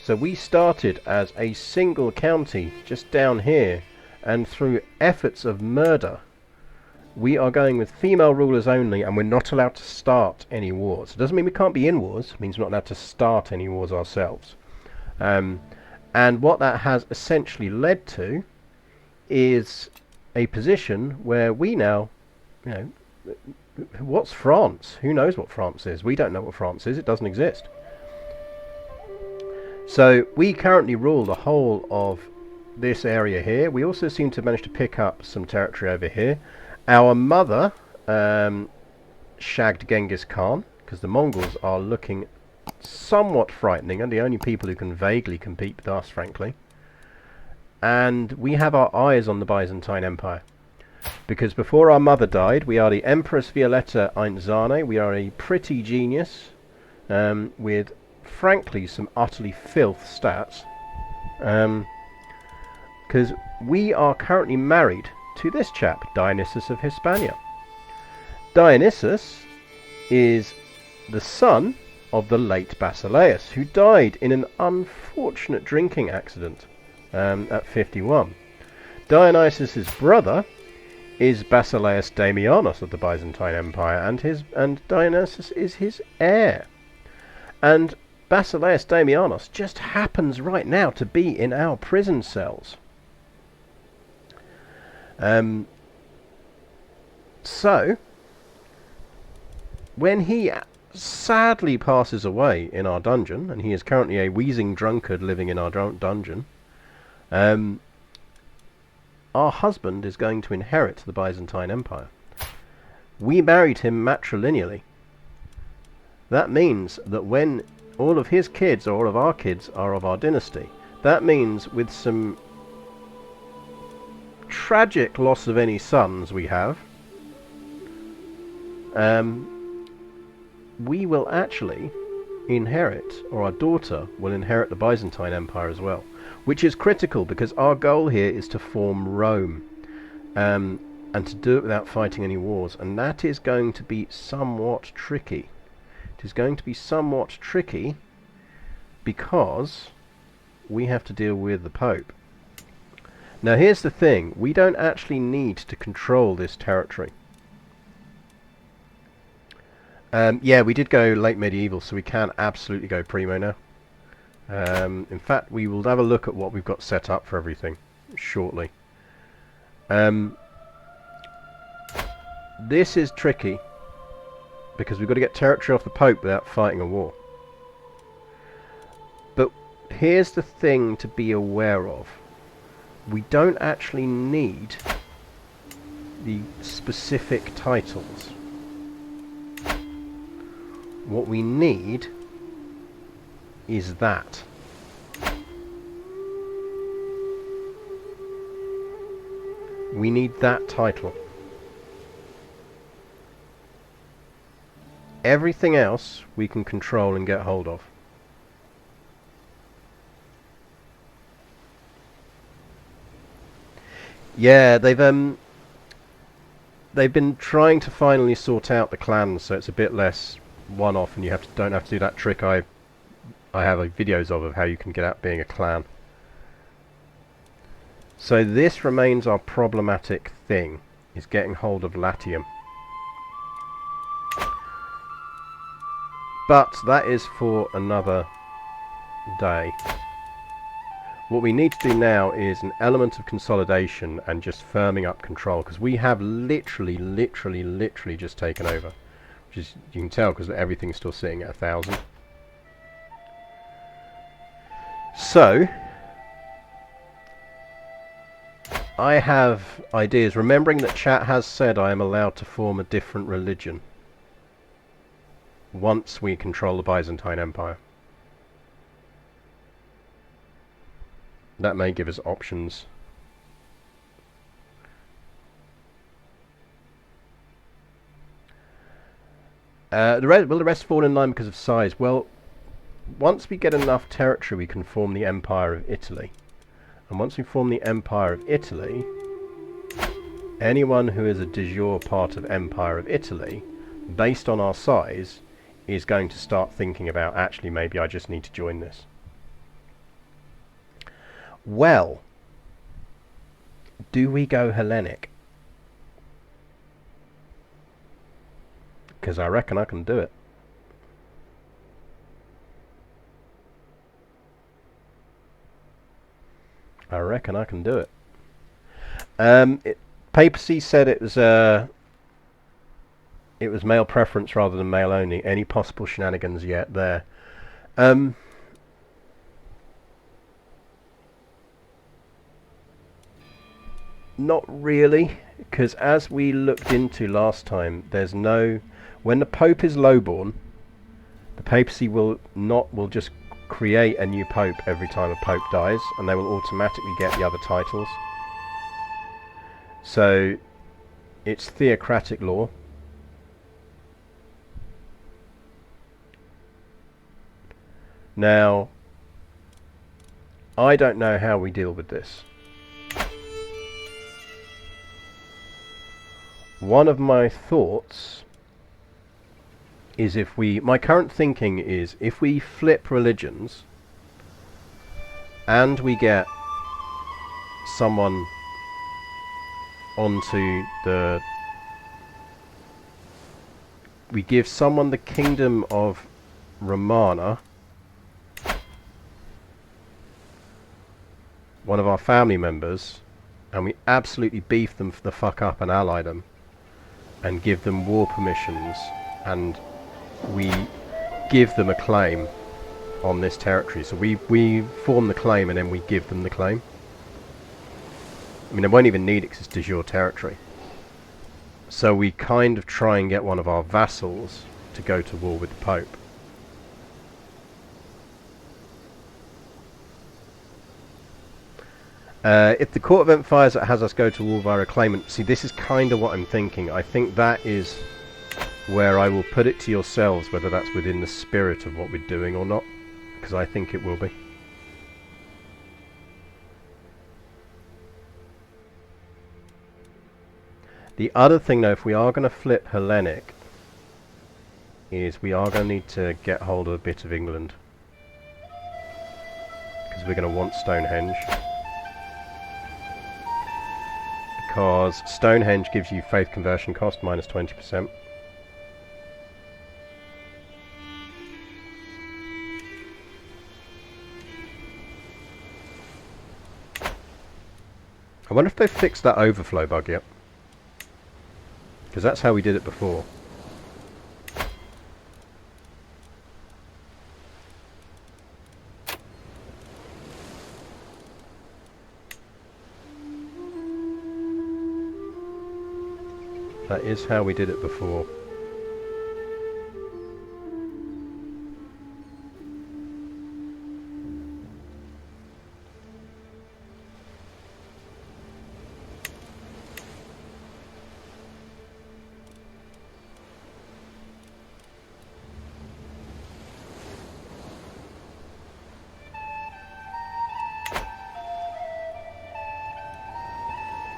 So we started as a single county just down here, and through efforts of murder, we are going with female rulers only, and we're not allowed to start any wars. It doesn't mean we can't be in wars, it means we're not allowed to start any wars ourselves. And what that has essentially led to is a position where we now, you know, what's France? Who knows what France is? We don't know what France is, it doesn't exist. So we currently rule the whole of this area here. We also seem to manage to pick up some territory over here. Our mother shagged Genghis Khan, because the Mongols are looking somewhat frightening and the only people who can vaguely compete with us, frankly. And we have our eyes on the Byzantine Empire, because before our mother died, we are the Empress Violetta Einzane. We are a pretty genius with frankly some utterly filth stats, because we are currently married to this chap, Dionysius of Hispania. Dionysius is the son of the late Basileus, who died in an unfortunate drinking accident at 51. Dionysius's brother is Basileus Damianos of the Byzantine Empire, and Dionysius is his heir. And Basileus Damianos just happens right now to be in our prison cells. So, when he sadly passes away in our dungeon, and he is currently a wheezing drunkard living in our dungeon, our husband is going to inherit the Byzantine Empire. We married him matrilineally. That means that when all of his kids, or all of our kids, are of our dynasty, that means with some tragic loss of any sons we have, we will actually inherit, or our daughter will inherit, the Byzantine Empire as well, which is critical because our goal here is to form Rome, and to do it without fighting any wars, and that is going to be somewhat tricky. It is going to be somewhat tricky because we have to deal with the Pope. Now here's the thing, we don't actually need to control this territory. Yeah, we did go late medieval, so we can absolutely go primo now. In fact, we will have a look at what we've got set up for everything shortly. This is tricky because we've got to get territory off the Pope without fighting a war. But here's the thing to be aware of. We don't actually need the specific titles. What we need is that. We need that title. Everything else we can control and get hold of. Yeah, they've been trying to finally sort out the clans, so it's a bit less one-off, and you don't have to do that trick I have videos of how you can get out being a clan. So this remains our problematic thing, is getting hold of Latium. But that is for another day. What we need to do now is an element of consolidation and just firming up control, because we have literally just taken over. Which is, you can tell because everything's still sitting at 1,000. So, I have ideas, remembering that chat has said I am allowed to form a different religion once we control the Byzantine Empire. That may give us options. Will the rest fall in line because of size? Well, once we get enough territory we can form the Empire of Italy. And once we form the Empire of Italy, anyone who is a de jure part of Empire of Italy, based on our size, is going to start thinking about, actually maybe I just need to join this. Well, do we go Hellenic? Because I reckon I can do it. I reckon I can do it. Papacy said it was male preference rather than male only. Any possible shenanigans yet there? Not really, because as we looked into last time, there's no... When the Pope is lowborn, the papacy will just create a new Pope every time a Pope dies, and they will automatically get the other titles. So, it's theocratic law. Now, I don't know how we deal with this. One of my thoughts is my current thinking is if we flip religions and we get someone onto we give someone the kingdom of Romana, one of our family members, and we absolutely beef them for the fuck up and ally them and give them war permissions, and we give them a claim on this territory. So we form the claim and then we give them the claim. I mean, they won't even need it because it's de jure territory. So we kind of try and get one of our vassals to go to war with the Pope. If the Court of Empires has us go to war via a claimant, see, this is kind of what I'm thinking. I think that is where I will put it to yourselves, whether that's within the spirit of what we're doing or not, because I think it will be. The other thing, though, if we are going to flip Hellenic, is we are going to need to get hold of a bit of England, because we're going to want Stonehenge. Because Stonehenge gives you faith conversion cost minus 20%. I wonder if they've fixed that overflow bug yet. Because that's how we did it before. That is how we did it before.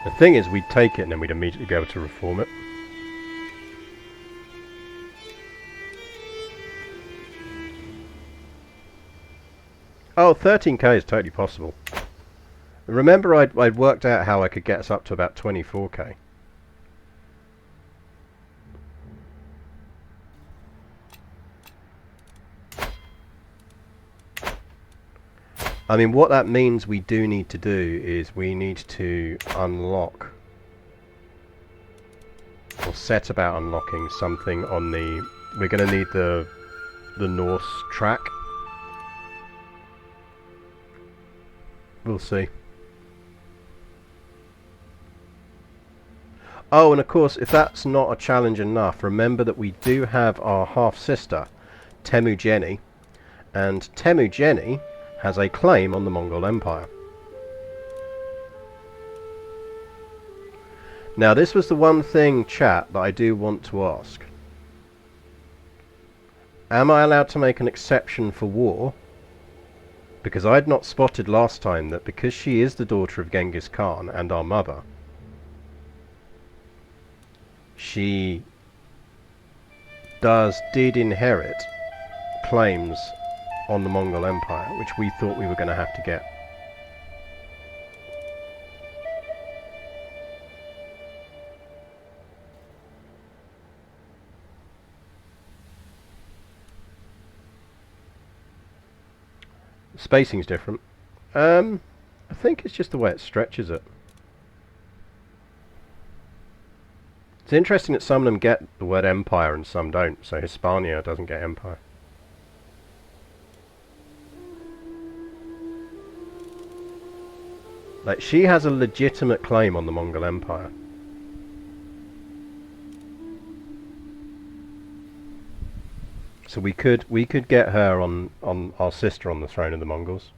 The thing is, we'd take it and then we'd immediately be able to reform it. Oh, 13k is totally possible. Remember I'd worked out how I could get us up to about 24k. I mean, what that means we do need to do is we need to unlock, or set about unlocking something on the... We're going to need the Norse track. We'll see. Oh, and of course, if that's not a challenge enough, remember that we do have our half-sister, Temujeni, and Temujeni has a claim on the Mongol Empire. Now, this was the one thing, chat, that I do want to ask. Am I allowed to make an exception for war? Because I'd not spotted last time that because she is the daughter of Genghis Khan and our mother, she did inherit claims on the Mongol Empire, which we thought we were going to have to get. Spacing's different. I think it's just the way it stretches it. It's interesting that some of them get the word empire and some don't. So Hispania doesn't get empire. Like, she has a legitimate claim on the Mongol Empire. So we could get her on our sister on the throne of the Mongols.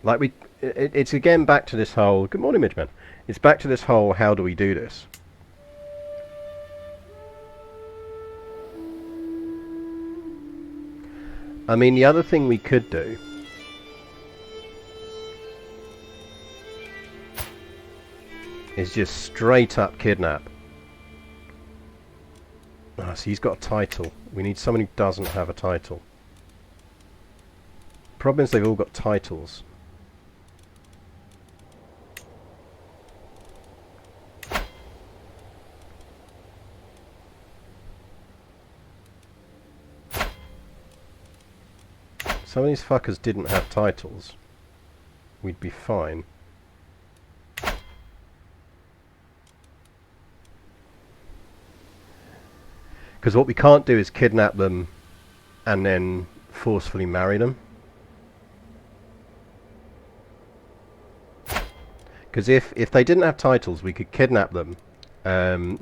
Like it's again back to this whole, good morning Midgeman. It's back to this whole, how do we do this? I mean, the other thing we could do is just straight up kidnap. Ah, so he's got a title. We need someone who doesn't have a title. Problem is they've all got titles. Some of these fuckers didn't have titles. We'd be fine. Because what we can't do is kidnap them and then forcefully marry them. Because if they didn't have titles, we could kidnap them,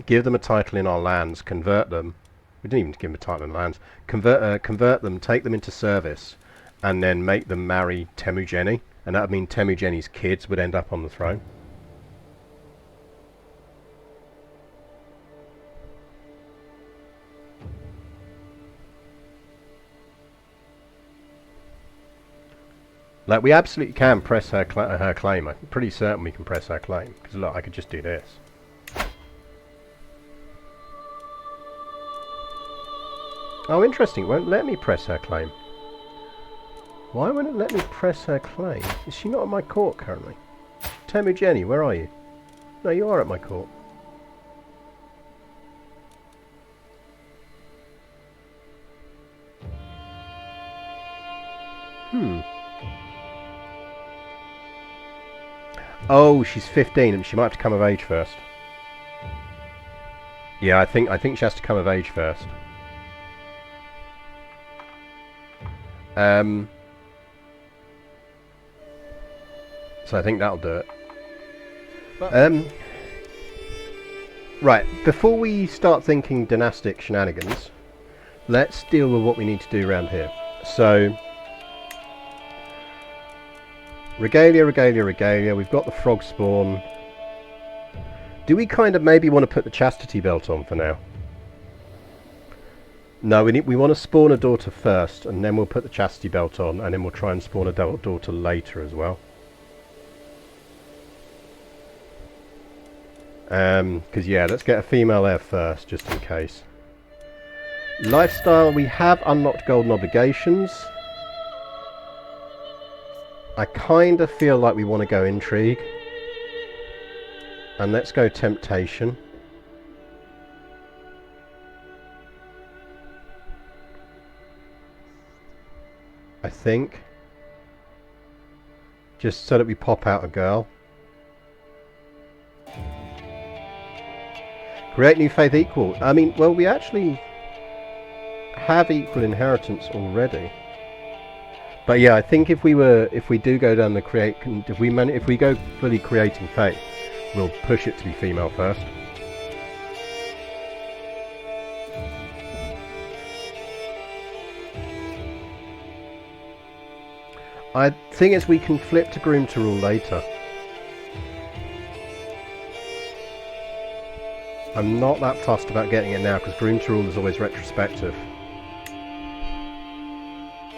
give them a title in our lands, convert them. We didn't even give them a title in lands. Convert them, take them into service, and then make them marry Temujeni, and that would mean Temujeni's kids would end up on the throne. Like, we absolutely can press her claim. I'm pretty certain we can press her claim. Because look, I could just do this. Oh, interesting. It won't let me press her claim. Why won't it let me press her claim? Is she not at my court currently? Temujeni, where are you? No, you are at my court. Oh, she's 15 and she might have to come of age first. Yeah, I think she has to come of age first. So I think that'll do it. Right, before we start thinking dynastic shenanigans, let's deal with what we need to do around here. So, regalia, we've got the frog spawn. Do we kind of maybe want to put the chastity belt on for now? No, we want to spawn a daughter first, and then we'll put the chastity belt on, and then we'll try and spawn a daughter later as well. Because yeah, let's get a female heir first, just in case. Lifestyle, we have unlocked golden obligations. I kind of feel like we want to go intrigue. And let's go temptation. I think. Just so that we pop out a girl. Create new faith equal. I mean, well, we actually have equal inheritance already. But yeah, I think if we do go down the create, if we go fully creating faith, we'll push it to be female first. I think as we can flip to groom to rule later. I'm not that fussed about getting it now because groom to rule is always retrospective.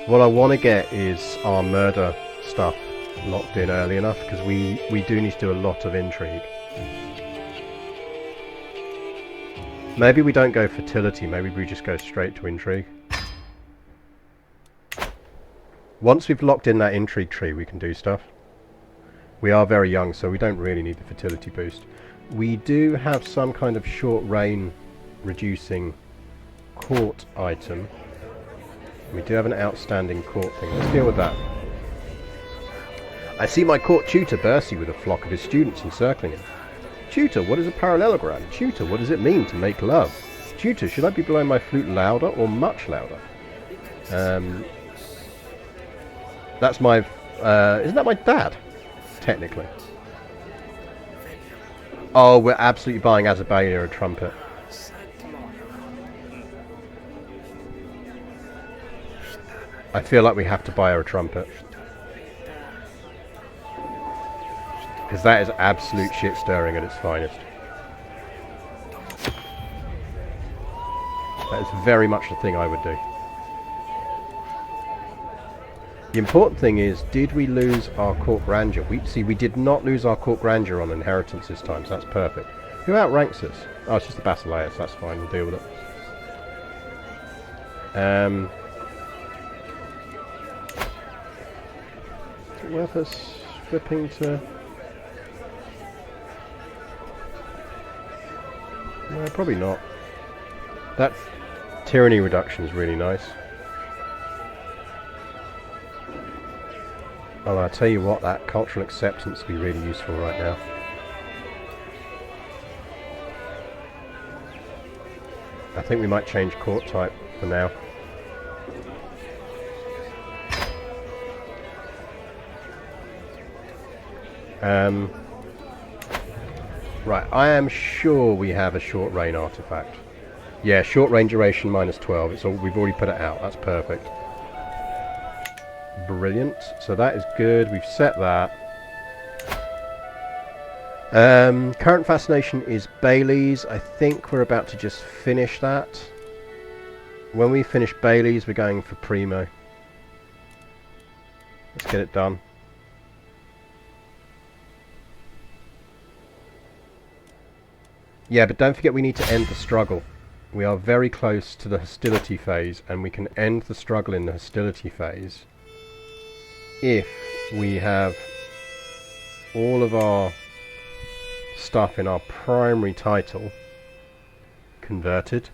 What I want to get is our murder stuff locked in early enough because we do need to do a lot of intrigue. Maybe we don't go fertility, maybe we just go straight to intrigue. Once we've locked in that intrigue tree we can do stuff. We are very young so we don't really need the fertility boost. We do have some kind of short reign reducing court item. We do have an outstanding court thing. Let's deal with that. I see my court tutor Bercy with a flock of his students encircling him. Tutor, what is a parallelogram? Tutor, what does it mean to make love? Tutor, should I be blowing my flute louder or much louder? That's my... isn't that my dad? Technically. Oh, we're absolutely buying Iberia a trumpet. I feel like we have to buy her a trumpet. Because that is absolute shit stirring at its finest. That is very much the thing I would do. The important thing is, did we lose our court grandeur? We did not lose our court grandeur on inheritance this time, so that's perfect. Who outranks us? Oh, it's just the Basileus, that's fine, we'll deal with it. Is it worth us flipping to... No, probably not. That tyranny reduction is really nice. Oh, I'll tell you what, that cultural acceptance will be really useful right now. I think we might change court type for now. Right, I am sure we have a short reign artifact. Yeah, short reign duration -12. It's all, we've already put it out. That's perfect. Brilliant. So that is good. We've set that. Current fascination is Bailey's. I think we're about to just finish that. When we finish Bailey's, we're going for Primo. Let's get it done. Yeah, but don't forget we need to end the struggle. We are very close to the hostility phase, and we can end the struggle in the hostility phase if we have all of our stuff in our primary title converted.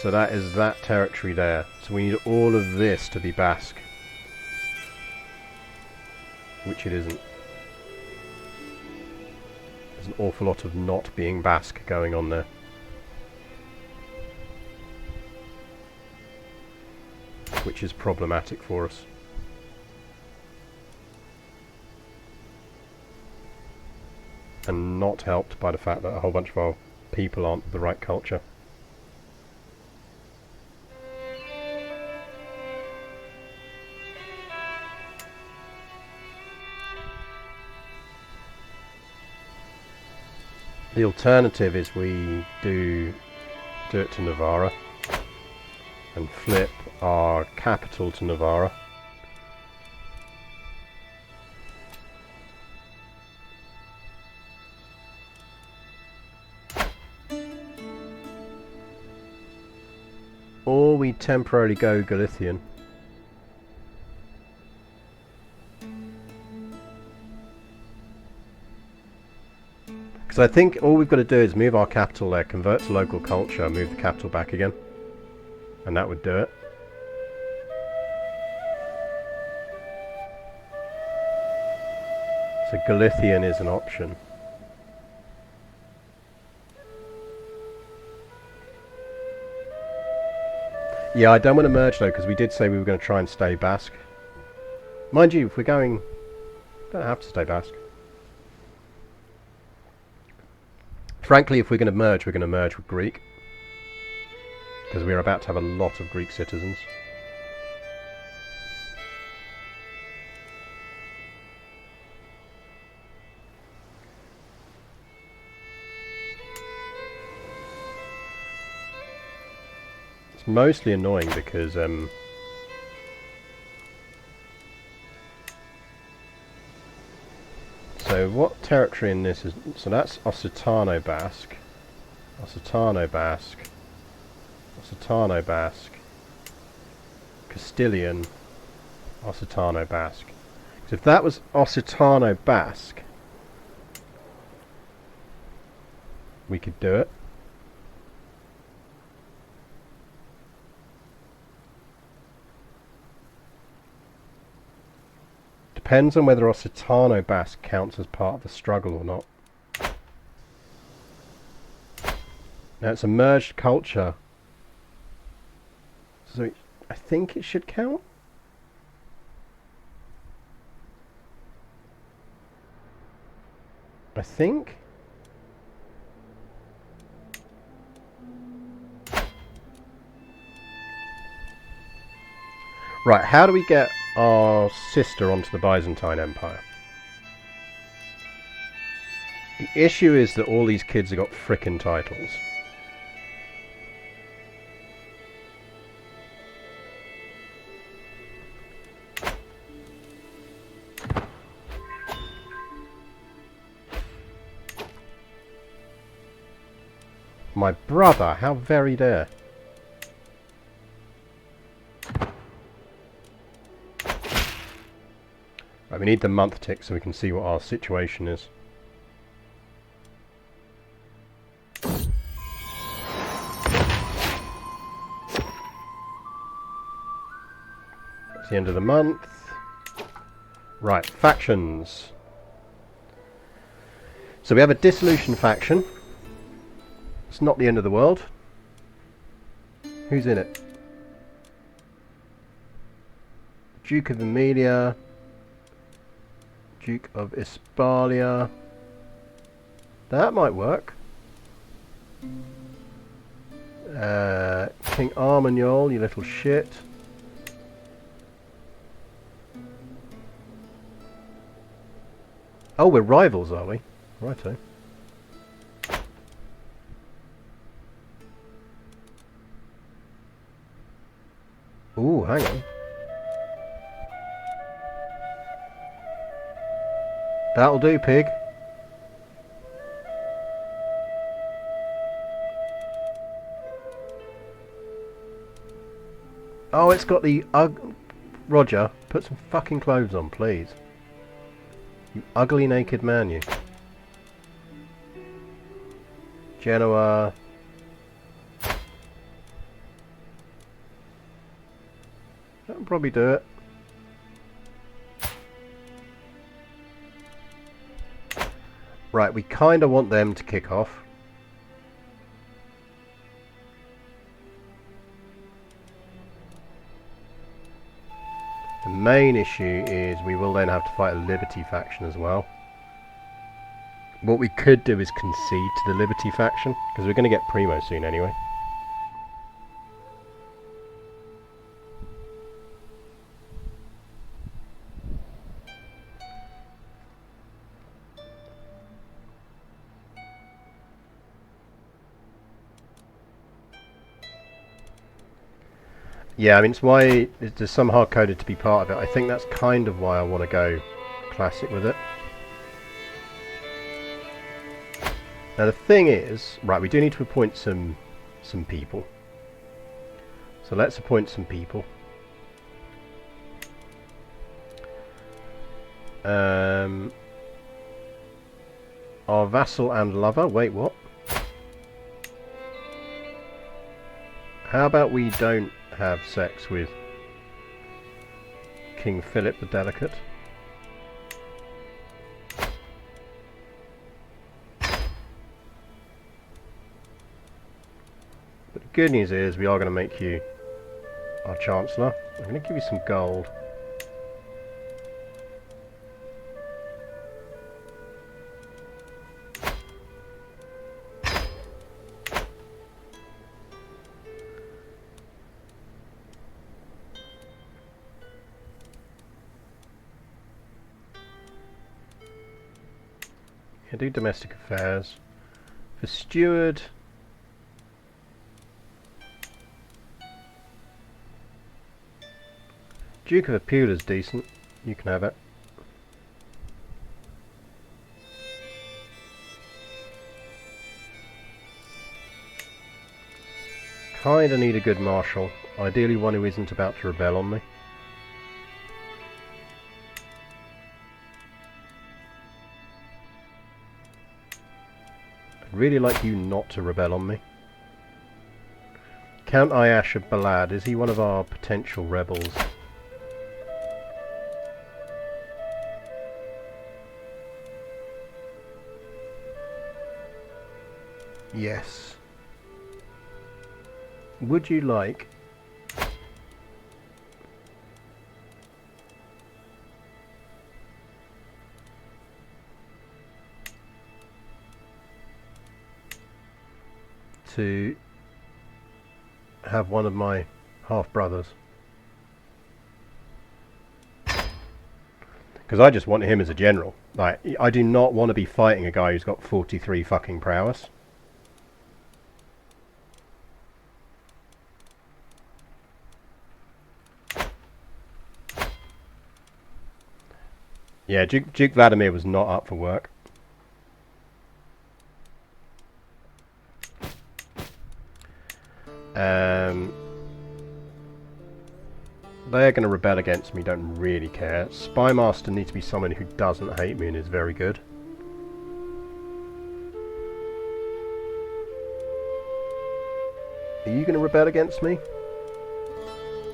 So that is that territory there. So we need all of this to be Basque, which it isn't. There's an awful lot of not being Basque going on there. Which is problematic for us. And not helped by the fact that a whole bunch of our people aren't the right culture. The alternative is we do it to Navarra and flip our capital to Navarra. Or we temporarily go Galician. Because I think all we've got to do is move our capital there, convert to local culture, move the capital back again. And that would do it. So Galician is an option. Yeah, I don't want to merge though, because we did say we were going to try and stay Basque. Mind you, if we're going... don't have to stay Basque. Frankly, if we're going to merge with Greek. Because we're about to have a lot of Greek citizens. It's mostly annoying because so what territory in this is... so that's Occitano Basque. Occitano Basque. Occitano Basque. Castilian. Occitano Basque. So if that was Occitano Basque, we could do it. Depends on whether Occitano Basque counts as part of the struggle or not. Now it's a merged culture, so I think it should count. I think. Right, how do we get our sister onto the Byzantine Empire? The issue is that all these kids have got frickin' titles. My brother, how very dare. Right, we need the month tick so we can see what our situation is. It's the end of the month. Right, factions. So we have a dissolution faction. It's not the end of the world. Who's in it? Duke of Emilia. Duke of Hispalia. That might work. King Armagnac, you little shit. Oh, we're rivals, are we? Righto. Ooh, hang on. That'll do, pig. Oh, it's got the Roger, put some fucking clothes on, please. You ugly naked man, you. Genoa. That'll probably do it. Right, we kind of want them to kick off. The main issue is we will then have to fight a Liberty faction as well. What we could do is concede to the Liberty faction, because we're going to get Primo soon anyway. Yeah, I mean, it's why there's some hard-coded to be part of it. I think that's kind of why I want to go classic with it. Now the thing is, right, we do need to appoint some people. So let's appoint some people. Our vassal and lover. Wait, what? How about we don't have sex with King Philip the Delicate? But the good news is we are going to make you our Chancellor. I'm going to give you some gold. Do domestic affairs. For steward, Duke of Apulia's decent. You can have it. Kinda need a good marshal. Ideally one who isn't about to rebel on me. I'd really like you not to rebel on me. Count Ayash of Balad, is he one of our potential rebels? Yes. Would you like to have one of my half-brothers? Because I just want him as a general. Like, I do not want to be fighting a guy who's got 43 fucking prowess. Yeah, Duke Vladimir was not up for work. They're going to rebel against me, don't really care. Spymaster needs to be someone who doesn't hate me and is very good. Are you going to rebel against me?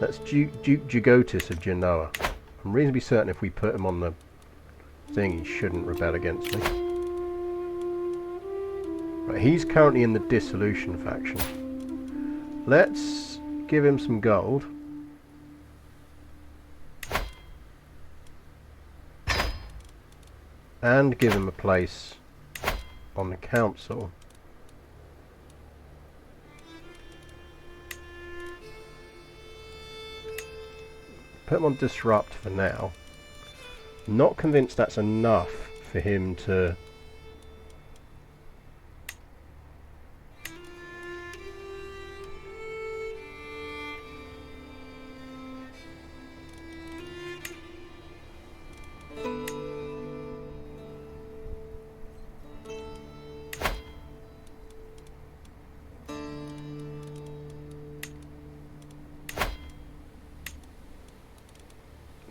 That's Duke Jugotis of Genoa. I'm reasonably certain if we put him on the thing, he shouldn't rebel against me. Right, he's currently in the Dissolution faction. Let's give him some gold. And give him a place on the council. Put him on Disrupt for now. Not convinced that's enough for him to...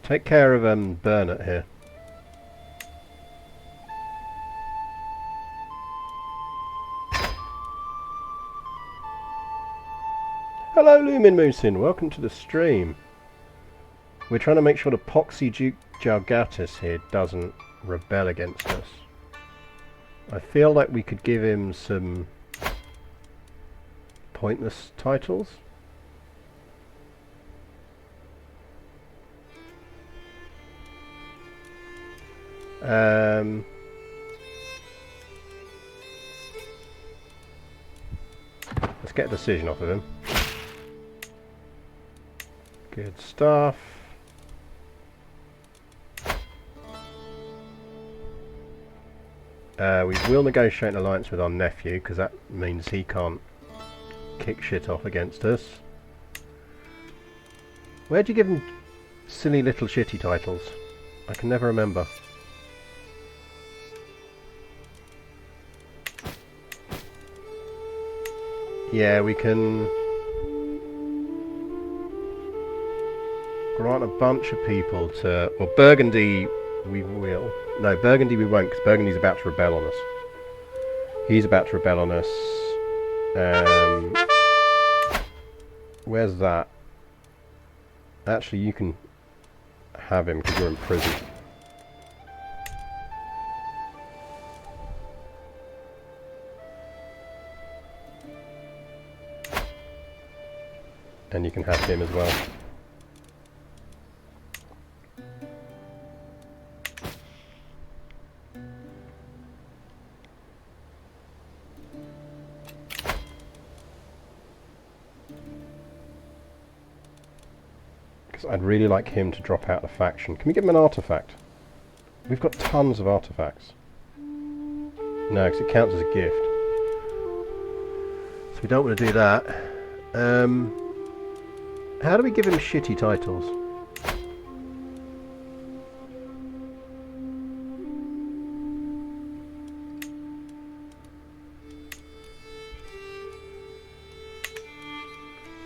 Take care of Bernard here. Hello Lumin Moosin, welcome to the stream. We're trying to make sure the Poxy Duke Jalgatis here doesn't rebel against us. I feel like we could give him some pointless titles. Let's get a decision off of him. Good stuff. We will negotiate an alliance with our nephew, because that means he can't kick shit off against us. Where'd you give him silly little shitty titles? I can never remember. Yeah, we can grant a bunch of people to... Well, Burgundy we will. No, Burgundy we won't, because Burgundy's about to rebel on us. He's about to rebel on us. Where's that? Actually, you can have him, because you're in prison. And you can have him as well. Because I'd really like him to drop out the faction. Can we give him an artifact? We've got tons of artifacts. No, because it counts as a gift. So we don't want to do that. How do we give him shitty titles?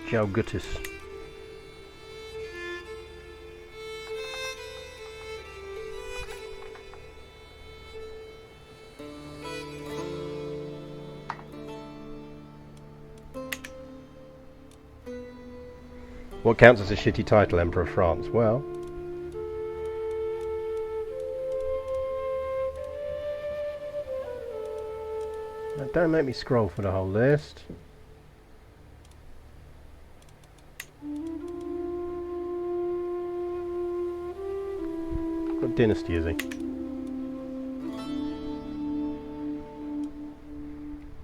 Jalgutis. What counts as a shitty title, Emperor of France? Well... Now don't make me scroll for the whole list. What dynasty is he?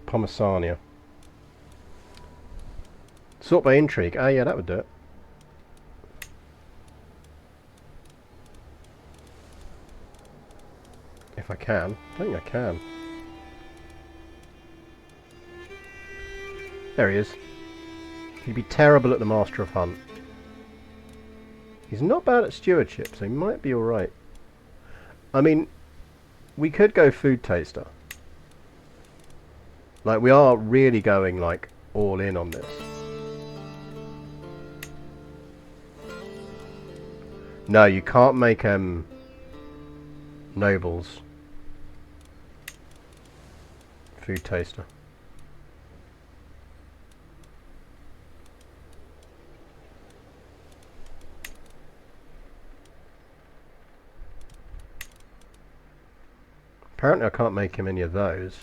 Pomerania. Sort by intrigue. Ah, yeah, that would do it. If I can. I think I can. There he is. He'd be terrible at the Master of Hunt. He's not bad at stewardship, so he might be alright. I mean, we could go food taster. Like, we are really going, like, all in on this. No, you can't make, nobles food taster. Apparently I can't make him any of those.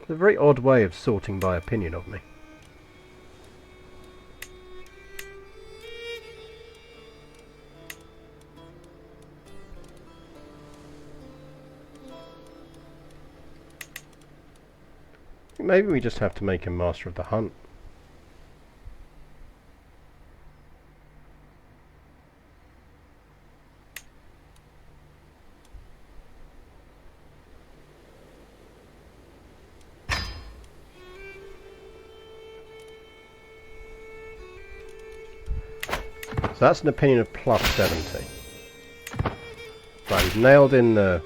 It's a very odd way of sorting by opinion of me. Maybe we just have to make him Master of the Hunt. So that's an opinion of plus 70. Right, he's nailed in the...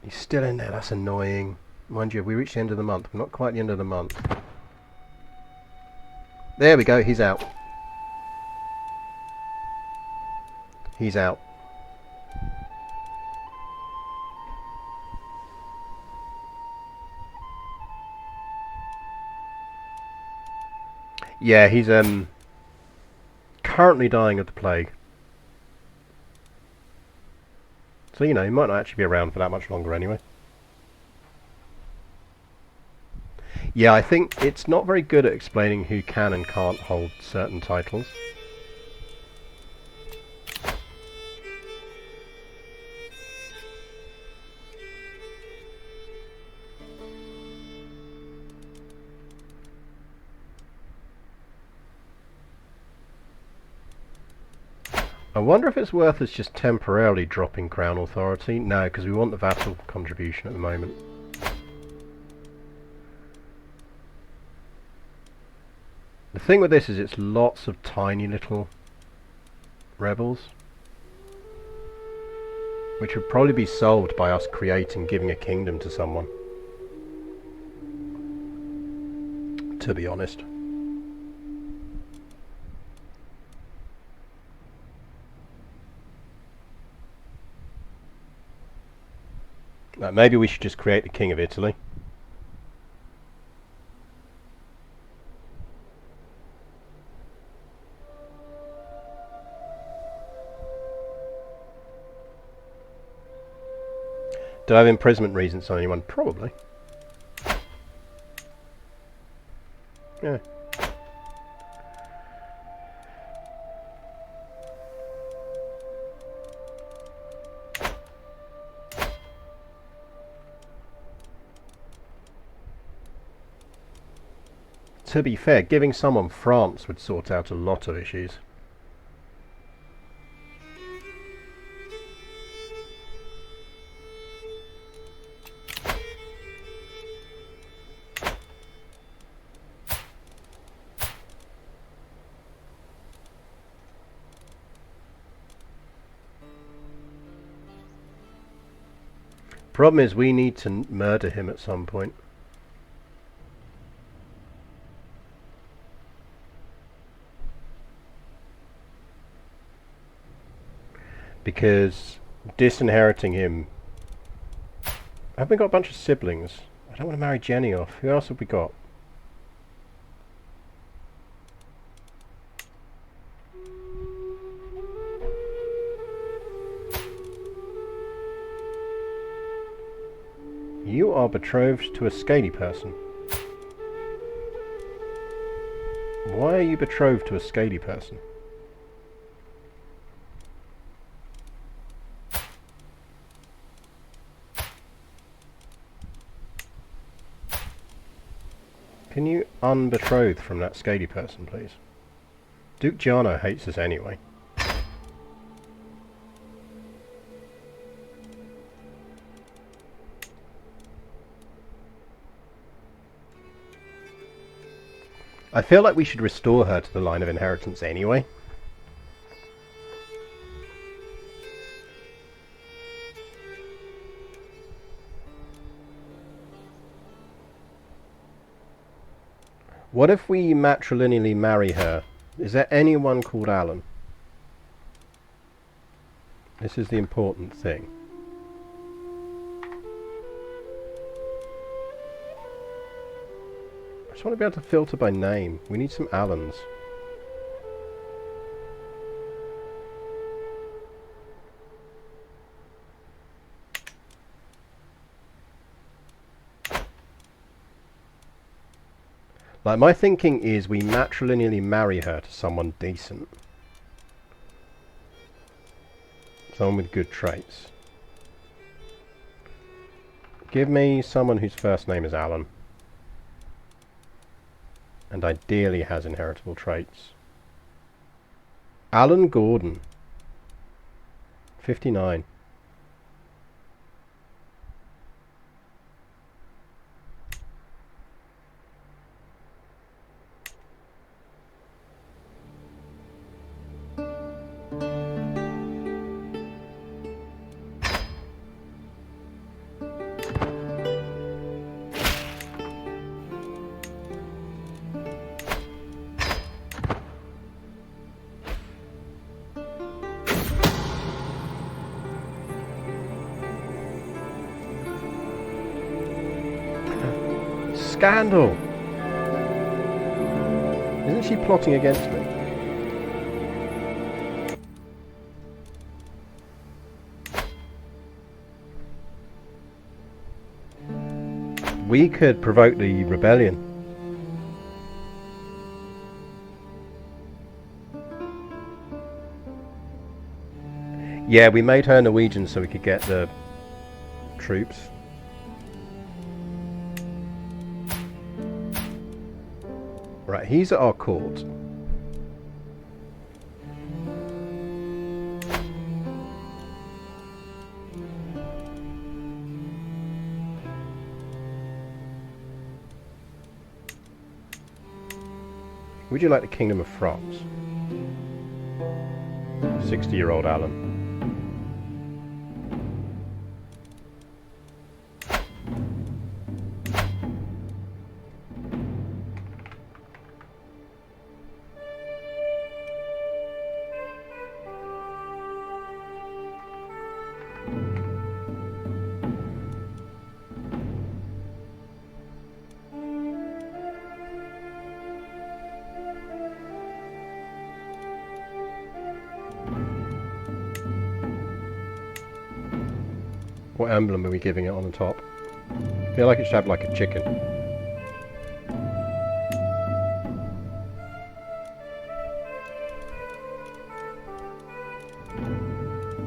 He's still in there, that's annoying. Mind you, we reached the end of the month. We're not quite the end of the month. There we go, he's out. He's out. Yeah, he's currently dying of the plague. So, you know, he might not actually be around for that much longer anyway. Yeah, I think it's not very good at explaining who can and can't hold certain titles. I wonder if it's worth us just temporarily dropping Crown Authority. No, because we want the vassal contribution at the moment. The thing with this is it's lots of tiny little rebels, which would probably be solved by us creating, giving a kingdom to someone, to be honest. Maybe we should just create the King of Italy. Do I have imprisonment reasons on anyone? Probably. Yeah. To be fair, giving someone France would sort out a lot of issues. Problem is we need to murder him at some point. because disinheriting him... Have we got a bunch of siblings? I don't want to marry Jenny off. Who else have we got? You are betrothed to a scaly person. Why are you betrothed to a scaly person? Can you unbetroth from that scaly person, please? Duke Giano hates us anyway. I feel like we should restore her to the line of inheritance anyway. What if we matrilineally marry her? Is there anyone called Alan? This is the important thing. I just want to be able to filter by name. We need some Allens. Like, my thinking is we matrilineally marry her to someone decent. Someone with good traits. Give me someone whose first name is Alan. And ideally has inheritable traits. Alan Gordon. 59. Scandal! Isn't she plotting against me? We could provoke the rebellion. Yeah, we made her Norwegian so we could get the troops. Right, he's at our court. Would you like the Kingdom of France? 60-year-old Alan. What emblem are we giving it on the top? I feel like it should have like a chicken.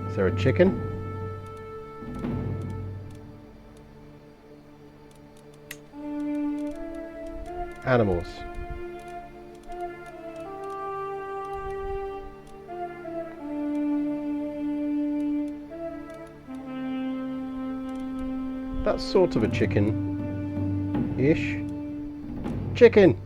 Is there a chicken? Animals. That's sort of a chicken-ish. Chicken!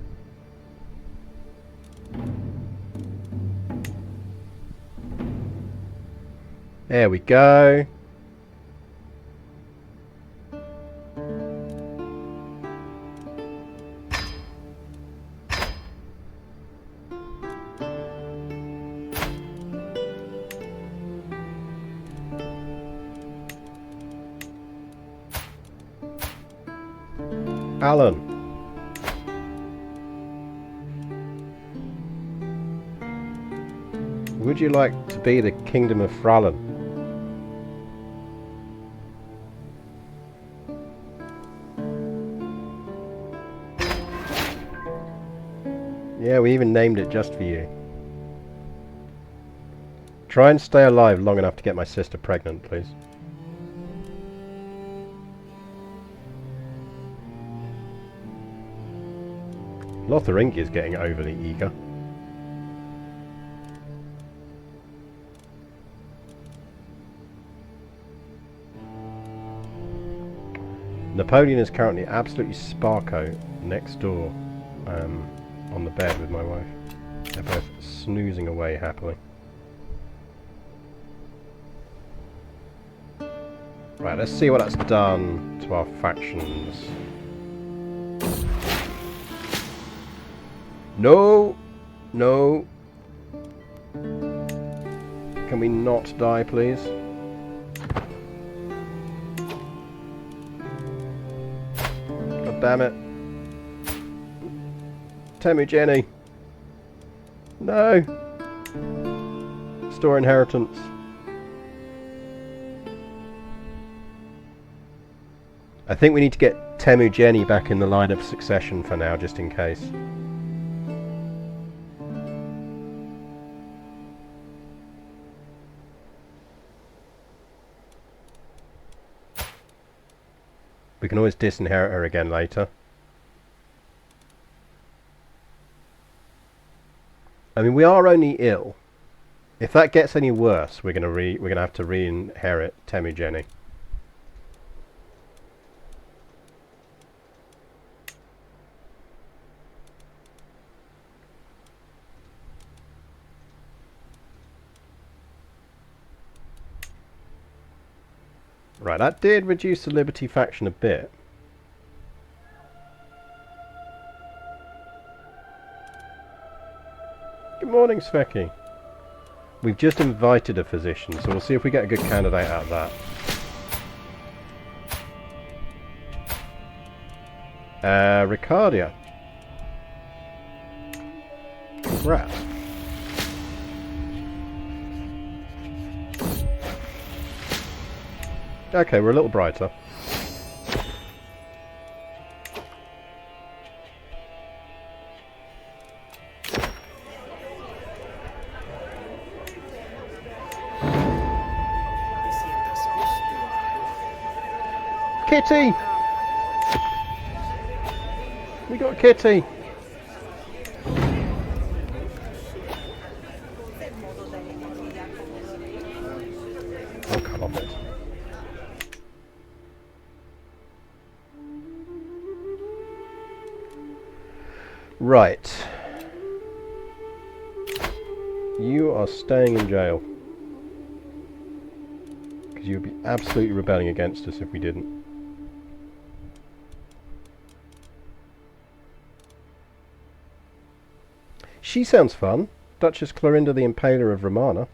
There we go. Alan. Would you like to be the Kingdom of Frallen? Yeah, we even named it just for you. Try and stay alive long enough to get my sister pregnant, please. Lotharingi is getting overly eager. Napoleon is currently absolutely sparko next door on the bed with my wife. They're both snoozing away happily. Right, let's see what that's done to our factions. No! No! Can we not die, please? God damn it. Temujeni! No! Store inheritance. I think we need to get Temujeni back in the line of succession for now, just in case. We can always disinherit her again later. I mean, we are only ill. If that gets any worse, we're gonna have to re-inherit Temujeni. Right, that did reduce the Liberty faction a bit. Good morning, Sveki. We've just invited a physician, so we'll see if we get a good candidate out of that. Ricardia. Rat. Okay, we're a little brighter. Kitty! We got Kitty! Oh, come off it. Right. You are staying in jail. Because you would be absolutely rebelling against us if we didn't. She sounds fun. Duchess Clorinda the Impaler of Romana.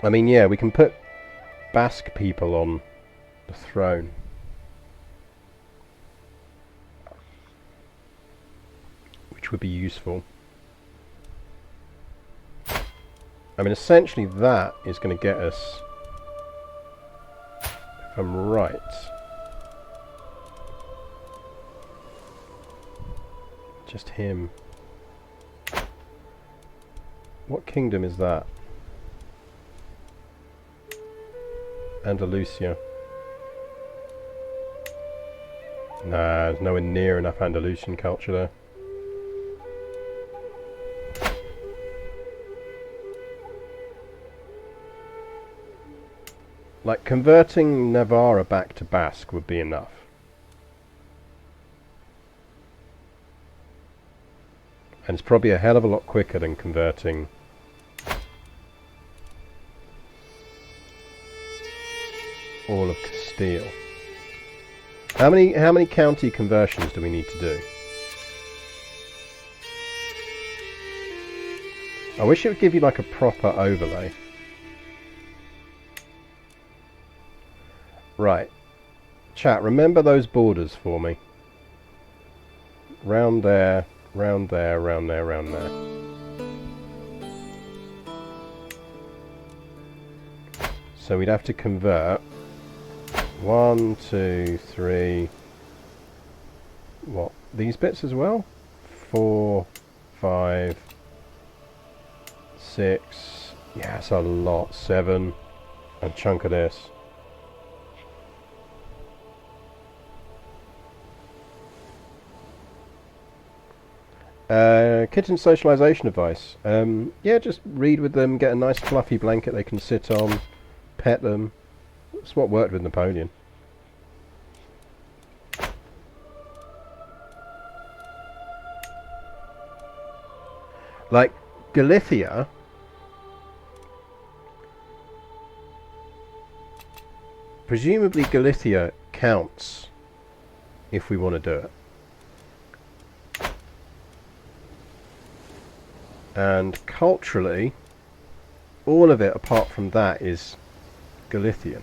I mean, yeah, we can put Basque people on the throne. Which would be useful. I mean, essentially that is going to get us, if I'm right, just him. What kingdom is that? Andalusia. Nah, there's nowhere near enough Andalusian culture there. Like, converting Navarra back to Basque would be enough. And it's probably a hell of a lot quicker than converting all of Castile. How many county conversions do we need to do? I wish it would give you like a proper overlay. Right. Chat, remember those borders for me. Round there, round there, round there, round there. So we'd have to convert 1, 2, 3. What? These bits as well? 4, 5, 6. Yeah, that's a lot. 7. A chunk of this. Kitten socialisation advice. Yeah, just read with them, get a nice fluffy blanket they can sit on, pet them. That's what worked with Napoleon. Like, Galicia... Presumably Galicia counts if we want to do it. And culturally, all of it apart from that is Galician.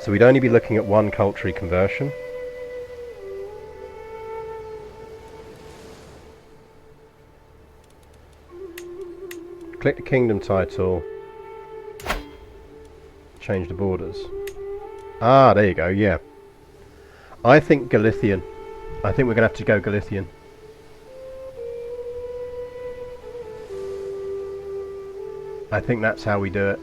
So we'd only be looking at one culture conversion. Click the kingdom title. Change the borders. Ah, there you go, yeah. I think Galician. I think we're going to have to go Galician. I think that's how we do it.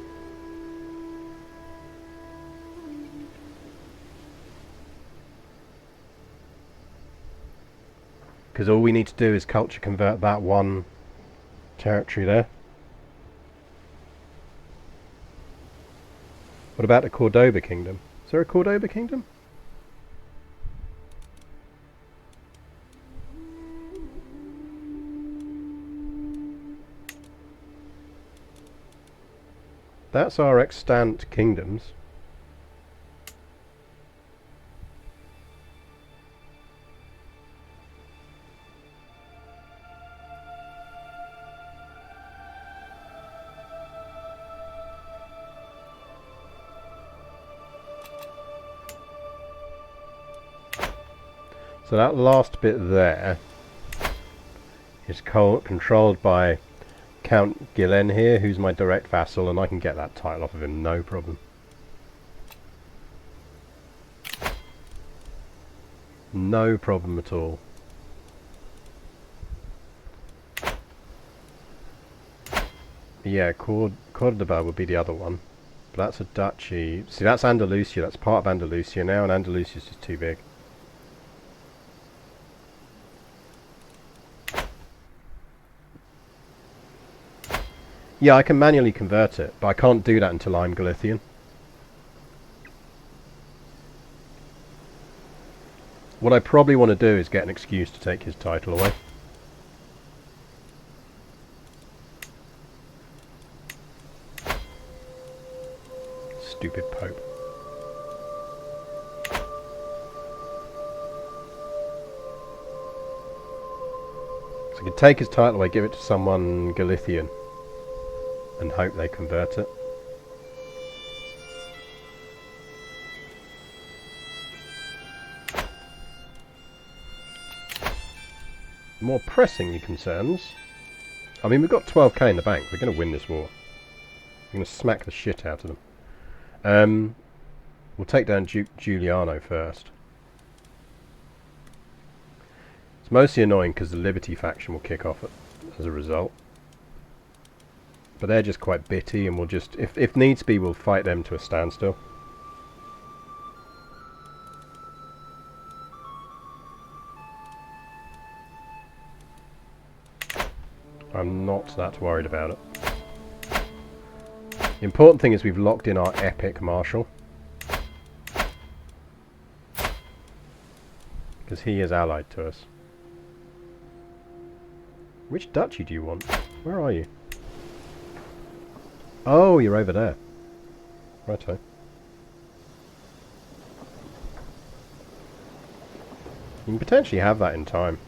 Because all we need to do is culture convert that one territory there. What about the Cordoba kingdom? Is there a Cordoba kingdom? That's our extant kingdoms. So that last bit there is controlled by Count Gillen here, who's my direct vassal, and I can get that title off of him, no problem. No problem at all. Yeah, Cordoba would be the other one. But that's a duchy. See, that's Andalusia, that's part of Andalusia now, and Andalusia's just too big. Yeah, I can manually convert it, but I can't do that until I'm Galician. What I probably want to do is get an excuse to take his title away. Stupid Pope. So I can take his title away, give it to someone Galician, and hope they convert it. More pressingly concerns. I mean, we've got 12k in the bank. We're going to win this war. We're going to smack the shit out of them. We'll take down Duke Giuliano first. It's mostly annoying because the Liberty faction will kick off as a result. But they're just quite bitty, and we'll just, if needs be, we'll fight them to a standstill. I'm not that worried about it. The important thing is we've locked in our epic marshal. Because he is allied to us. Which duchy do you want? Where are you? Oh, you're over there. Righto. You can potentially have that in time.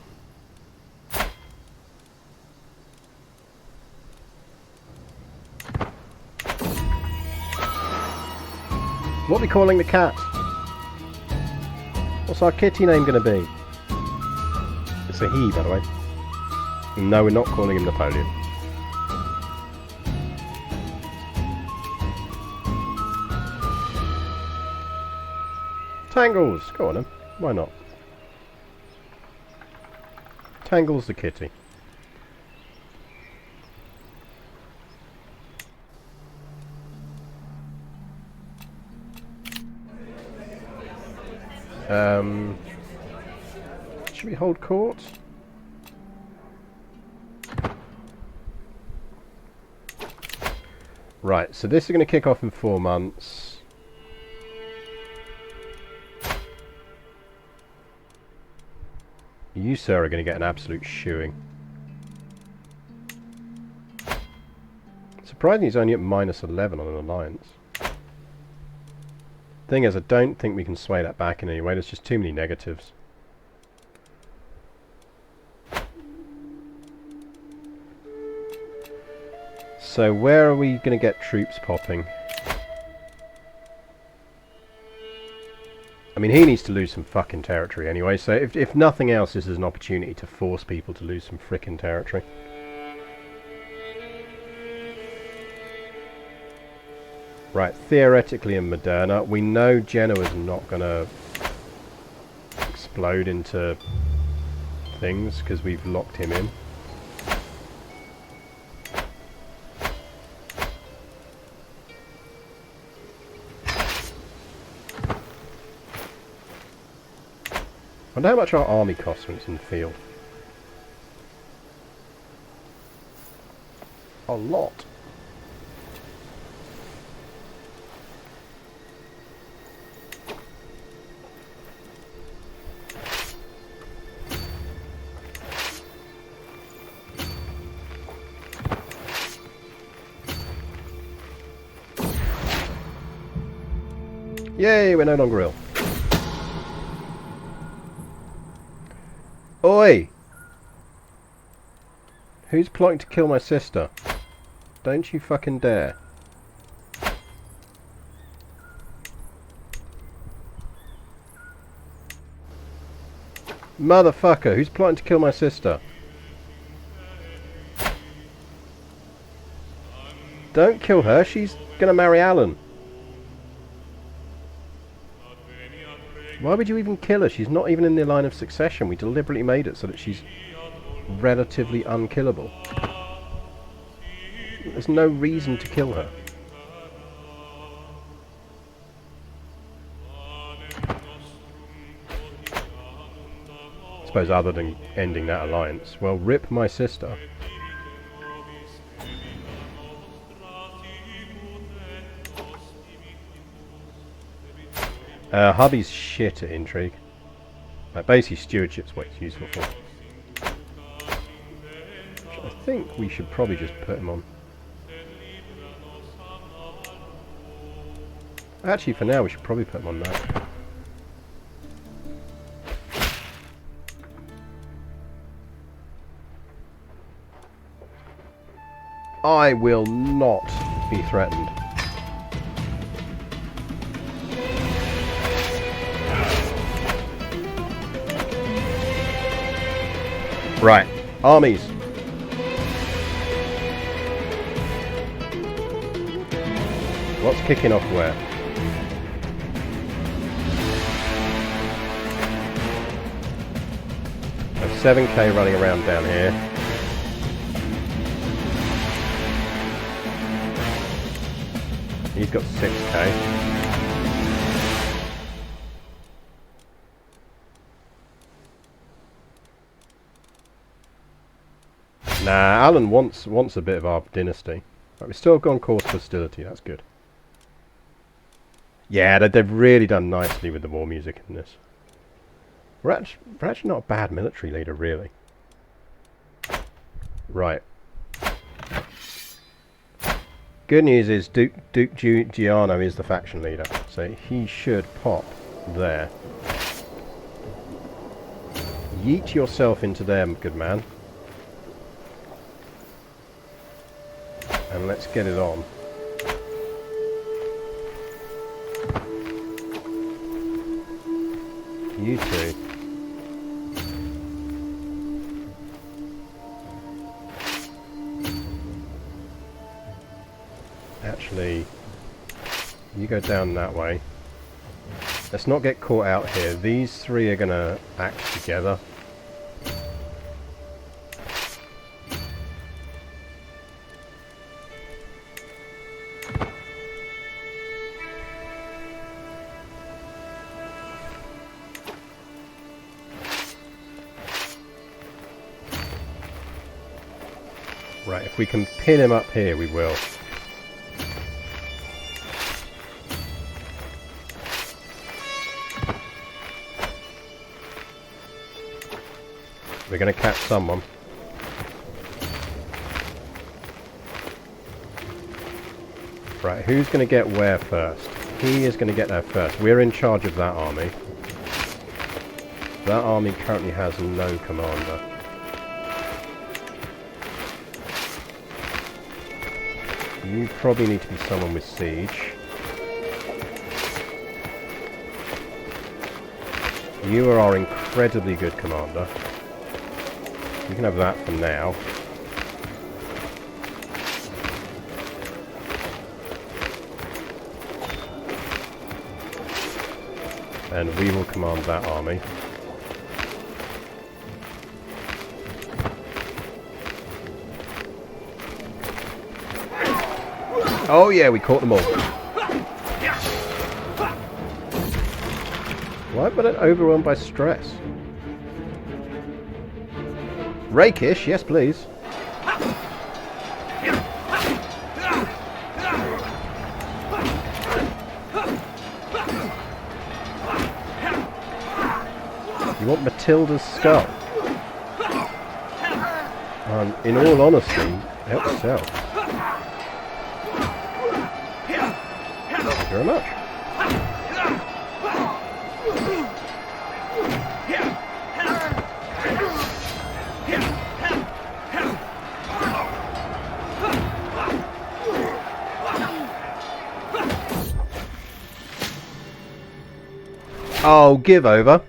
What are we calling the cat? What's our kitty name going to be? It's a he, by the way. No, we're not calling him Napoleon. Tangles! Go on then. Why not? Tangles the kitty. Should we hold court? Right, so this is going to kick off in 4 months. You, sir, are going to get an absolute shoeing. Surprisingly, he's only at -11 on an alliance. Thing is, I don't think we can sway that back in any way. There's just too many negatives. So where are we going to get troops popping? I mean, he needs to lose some fucking territory anyway, so if nothing else, this is an opportunity to force people to lose some frickin' territory. Right, theoretically in Moderna, we know Genoa's not going to explode into things because we've locked him in. I wonder how much our army costs when it's in the field. A lot. Yay, we're no longer ill. Oi! Who's plotting to kill my sister? Don't you fucking dare. Motherfucker, who's plotting to kill my sister? Don't kill her, she's gonna marry Alan. Why would you even kill her? She's not even in the line of succession. We deliberately made it so that she's relatively unkillable. There's no reason to kill her. I suppose other than ending that alliance. Well, rip my sister. Hubby's shit at intrigue. Like, basically stewardship's what it's useful for. Which I think we should probably just put him on. Actually, for now we should probably put him on that. I will not be threatened. Right, armies. What's kicking off where? There's 7k running around down here. He's got 6k. Nah, Alan wants a bit of our dynasty. Right, we've still gone course for hostility, that's good. Yeah, they've really done nicely with the war music in this. We're actually not a bad military leader, really. Right. Good news is Duke Giuliano is the faction leader, so he should pop there. Yeet yourself into them, good man. And let's get it on. You two. Actually, you go down that way. Let's not get caught out here. These three are gonna act together. Right, if we can pin him up here, we will. We're going to catch someone. Right, who's going to get where first? He is going to get there first. We're in charge of that army. That army currently has no commander. You probably need to be someone with siege. You are our incredibly good commander. You can have that for now. And we will command that army. Oh yeah, we caught them all. Why am I not overwhelmed by stress? Rakish, yes please. You want Matilda's skull? In all honesty, help yourself. Thank you very much. Oh, give over.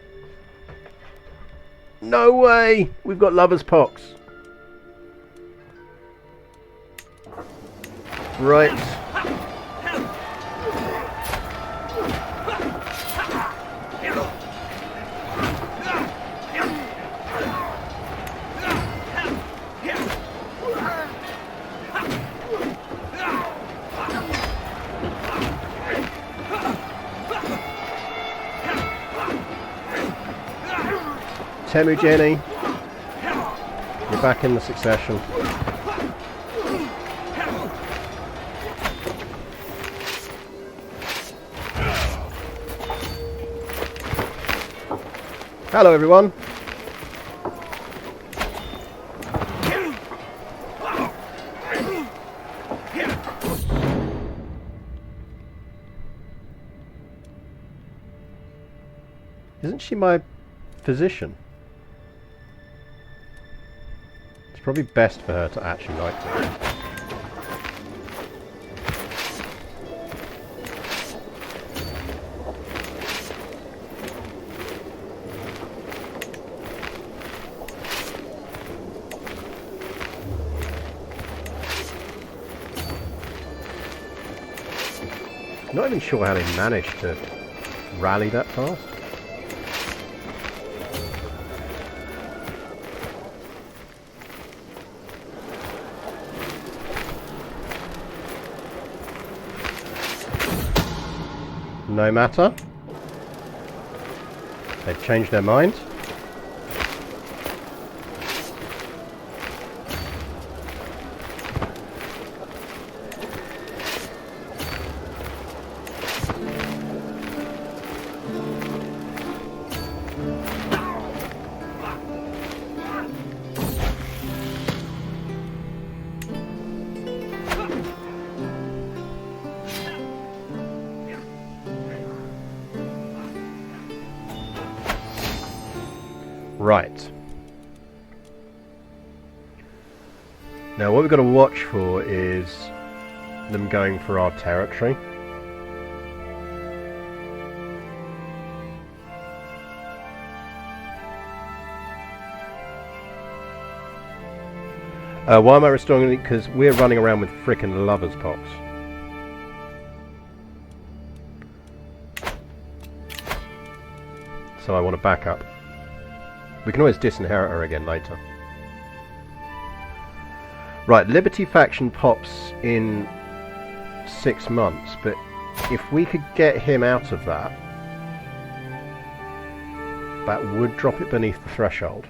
No way! We've got lover's pox. Right. Temu Jenny, you're back in the succession. Hello everyone. Isn't she my physician? Probably best for her to actually like me. Not even sure how they managed to rally that fast. No matter. They've changed their mind. Right. Now what we've got to watch for is them going for our territory. Why am I restoring it? Because we're running around with frickin' lover's pox. So I want to back up. We can always disinherit her again later. Right, Liberty faction pops in 6 months, but if we could get him out of that, that would drop it beneath the threshold.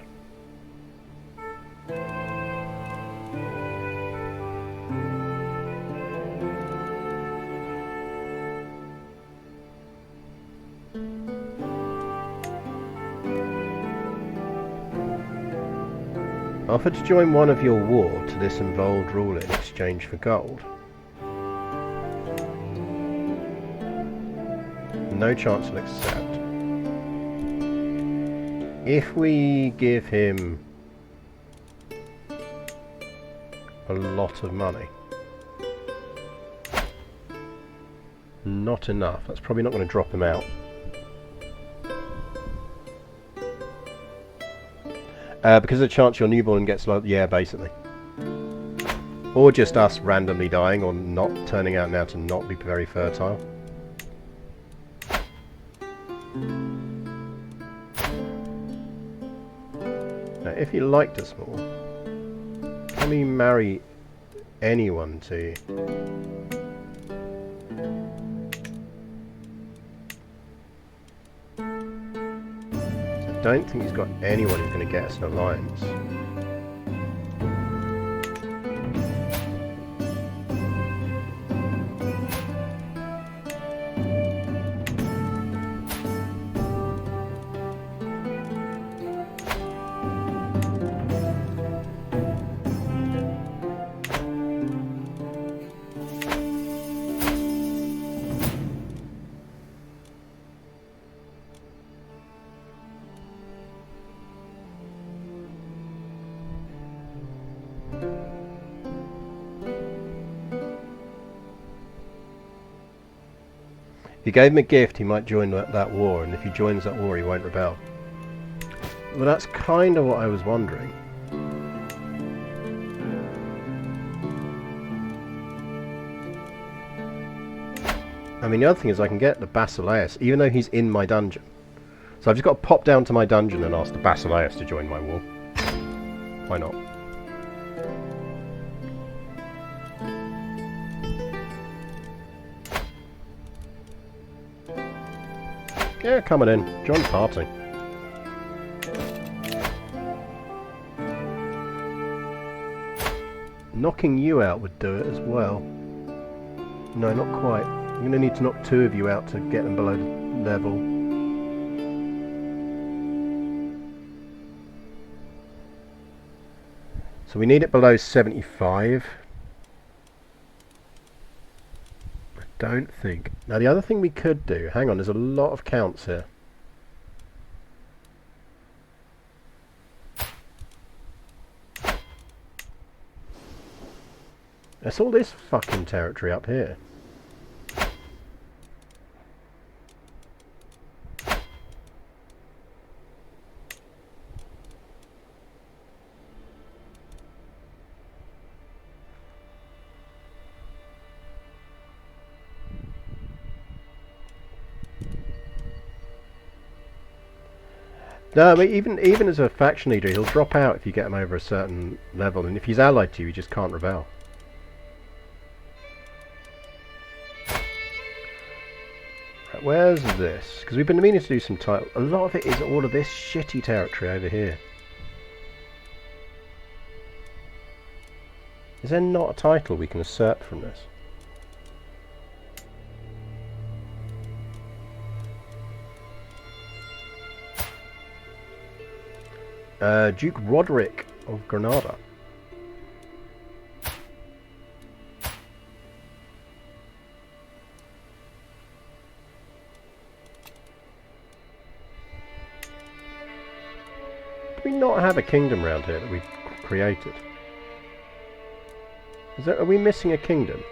Offer to join one of your war to this involved ruler in exchange for gold. No chance will accept. If we give him a lot of money, not enough. That's probably not going to drop him out. Because of the chance your newborn gets low, yeah, basically. Or just us randomly dying or not turning out now to not be very fertile. Now, if he liked us more, can we marry anyone to you? I don't think he's got anyone who's going to get us an alliance. If you gave him a gift, he might join that war, and if he joins that war, he won't rebel. Well, that's kind of what I was wondering. I mean, the other thing is I can get the Basileus, even though he's in my dungeon. So I've just got to pop down to my dungeon and ask the Basileus to join my war. Why not? Yeah, coming in. Join the party. Knocking you out would do it as well. No, not quite. I'm going to need to knock 2 of you out to get them below the level. So we need it below 75. Don't think. Now the other thing we could do, hang on, there's a lot of counts here. That's all this fucking territory up here. No, but even as a faction leader, he'll drop out if you get him over a certain level, and if he's allied to you, he just can't rebel. Right, where's this? Because we've been meaning to do some title. A lot of it is all of this shitty territory over here. Is there not a title we can assert from this? Duke Roderick of Granada. Do we not have a kingdom round here that we've created? Are we missing a kingdom?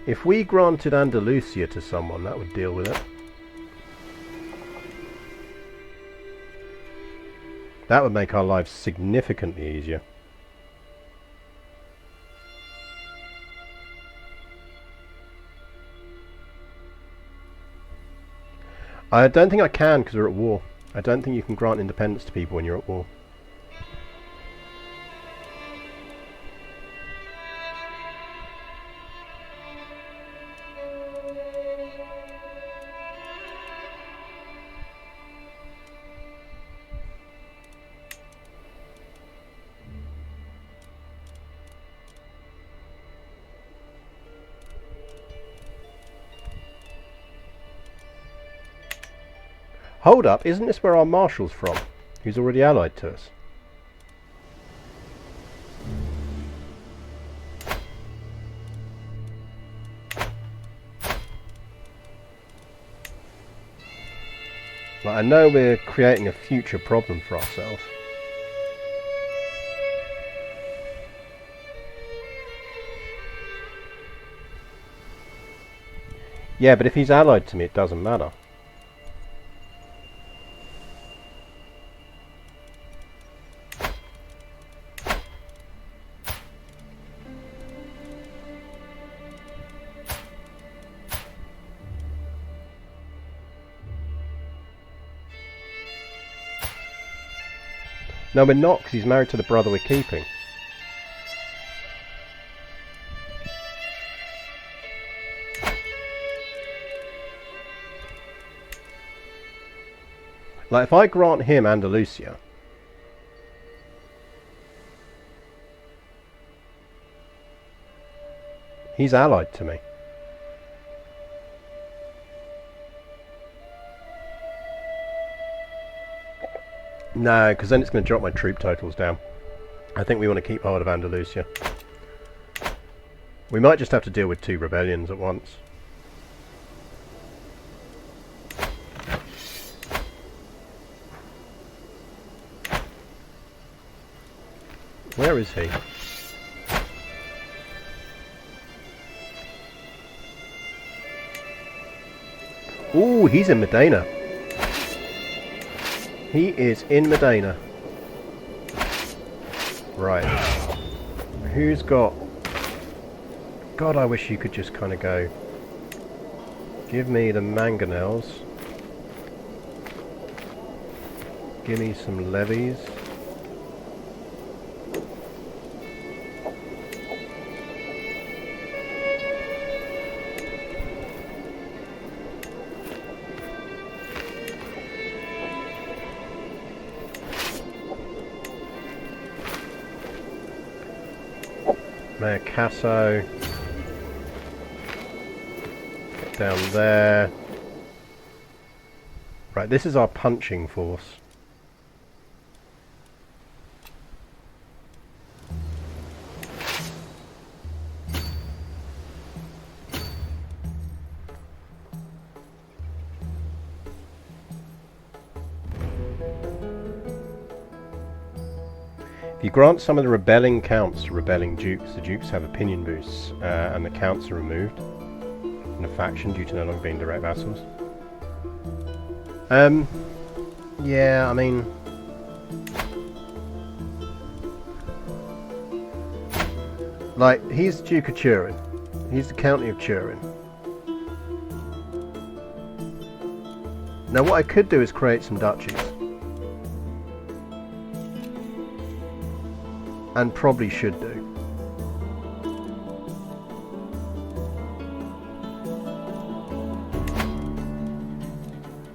If we granted Andalusia to someone, that would deal with it. That would make our lives significantly easier. I don't think I can because we're at war. I don't think you can grant independence to people when you're at war. Hold up, isn't this where our marshal's from? Who's already allied to us? Like, I know we're creating a future problem for ourselves. Yeah, but if he's allied to me, it doesn't matter. No, we're not, because he's married to the brother we're keeping. Like, if I grant him Andalusia, he's allied to me. No, because then it's going to drop my troop totals down. I think we want to keep hold of Andalusia. We might just have to deal with 2 rebellions at once. Where is he? Ooh, he's in Medina. He is in Medina. Right. Who's got... God, I wish you could just kind of go... Give me the mangonels. Give me some levies. Casso. Get down there. Right, this is our punching force. If you grant some of the rebelling counts to rebelling dukes, the dukes have opinion boosts, and the counts are removed in a faction due to no longer being direct vassals. Yeah, I mean... Like, he's the Duke of Turin. He's the County of Turin. Now what I could do is create some duchies. And probably should do.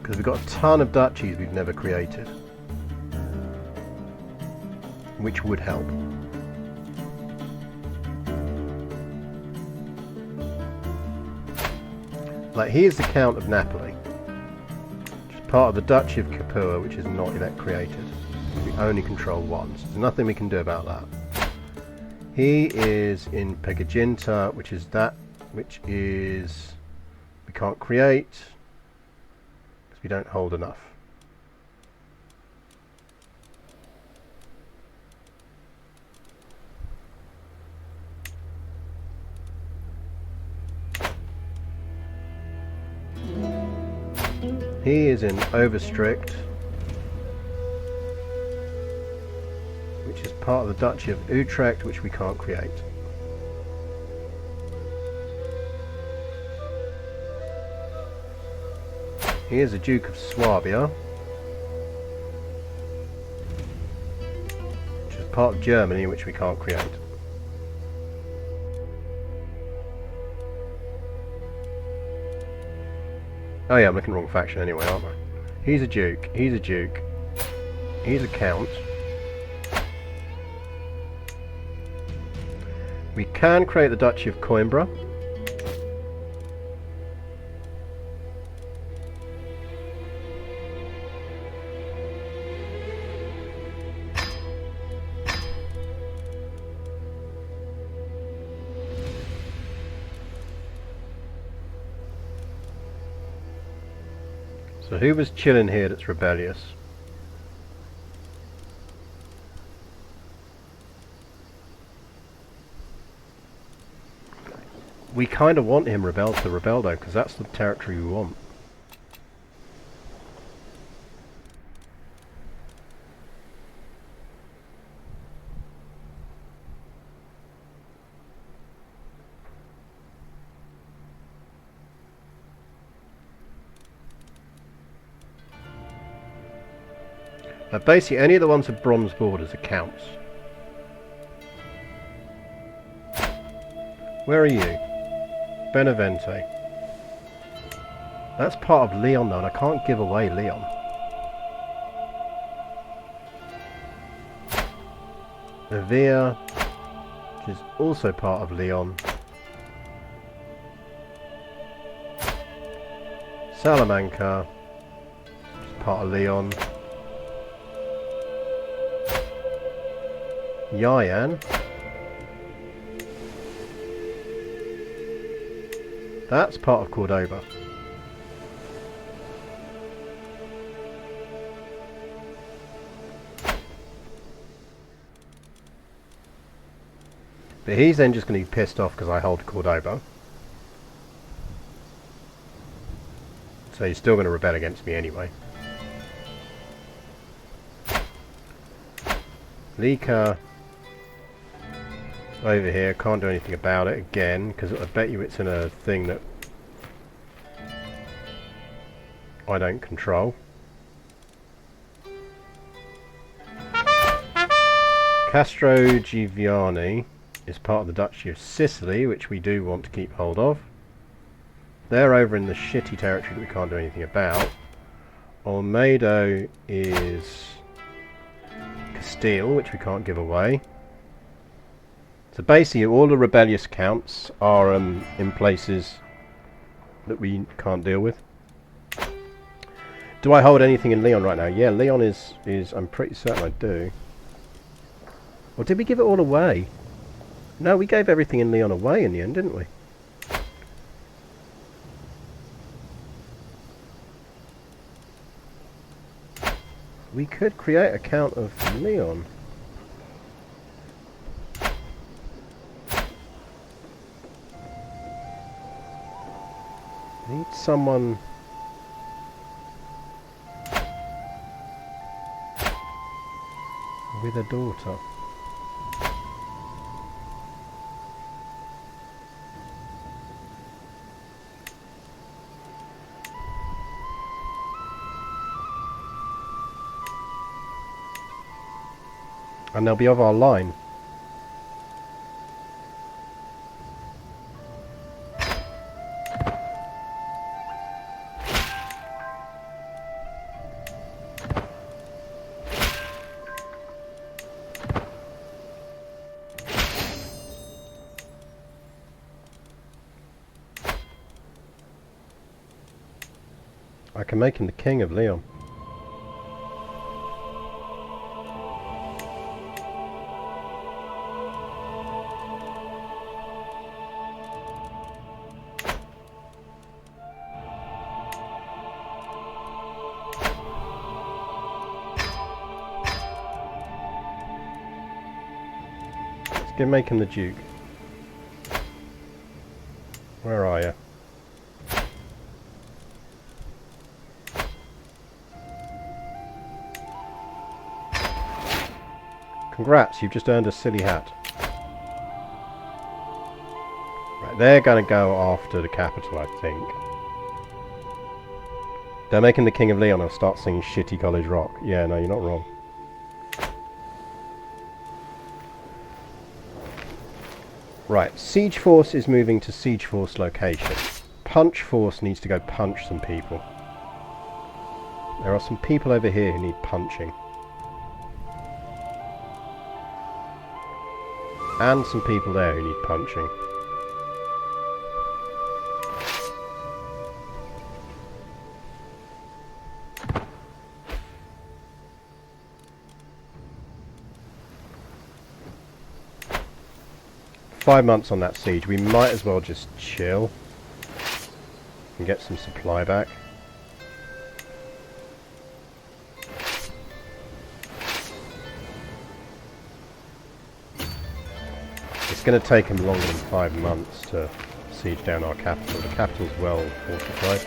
Because we've got a ton of duchies we've never created. Which would help. Like, here's the Count of Napoli. Which is part of the Duchy of Capua, which is not yet created. We only control one, so there's nothing we can do about that. He is in Pegaginta, which is we can't create because we don't hold enough. He is in Overstrict, which is part of the Duchy of Utrecht, which we can't create. He is a Duke of Swabia, which is part of Germany, which we can't create. Oh yeah, I'm looking at the wrong faction anyway, aren't I? He's a Duke, he's a Duke, he's a Count. We can create the Duchy of Coimbra. So who was chilling here that's rebellious? We kind of want him to rebel though, because that's the territory we want. Basically, any of the ones with bronze borders are counts. Where are you? Benevente. That's part of Leon though, and I can't give away Leon. Iberia, which is also part of Leon. Salamanca, which is part of Leon. Yayan. That's part of Cordoba. But he's then just going to be pissed off because I hold Cordoba. So he's still going to rebel against me anyway. Lika over here, can't do anything about it again because I bet you it's in a thing that I don't control. Castrogiuliani is part of the Duchy of Sicily, which we do want to keep hold of. They're over in the shitty territory that we can't do anything about. Olmedo is Castile, which we can't give away. So basically all the rebellious counts are in places that we can't deal with. Do I hold anything in Leon right now? Yeah, Leon is I'm pretty certain I do. Or did we give it all away? No, we gave everything in Leon away in the end, didn't we? We could create a count of Leon. Need someone with a daughter. And they'll be of our line. I can make him the king of Leon. Let's go make him the Duke. Where are you? Congrats, you've just earned a silly hat. Right, they're going to go after the capital, I think. They're making the King of Leon. I'll start singing shitty college rock. Yeah, no, you're not wrong. Right, Siege Force is moving to Siege Force location. Punch Force needs to go punch some people. There are some people over here who need punching. And some people there who need punching. "5 months on that siege. We might as well just chill and get some supply back. It's going to take them longer than 5 months to siege down our capital. The capital's well fortified.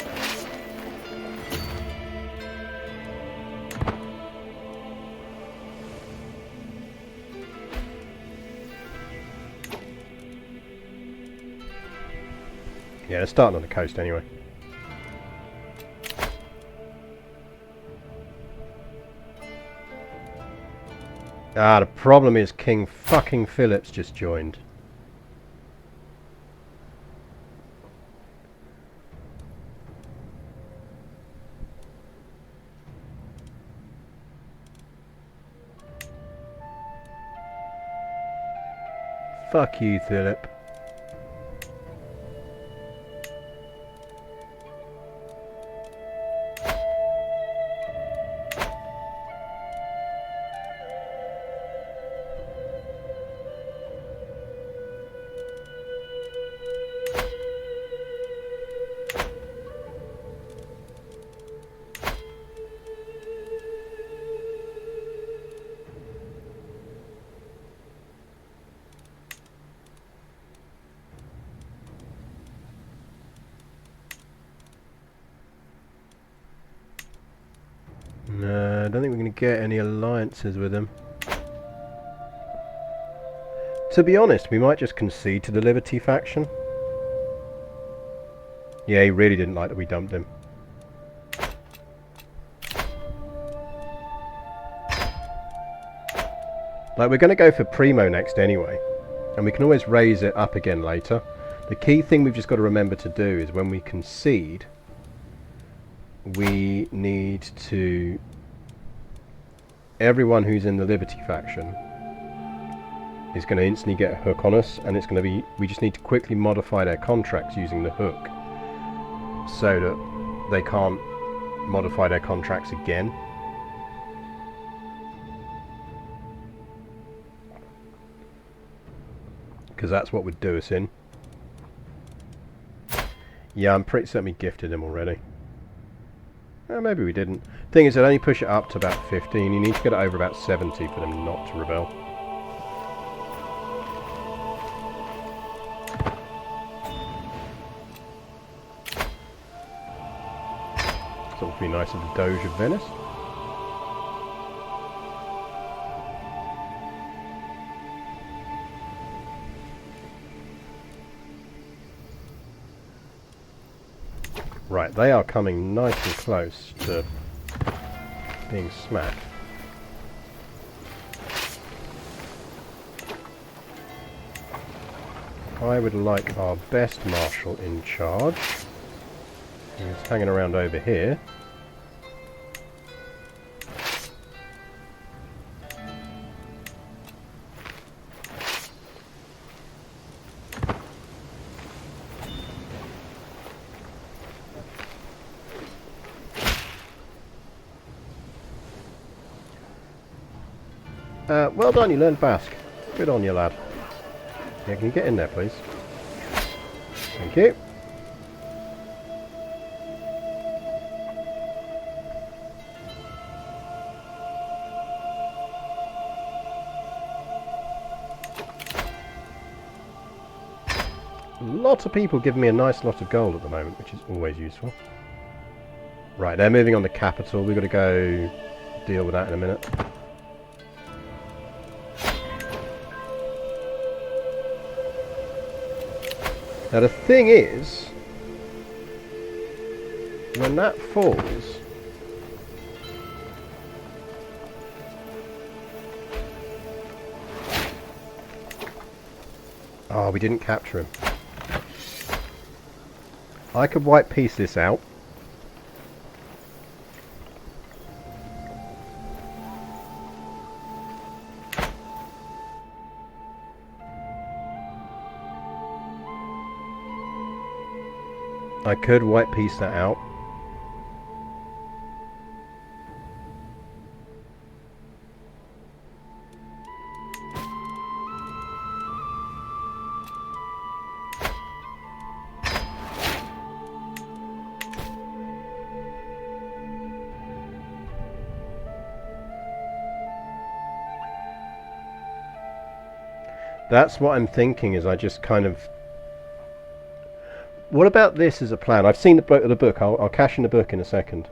Yeah, they're starting on the coast anyway. Ah, the problem is King fucking Philip's just joined. Fuck you, Philip. No, I don't think we're going to get any alliances with him. To be honest, we might just concede to the Liberty faction. Yeah, he really didn't like that we dumped him. Like, we're going to go for Primo next anyway. And we can always raise it up again later. The key thing we've just got to remember to do is when we concede, we need to... Everyone who's in the Liberty faction is going to instantly get a hook on us, and it's going to be... We just need to quickly modify their contracts using the hook so that they can't modify their contracts again. Because that's what would do us in. Yeah, I'm pretty certain we gifted him already. Maybe we didn't. Thing is, they'll only push it up to about 15. You need to get it over about 70 for them not to rebel. So it would be nice of the Doge of Venice. Right, they are coming nice and close to being smacked. I would like our best marshal in charge, who's hanging around over here. Well done, you learned Basque. Good on you, lad. Yeah, can you get in there, please? Thank you. Lots of people giving me a nice lot of gold at the moment, which is always useful. Right, they're moving on the capital. We've got to go deal with that in a minute. Now the thing is, when that falls, oh, we didn't capture him. I could white piece this out. I could white piece that out. That's what I'm thinking, is I just kind of... What about this as a plan? I've seen the book. I'll cash in the book in a second.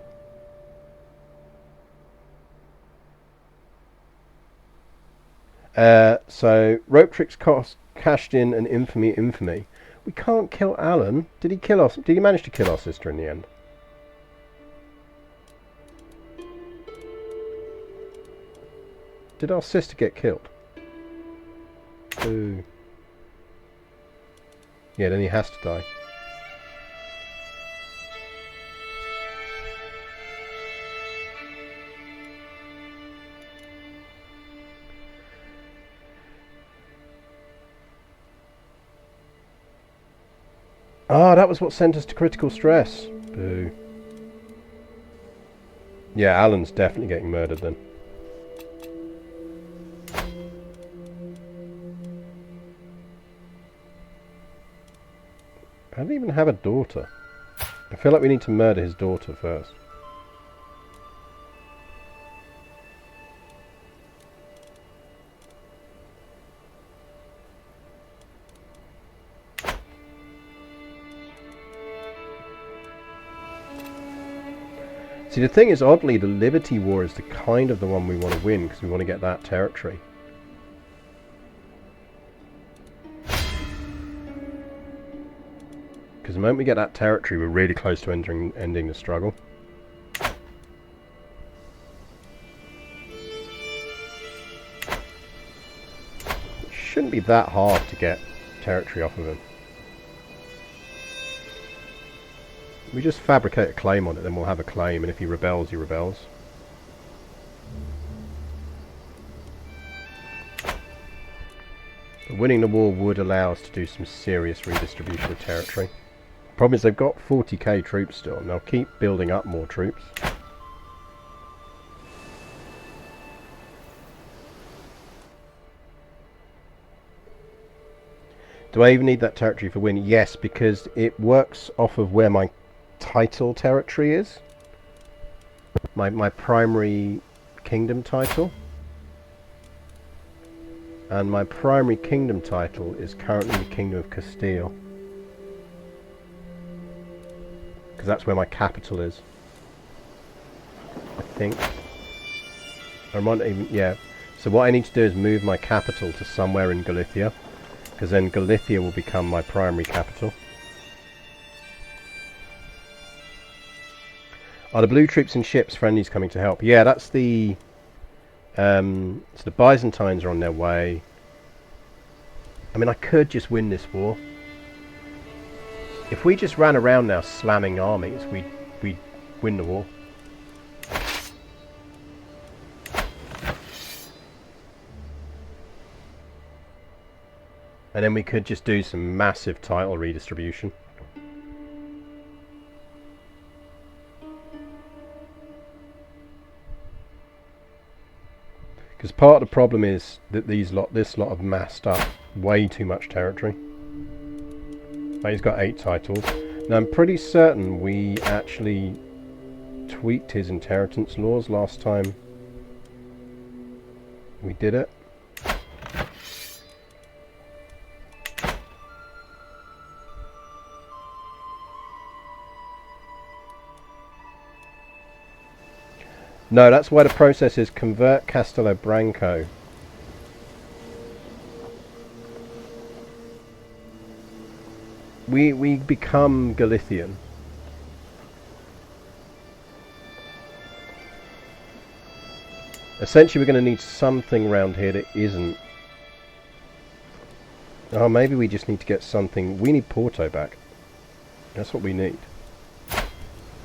So, rope tricks cashed in and infamy. We can't kill Alan. Did he kill us? Did he manage to kill our sister in the end? Did our sister get killed? Ooh. Yeah, then he has to die. Ah, that was what sent us to critical stress. Boo. Yeah, Alan's definitely getting murdered then. I don't even have a daughter. I feel like we need to murder his daughter first. See, the thing is, oddly, the Liberty War is the kind of the one we want to win, because we want to get that territory. Because the moment we get that territory, we're really close to ending the struggle. It shouldn't be that hard to get territory off of him. We just fabricate a claim on it, then we'll have a claim, and if he rebels, he rebels. But winning the war would allow us to do some serious redistribution of territory. Problem is they've got 40k troops still, and they'll keep building up more troops. Do I even need that territory for win? Yes, because it works off of where my title territory is. My primary kingdom title. And my primary kingdom title is currently the Kingdom of Castile. Because that's where my capital is. I think. I might even, yeah. So what I need to do is move my capital to somewhere in Galicia. Because then Galicia will become my primary capital. Are the blue troops and ships friendlies coming to help? Yeah, that's the... so the Byzantines are on their way. I mean, I could just win this war. If we just ran around now slamming armies, we'd win the war. And then we could just do some massive title redistribution. Because part of the problem is that this lot have massed up way too much territory. Like, he's got 8 titles. Now I'm pretty certain we actually tweaked his inheritance laws last time we did it. No, that's why the process is convert Castelo Branco. We become Galician. Essentially, we're going to need something around here that isn't. Oh, maybe we just need to get something. We need Porto back. That's what we need.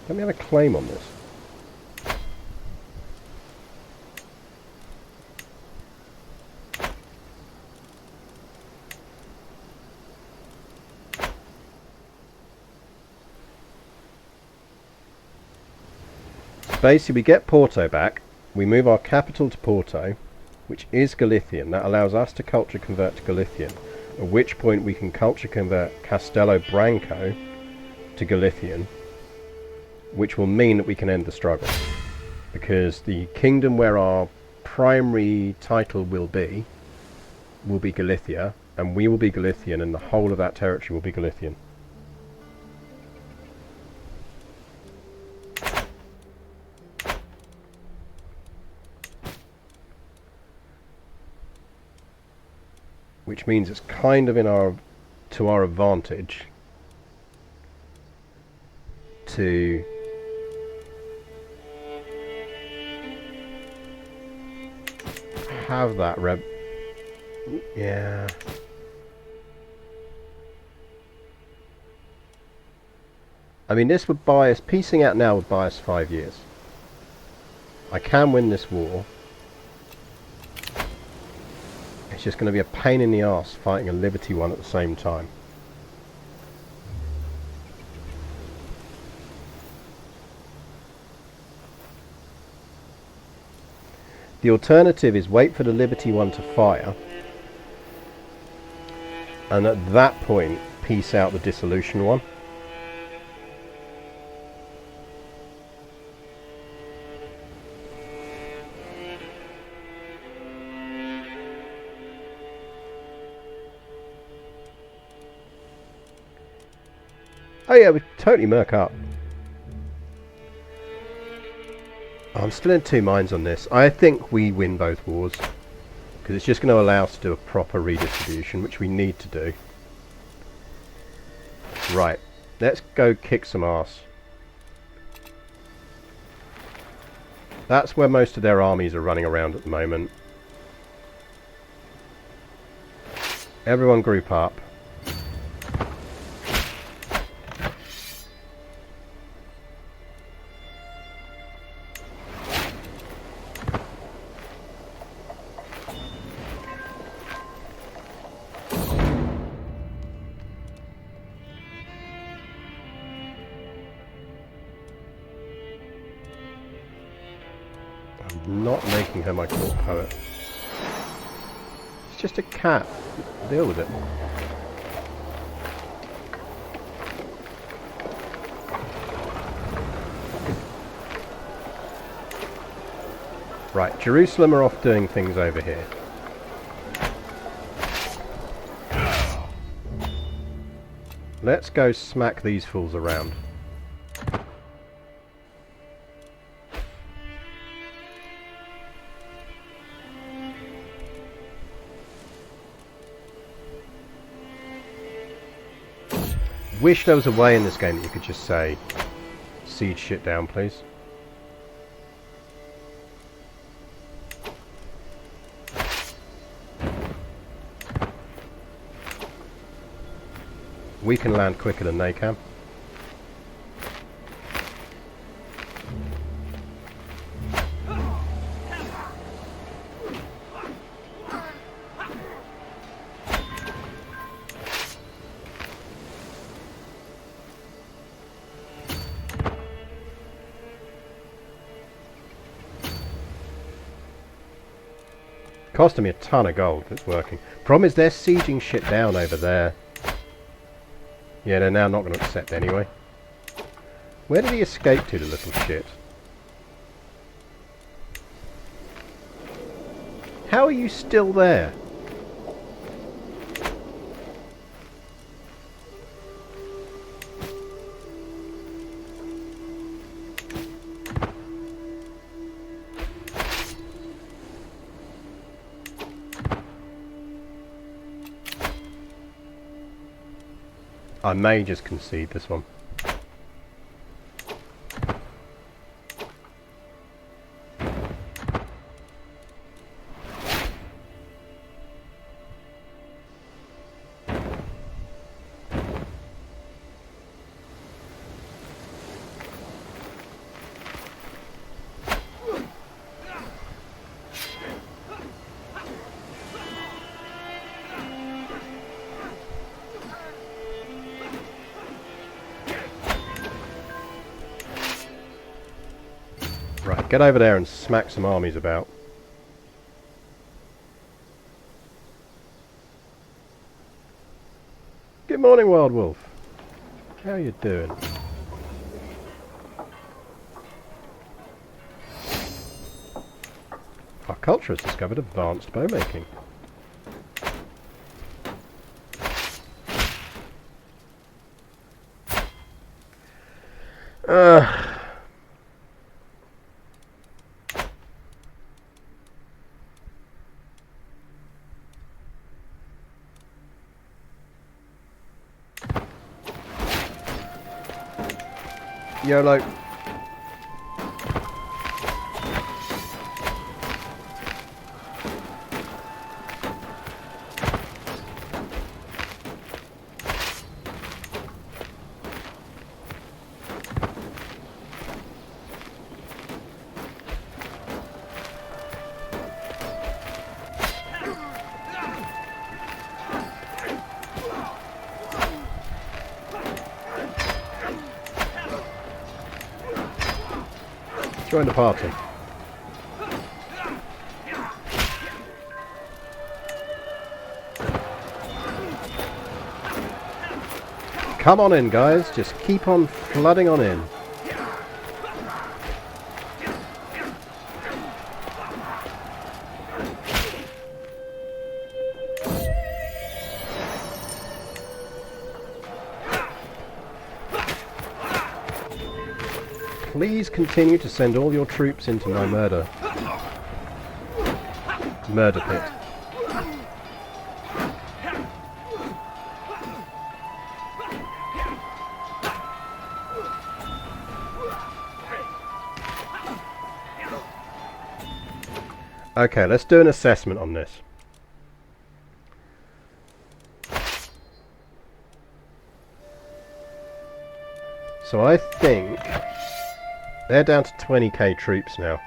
Don't we have a claim on this? Basically, we get Porto back. We move our capital to Porto, which is Galician. That allows us to culture convert to Galician, at which point we can culture convert Castello Branco to Galician, which will mean that we can end the struggle, because the kingdom where our primary title will be Galicia, and we will be Galician, and the whole of that territory will be Galician. Which means it's kind of to our advantage to have that yeah. I mean, this would buy us, piecing out now would buy us 5 years. I can win this war. It's just going to be a pain in the arse fighting a Liberty one at the same time. The alternative is wait for the Liberty one to fire, and at that point piece out the Dissolution one. Oh yeah, we totally murk up. I'm still in two minds on this. I think we win both wars, because it's just going to allow us to do a proper redistribution, which we need to do. Right, let's go kick some ass. That's where most of their armies are running around at the moment. Everyone group up. Not making her my court poet. It's just a cat. Deal with it. Right, Jerusalem are off doing things over here. Let's go smack these fools around. Wish there was a way in this game that you could just say, siege shit down, please. We can land quicker than they can. Costing me a ton of gold, it's working. Problem is they're sieging shit down over there. Yeah, they're now not going to accept anyway. Where did he escape to, the little shit? How are you still there? I may just concede this one. Right, get over there and smack some armies about. Good morning, Wild Wolf. How you doing? Our culture has discovered advanced bowmaking. YOLO. Join the party. Come on in, guys. Just keep on flooding on in. Please continue to send all your troops into my murder pit. Okay, let's do an assessment on this. So I think they're down to 20k troops now.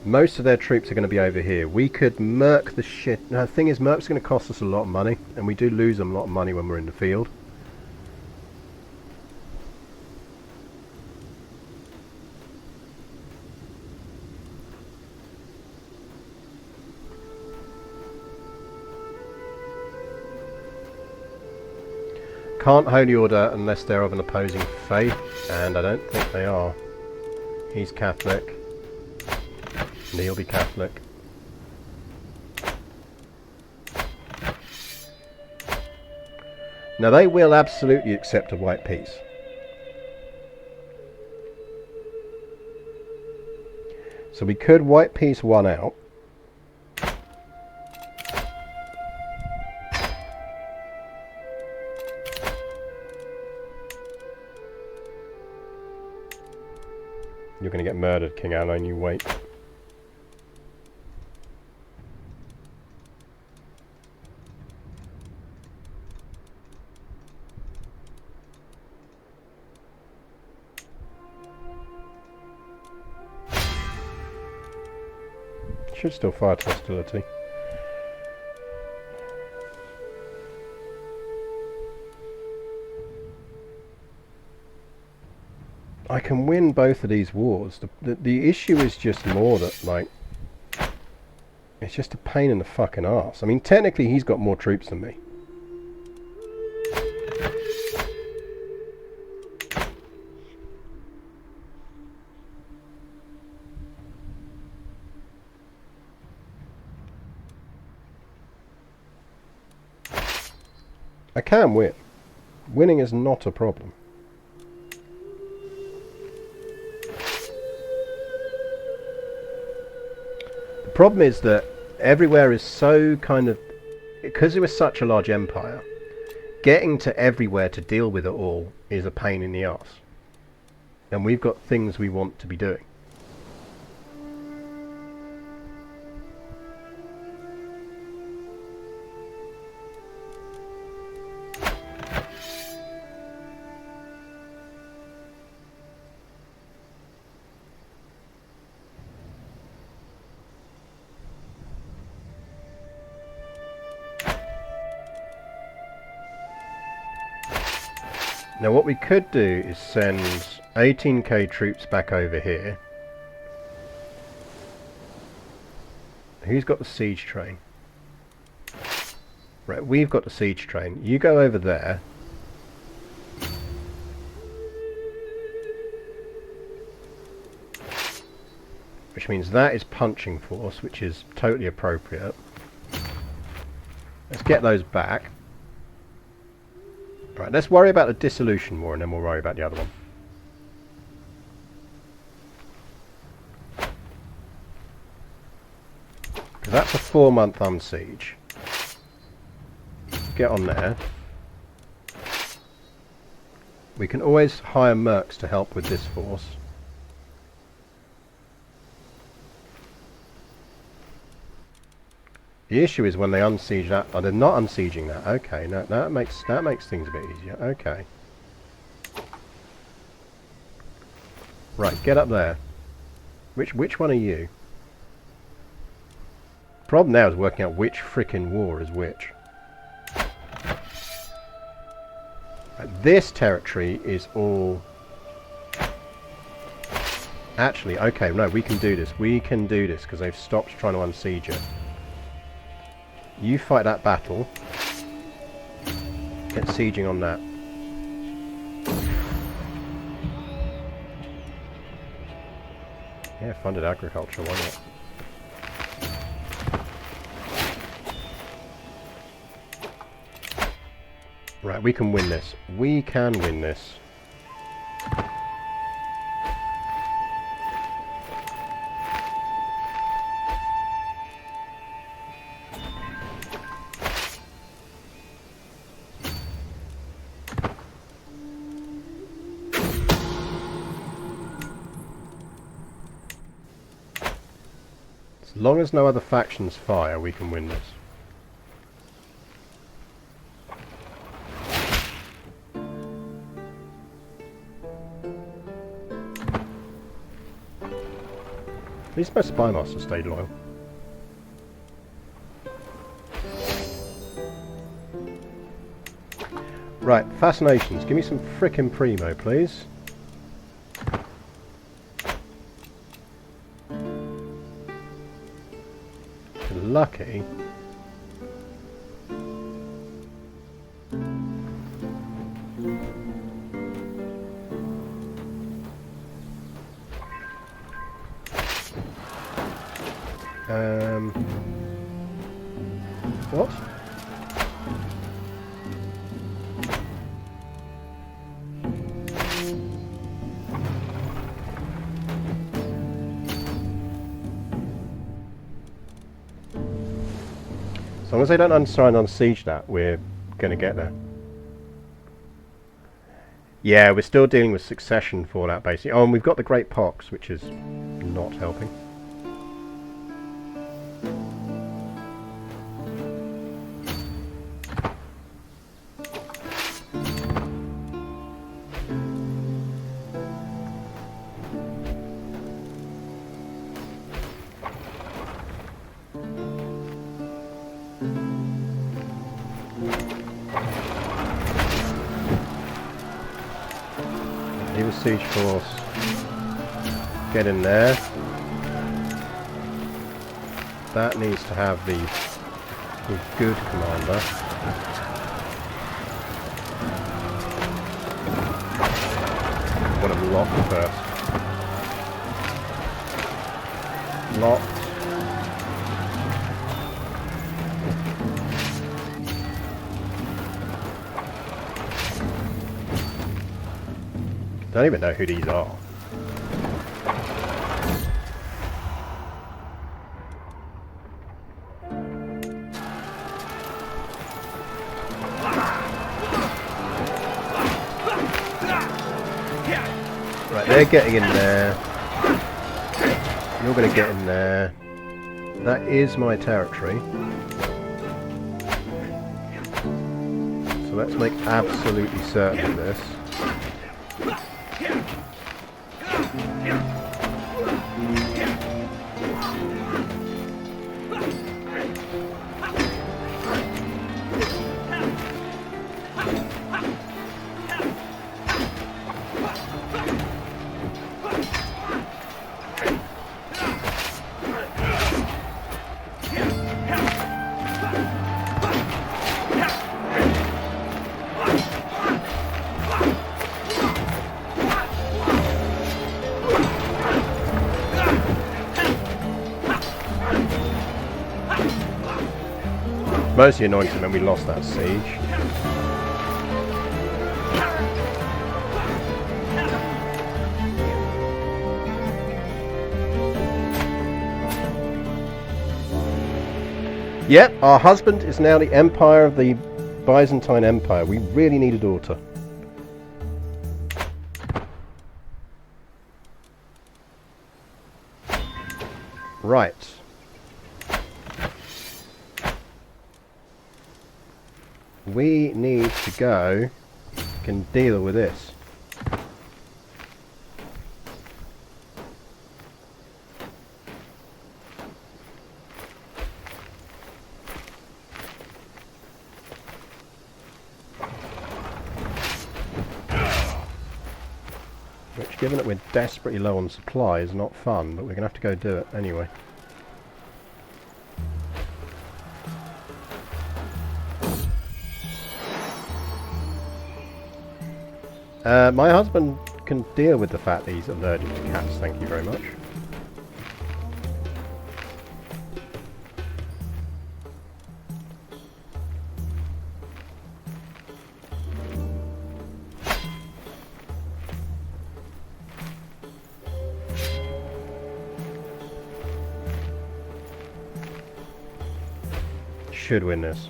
Most of their troops are going to be over here. We could merc the shit. Now the thing is, merc's going to cost us a lot of money, and we do lose them a lot of money when we're in the field. Can't Holy Order unless they're of an opposing faith, and I don't think they are. He's Catholic, and he'll be Catholic. Now they will absolutely accept a white peace. So we could white peace one out. You're going to get murdered, King Alan, you wait. Should still fire to hostility. I can win both of these wars. The issue is just more that, like, it's just a pain in the fucking arse. I mean, technically he's got more troops than me. I can win. Winning is not a problem. The problem is that everywhere is so kind of... Because it was such a large empire, getting to everywhere to deal with it all is a pain in the arse. And we've got things we want to be doing. Now what we could do is send 18k troops back over here. Who's got the siege train? Right, we've got the siege train. You go over there. Which means that is punching force, which is totally appropriate. Let's get those back. Right, let's worry about the dissolution war and then we'll worry about the other one. Because that's a 4-month unsiege. Get on there. We can always hire mercs to help with this force. The issue is when they unsiege that. Oh, they're not unsieging that. Okay, no, that makes things a bit easier. Okay. Right, get up there. Which one are you? Problem now is working out which frickin' war is which. Right, this territory is all... Actually, okay, no, we can do this. We can do this because they've stopped trying to unsiege it. You fight that battle. Get sieging on that. Yeah, funded agriculture, why not? Right, we can win this. We can win this. As long as no other factions fire, we can win this. At least my spy master stayed loyal. Right, fascinations. Give me some frickin' primo, please. Lucky. What? As long as they don't try and unsiege that, we're going to get there. Yeah, we're still dealing with succession for that, basically. Oh, and we've got the Great Pox, which is not helping. Naval siege force. Get in there. That needs to have the good commander. Want to lock first. Locked. Don't even know who these are. Right, they're getting in there. You're going to get in there. That is my territory. So let's make absolutely certain of this. Mostly annoying to when we lost that siege. Yep, our husband is now the empire of the Byzantine Empire. We really need a daughter. Right. We need to go and deal with this. Which, given that we're desperately low on supply, is not fun, but we're going to have to go do it anyway. My husband can deal with the fact that he's allergic to cats, thank you very much. Should win this.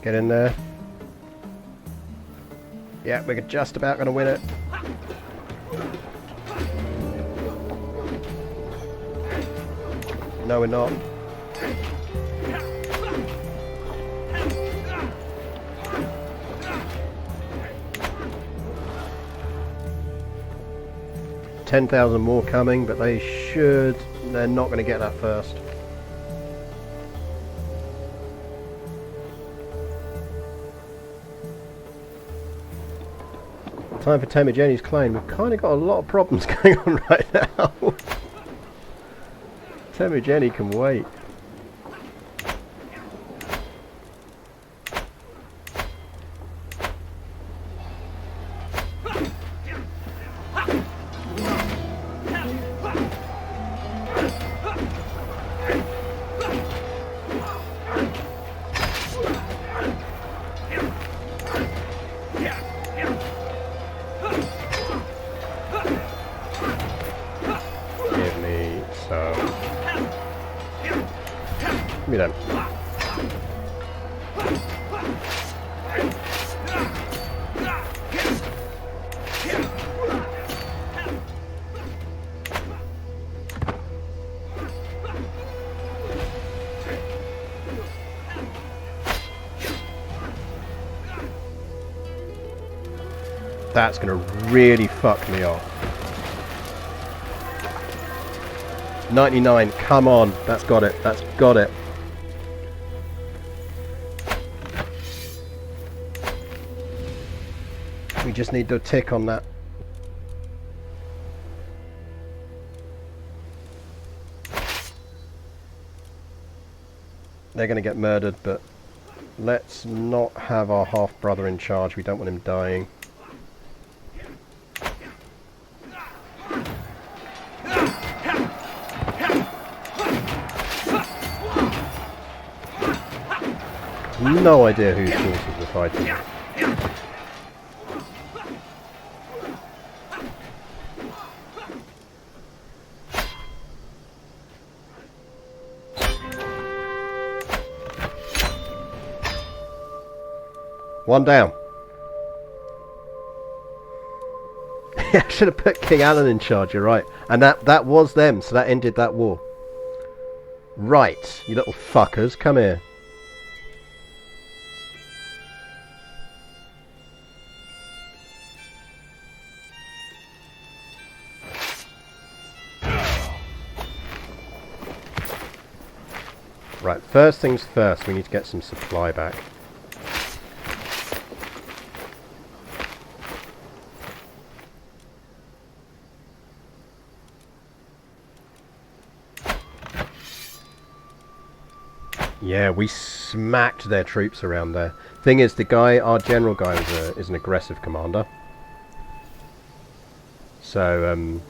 Get in there. Yeah, we're just about going to win it. No, we're not. $10,000 more coming, but they should. They're not going to get that first. Time for Temujini's claim. We've kind of got a lot of problems going on right now. Temujini can wait. Give me them. That's going to really fuck me off. 99, come on. That's got it. That's got it. We just need to tick on that. They're going to get murdered, but let's not have our half-brother in charge. We don't want him dying. No idea whose forces we're fighting. One down. I should have put King Alan in charge, you're right. And that was them, so that ended that war. Right, you little fuckers, come here. Right, first things first, we need to get some supply back. Yeah, we smacked their troops around there. Thing is, the guy, our general guy, is an aggressive commander. So,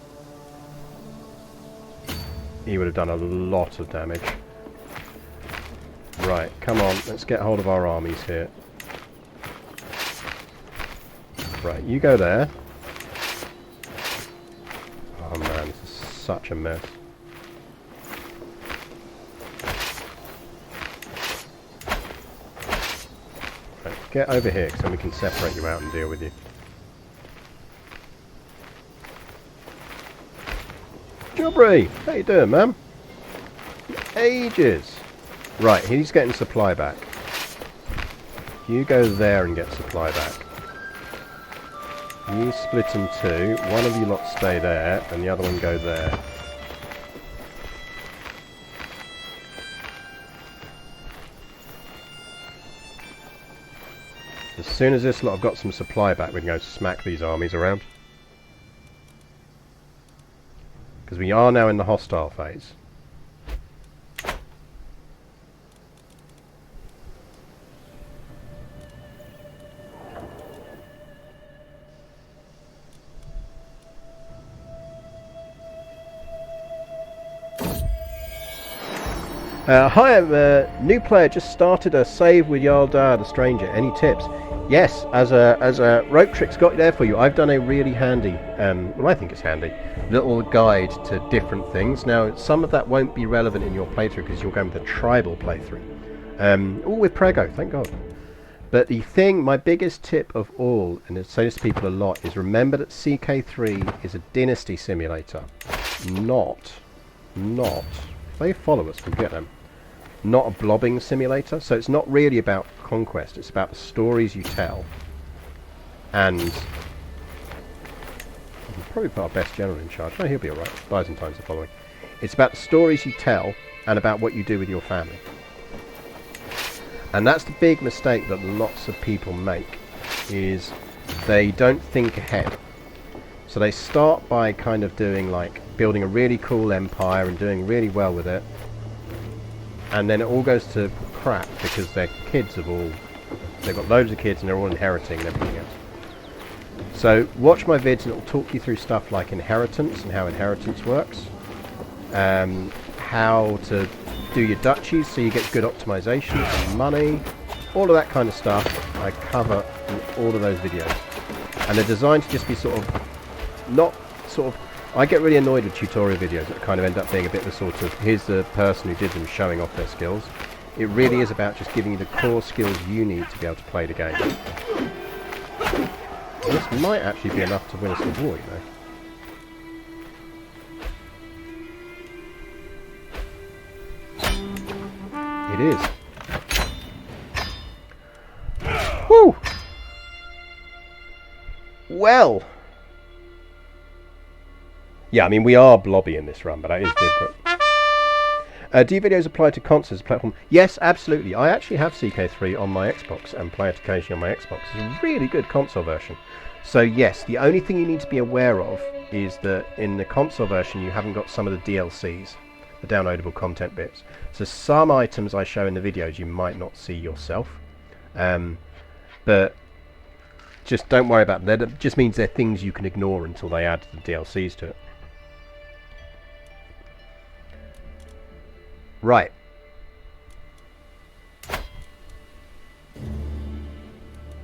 he would have done a lot of damage. Right, come on, let's get hold of our armies here. Right, you go there. Oh man, this is such a mess. Right, get over here, because then we can separate you out and deal with you. Jobbery! How you doing, man? Ages! Right, he's getting supply back. You go there and get supply back. You split in two. One of you lot stay there, and the other one go there. As soon as this lot have got some supply back, we can go smack these armies around. Because we are now in the hostile phase. Hi, I'm a new player, just started a save with Yaldar the Stranger. Any tips? Yes, as a rope trick's got there for you. I've done a really handy, well I think it's handy, little guide to different things. Now some of that won't be relevant in your playthrough because you're going with a tribal playthrough. All with Prego, thank God. But the thing, my biggest tip of all, and I say this to people a lot, is remember that CK3 is a dynasty simulator. Not, if they follow us, we'll get them. Not a blobbing simulator, so it's not really about conquest, it's about the stories you tell. And we'll probably put our best general in charge. No, he'll be alright. Byzantines are following. It's about the stories you tell and about what you do with your family. And that's the big mistake that lots of people make, is they don't think ahead. So they start by kind of doing like building a really cool empire and doing really well with it. And then it all goes to crap because their kids have all... They've got loads of kids and they're all inheriting and everything else. So watch my vids and it'll talk you through stuff like inheritance and how inheritance works. How to do your duchies so you get good optimization and money. All of that kind of stuff I cover in all of those videos. And they're designed to just be sort of... Not sort of... I get really annoyed with tutorial videos that kind of end up being a bit of a sort of, here's the person who did them showing off their skills. It really is about just giving you the core skills you need to be able to play the game. And this might actually be enough to win us the war, you know. It is. Woo! Well... Yeah, I mean, we are blobby in this run, but that is different. Do videos apply to consoles platform? Yes, absolutely. I actually have CK3 on my Xbox and play it occasionally on my Xbox. It's a really good console version. So yes, the only thing you need to be aware of is that in the console version you haven't got some of the DLCs, the downloadable content bits. So some items I show in the videos you might not see yourself. But just don't worry about that. It just means they're things you can ignore until they add the DLCs to it. Right.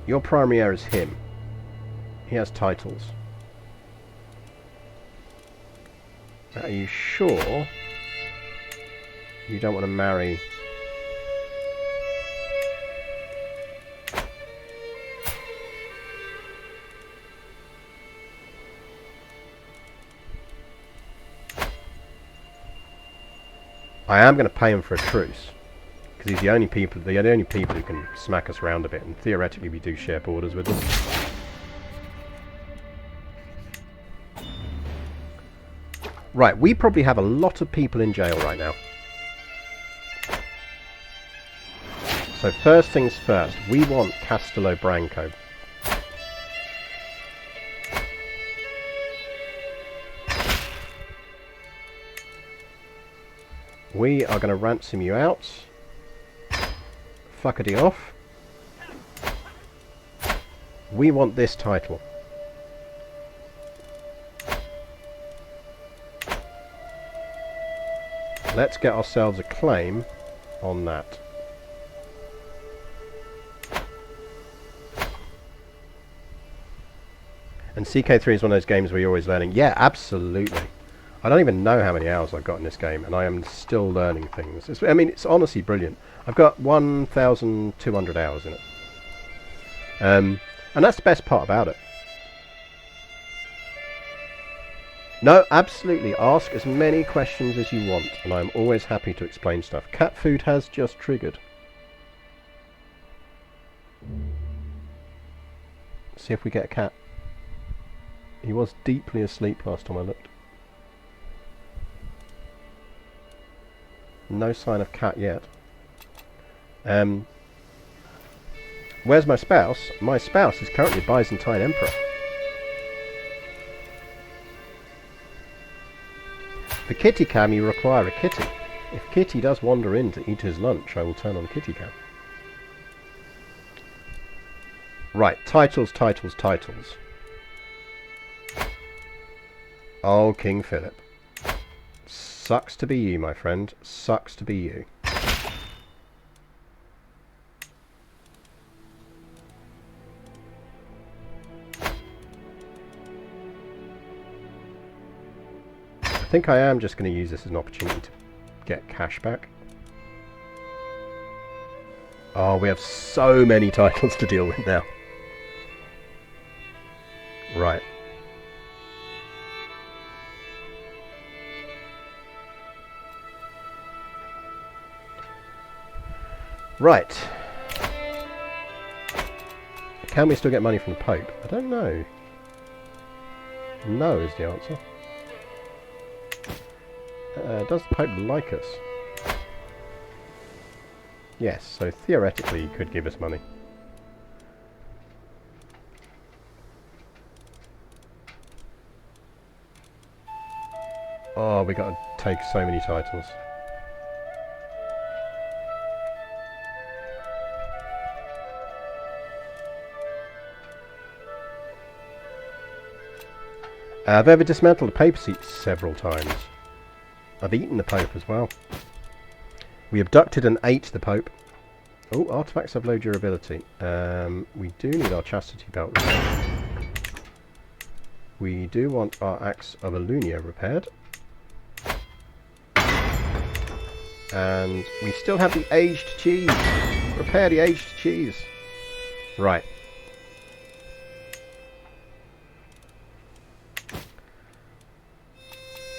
Your primary heir is him. He has titles. Are you sure you don't want to marry I am going to pay him for a truce, because he's the only people who can smack us around a bit, and theoretically we do share borders with them. Right, we probably have a lot of people in jail right now. So first things first, we want Castello Branco. We are going to ransom you out. Fuckity off. We want this title. Let's get ourselves a claim on that. And CK3 is one of those games where you're always learning. Yeah, absolutely. I don't even know how many hours I've got in this game, and I am still learning things. I mean, it's honestly brilliant. I've got 1,200 hours in it. And that's the best part about it. No, absolutely. Ask as many questions as you want, and I'm always happy to explain stuff. Cat food has just triggered. See if we get a cat. He was deeply asleep last time I looked. No sign of cat yet. Where's my spouse? My spouse is currently Byzantine Emperor. For Kitty Cam you require a kitty. If Kitty does wander in to eat his lunch, I will turn on Kitty Cam. Right, titles, titles, titles. Oh, King Philip. Sucks to be you, my friend. Sucks to be you. I think I am just going to use this as an opportunity to get cash back. Oh, we have so many titles to deal with now. Right. Right. Can we still get money from the Pope? I don't know. No is the answer. Does the Pope like us? Yes, so theoretically he could give us money. Oh, we got to take so many titles. I've ever dismantled the papacy several times. I've eaten the Pope as well. We abducted and ate the Pope. Oh, artifacts have low durability. We do need our chastity belt repaired. We do want our axe of Alunia repaired. And we still have the aged cheese. Repair the aged cheese. Right.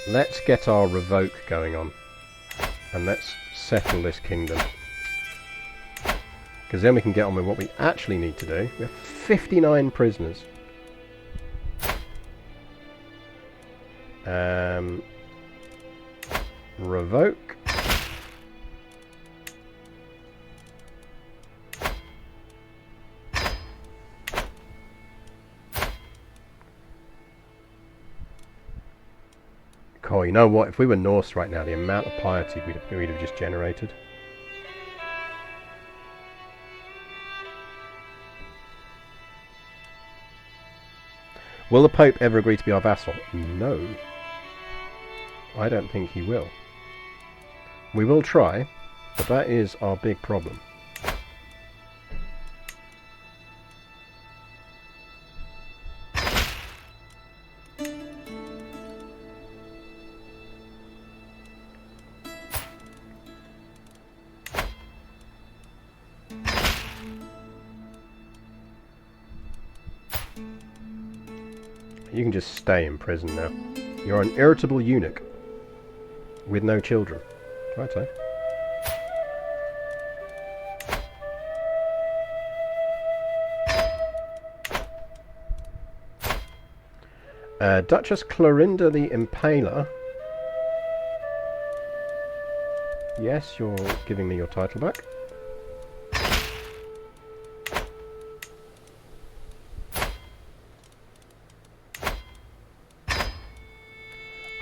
Let's get our revoke going on. And let's settle this kingdom. Because then we can get on with what we actually need to do. We have 59 prisoners. Revoke. Oh, you know what? If we were Norse right now, the amount of piety we'd have just generated. Will the Pope ever agree to be our vassal? No. I don't think he will. We will try, but that is our big problem. You can just stay in prison now. You're an irritable eunuch with no children. Righto. Duchess Clorinda the Impaler. Yes, you're giving me your title back.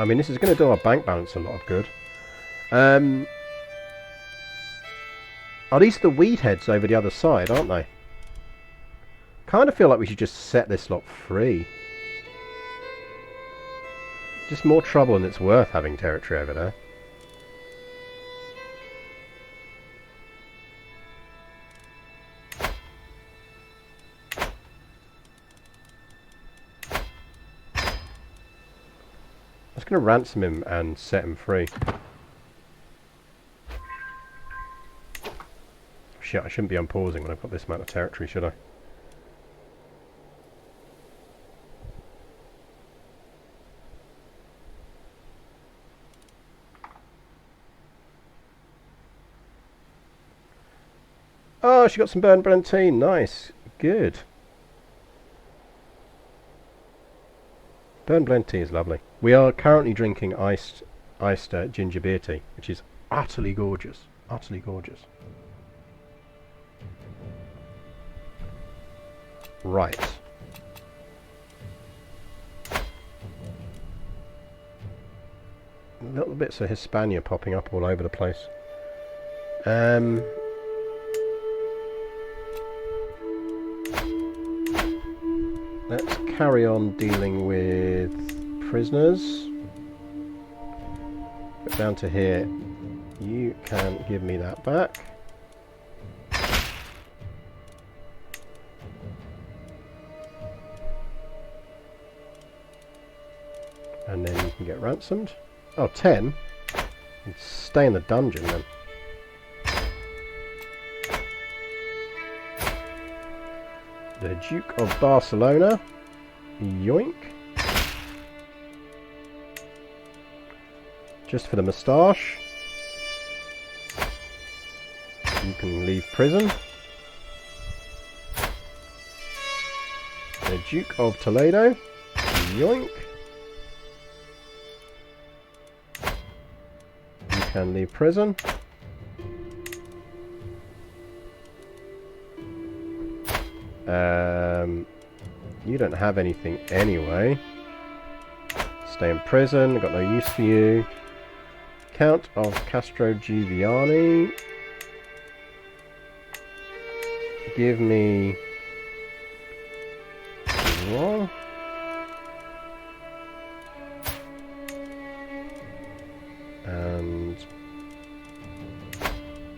I mean, this is going to do our bank balance a lot of good. Are these the weed heads over the other side, aren't they? Kind of feel like we should just set this lot free. Just more trouble than it's worth having territory over there. I'm just going to ransom him and set him free. Shit, I shouldn't be unpausing when I've got this amount of territory, should I? Oh, she got some burnt Byzantine. Nice. Good. Burnt Byzantine is lovely. We are currently drinking iced ginger beer tea, which is utterly gorgeous. Utterly gorgeous. Right. Little bits of Hispania popping up all over the place. Let's carry on dealing with prisoners. But down to here, you can give me that back. And then you can get ransomed. Oh, 10? Stay in the dungeon then. The Duke of Barcelona. Yoink. Just for the moustache. You can leave prison. The Duke of Toledo. Yoink. You can leave prison. You don't have anything anyway. Stay in prison, got no use for you. Count of Castro Giuliani. Give me... What? And...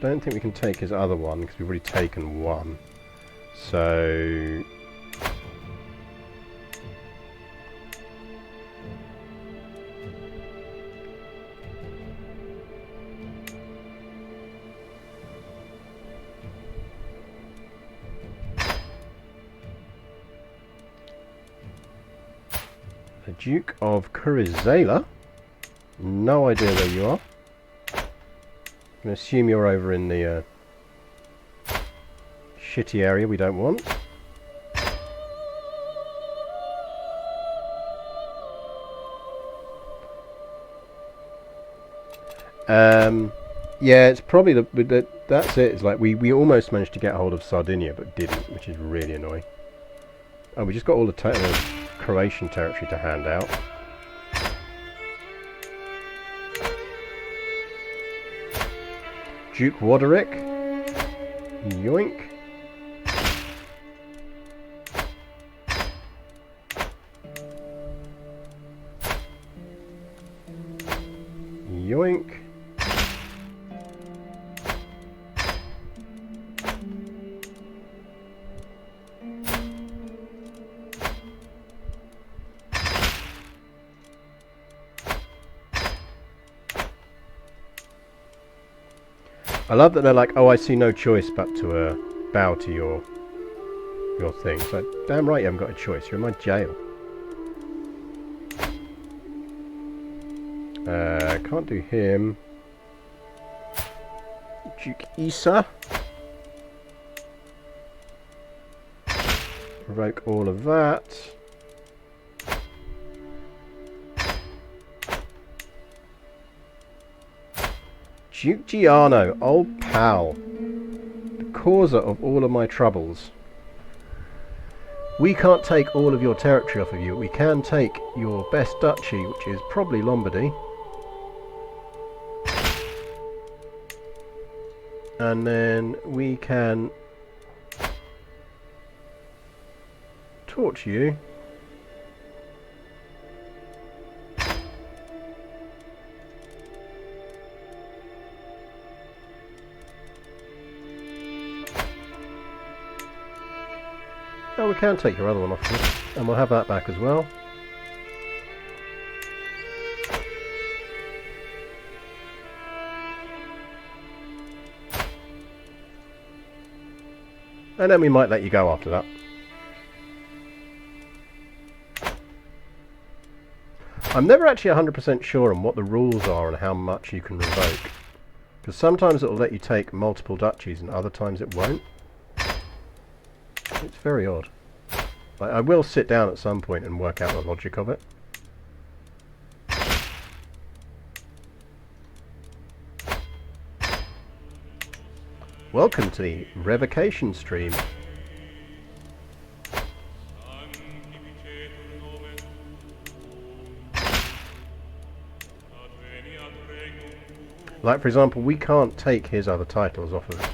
don't think we can take his other one, because we've already taken one. So... the Duke of Curizela. No idea where you are. I'm going to assume you're over in the shitty area we don't want. Yeah, it's probably that's it. It's like we almost managed to get hold of Sardinia, but didn't, which is really annoying. Oh, we just got all the Croatian territory to hand out. Duke Roderick. Yoink. Yoink. I love that they're like, oh, I see no choice but to bow to your thing. It's like, damn right you haven't got a choice. You're in my jail. Can't do him. Duke Isa. Revoke all of that. Duke Giano, old pal. The causer of all of my troubles. We can't take all of your territory off of you. We can take your best duchy, which is probably Lombardy. And then we can torch you. Oh, we can take your other one off you, and we'll have that back as well. And then we might let you go after that. I'm never actually 100% sure on what the rules are and how much you can revoke. Because sometimes it will let you take multiple duchies and other times it won't. It's very odd. Like, I will sit down at some point and work out the logic of it. Welcome to the revocation stream. Like, for example, we can't take his other titles off of it.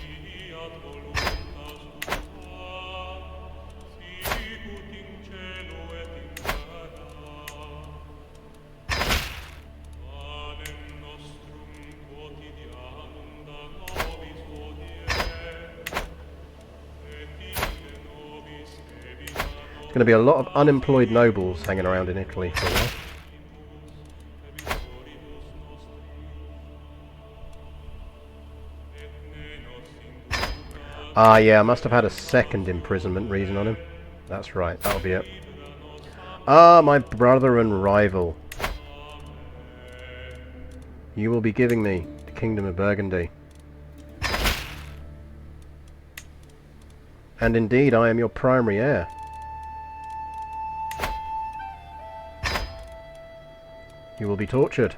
There's going to be a lot of unemployed nobles hanging around in Italy for a while. Ah, yeah, I must have had a second imprisonment reason on him. That's right, that'll be it. Ah, my brother and rival. You will be giving me the Kingdom of Burgundy. And indeed, I am your primary heir. You will be tortured.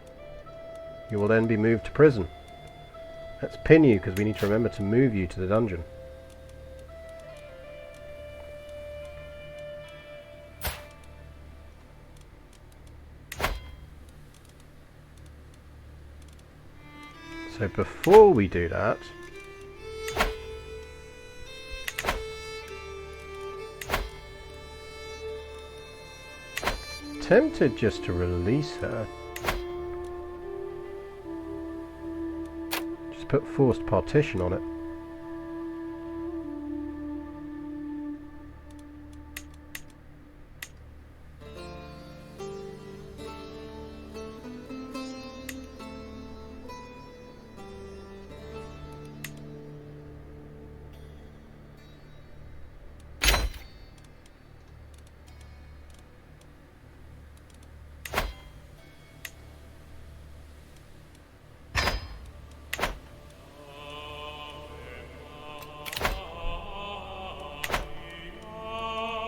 You will then be moved to prison. Let's pin you, because we need to remember to move you to the dungeon. So before we do that, tempted just to release her. Just put forced partition on it.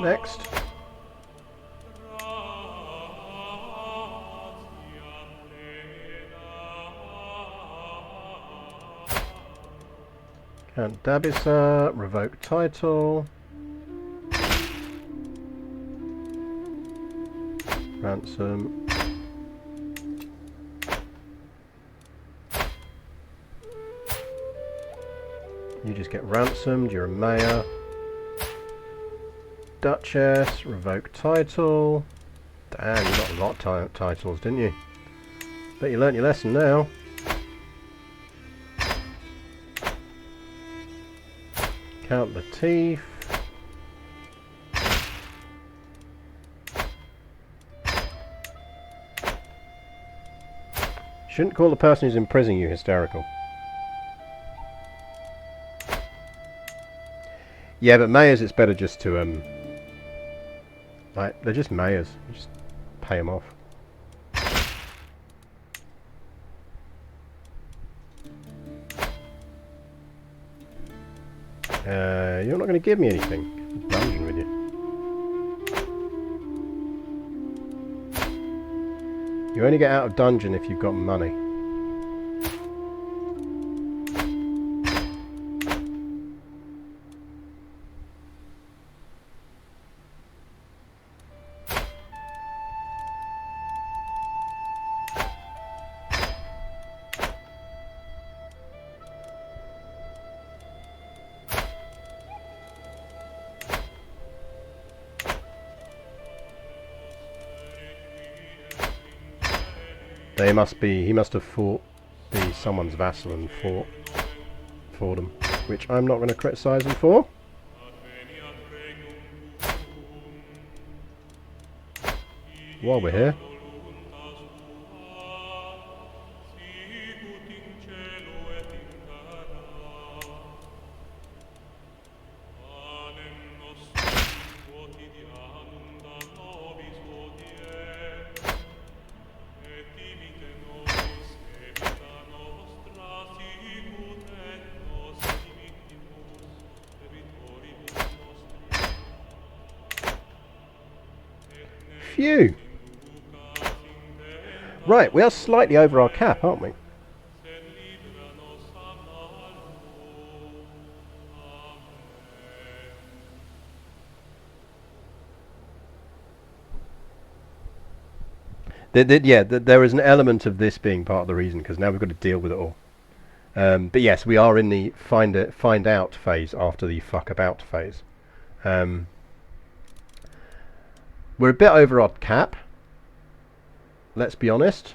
Next. Count Dabisa, revoke title. Ransom. You just get ransomed, you're a mayor. Duchess, revoke title. Damn, you got a lot of titles, didn't you? Bet you learnt your lesson now. Count Latif. Shouldn't call the person who's imprisoning you hysterical. Yeah, but mayors, it's better just to like, they're just mayors. You just pay them off. You're not going to give me anything. Dungeon with you. You only get out of dungeon if you've got money. He must have fought, be someone's vassal and fought for them, which I'm not going to criticise him for. While we're here. Phew! Right, we are slightly over our cap, aren't we? There is an element of this being part of the reason, because now we've got to deal with it all. But yes, we are in the find out phase after the fuck about phase. We're a bit over our cap. Let's be honest.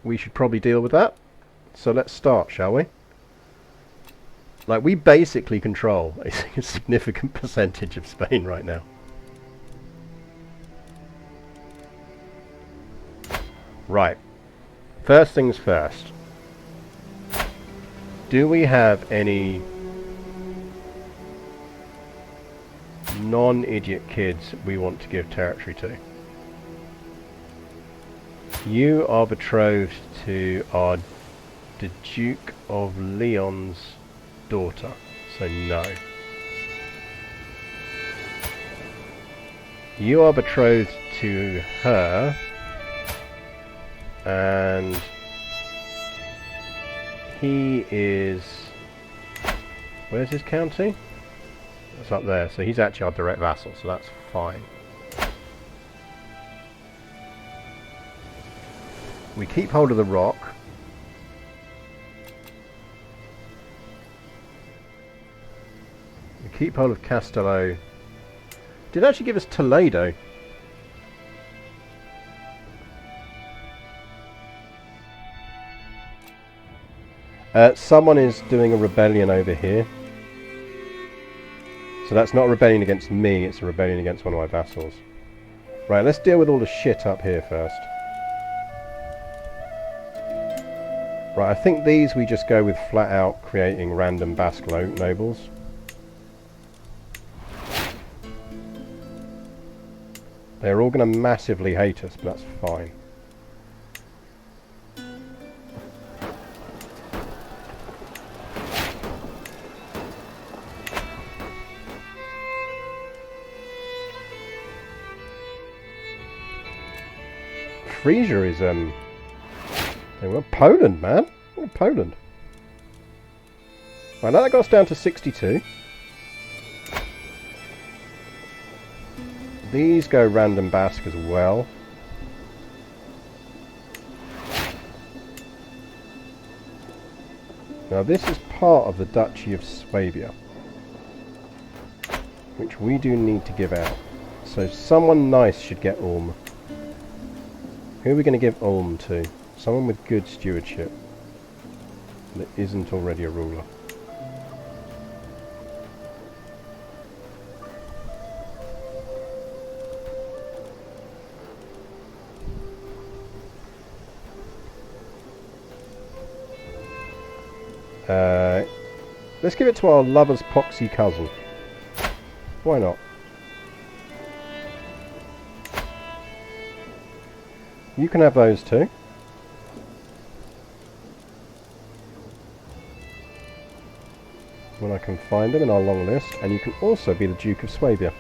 We should probably deal with that. So let's start, shall we? Like, we basically control a significant percentage of Spain right now. Right. First things first. Do we have any non-idiot kids we want to give territory to? You are betrothed to the Duke of Leon's daughter, so no. You are betrothed to her, and he is... where's his county? It's up there, so he's actually our direct vassal, so that's fine. We keep hold of the rock. We keep hold of Castello. Did it actually give us Toledo? Someone is doing a rebellion over here. So that's not a rebellion against me, it's a rebellion against one of my vassals. Right, let's deal with all the shit up here first. Right, I think these we just go with flat out creating random Basque nobles. They're all going to massively hate us, but that's fine. Frisia is they were Poland, man. We're Poland. Right, now that got us down to 62. These go random Basque as well. Now this is part of the Duchy of Swabia, which we do need to give out. So someone nice should get Ulm. Who are we going to give Ulm to? Someone with good stewardship that isn't already a ruler. Let's give it to our lover's poxy cousin. Why not? You can have those too. when I can find them in our long list, and you can also be the Duke of Swabia.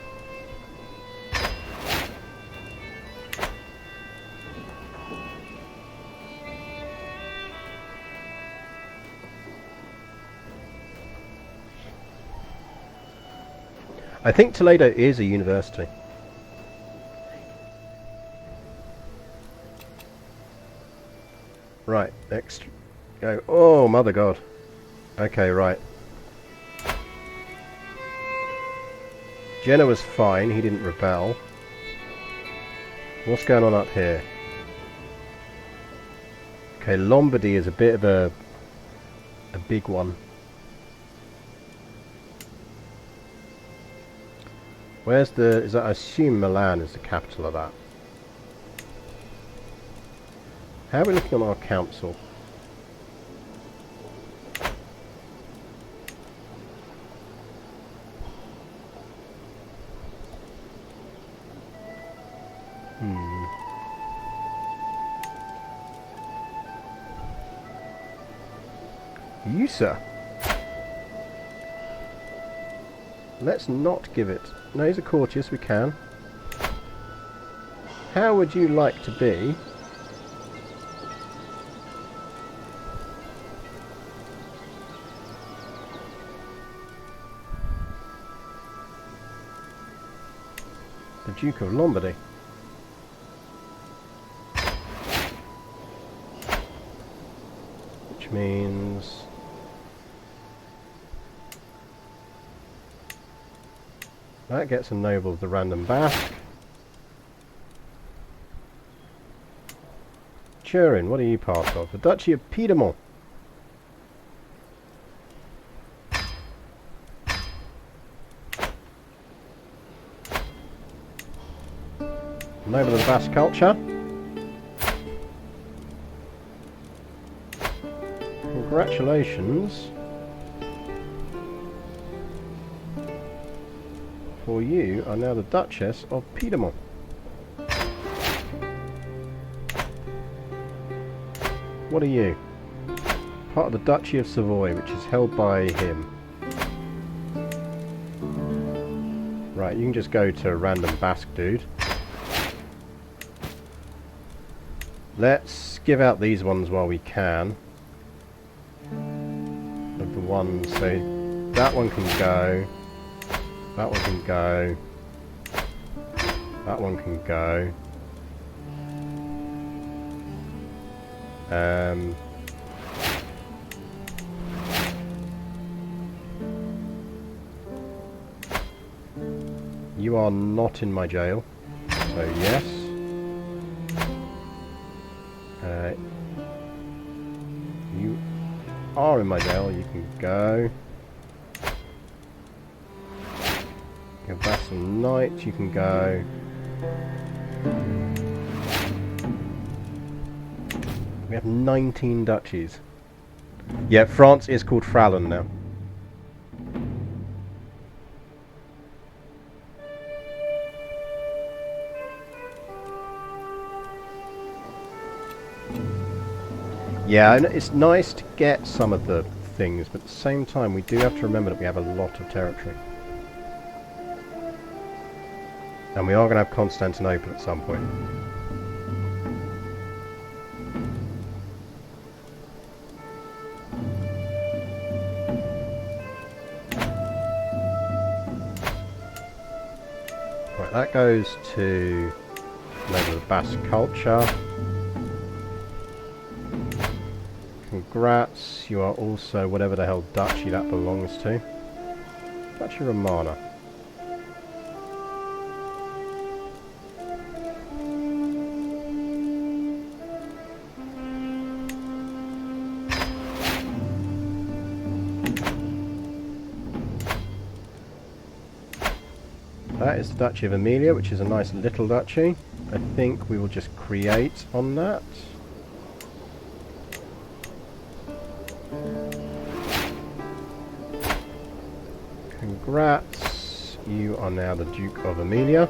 I think Toledo is a university. Right, next. Go. Oh, mother god. Okay, right. Jenna was fine, he didn't rebel. What's going on up here? Okay, Lombardy is a bit of a big one. Where's the... is that... I assume Milan is the capital of that. How are we looking on our council? You, sir. Let's not give it. No, he's a courteous, we can. How would you like to be? The Duke of Lombardy. Which means... that gets a noble of the random Basque. Turin, what are you part of? The Duchy of Piedmont. Noble of the Basque culture. Congratulations. For you are now the Duchess of Piedmont. What are you? Part of the Duchy of Savoy, which is held by him. Right, you can just go to a random Basque dude. Let's give out these ones while we can. Of the ones, so that one can go. That one can go. That one can go. You are not in my jail, so yes. You are in my jail, you can go. Your vassal knight, you can go. We have 19 duchies. Yeah, France is called Fraulen now. Yeah, and it's nice to get some of the things, but at the same time we do have to remember that we have a lot of territory. And we are going to have Constantinople at some point. Right, that goes to Noble of Basque culture. Congrats, you are also whatever the hell duchy that belongs to. Duchy Romana. That is the Duchy of Emilia, which is a nice little duchy. I think we will just create on that. Congrats, you are now the Duke of Emilia.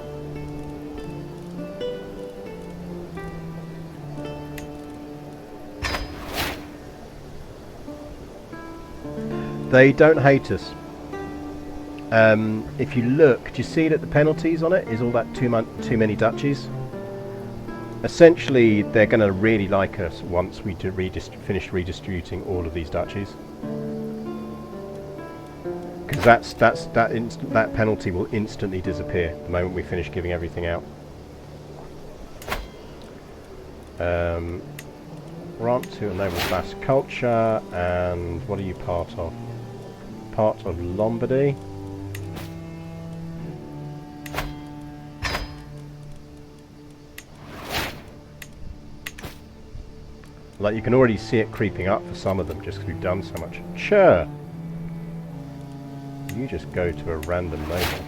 They don't hate us. If you look, do you see that the penalties on it is all that too many duchies? Essentially, they're going to really like us once we finish redistributing all of these duchies. Because that penalty will instantly disappear the moment we finish giving everything out. Grant to enable Basque culture, and what are you part of? Part of Lombardy. Like, you can already see it creeping up for some of them just because we've done so much. Sure. You just go to a random noble.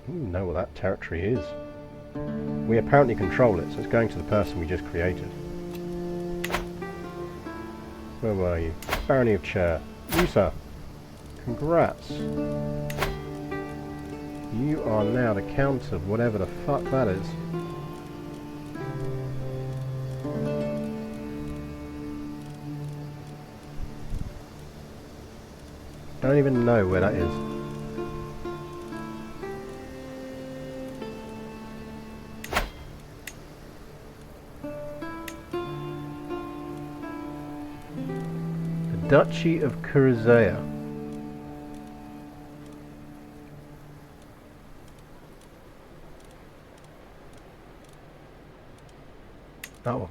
You know what that territory is. We apparently control it, so it's going to the person we just created. Where were you? Barony of Chair. You, sir. Congrats. You are now the count of whatever the fuck that is. Don't even know where that is. The Duchy of Curazao. Oh.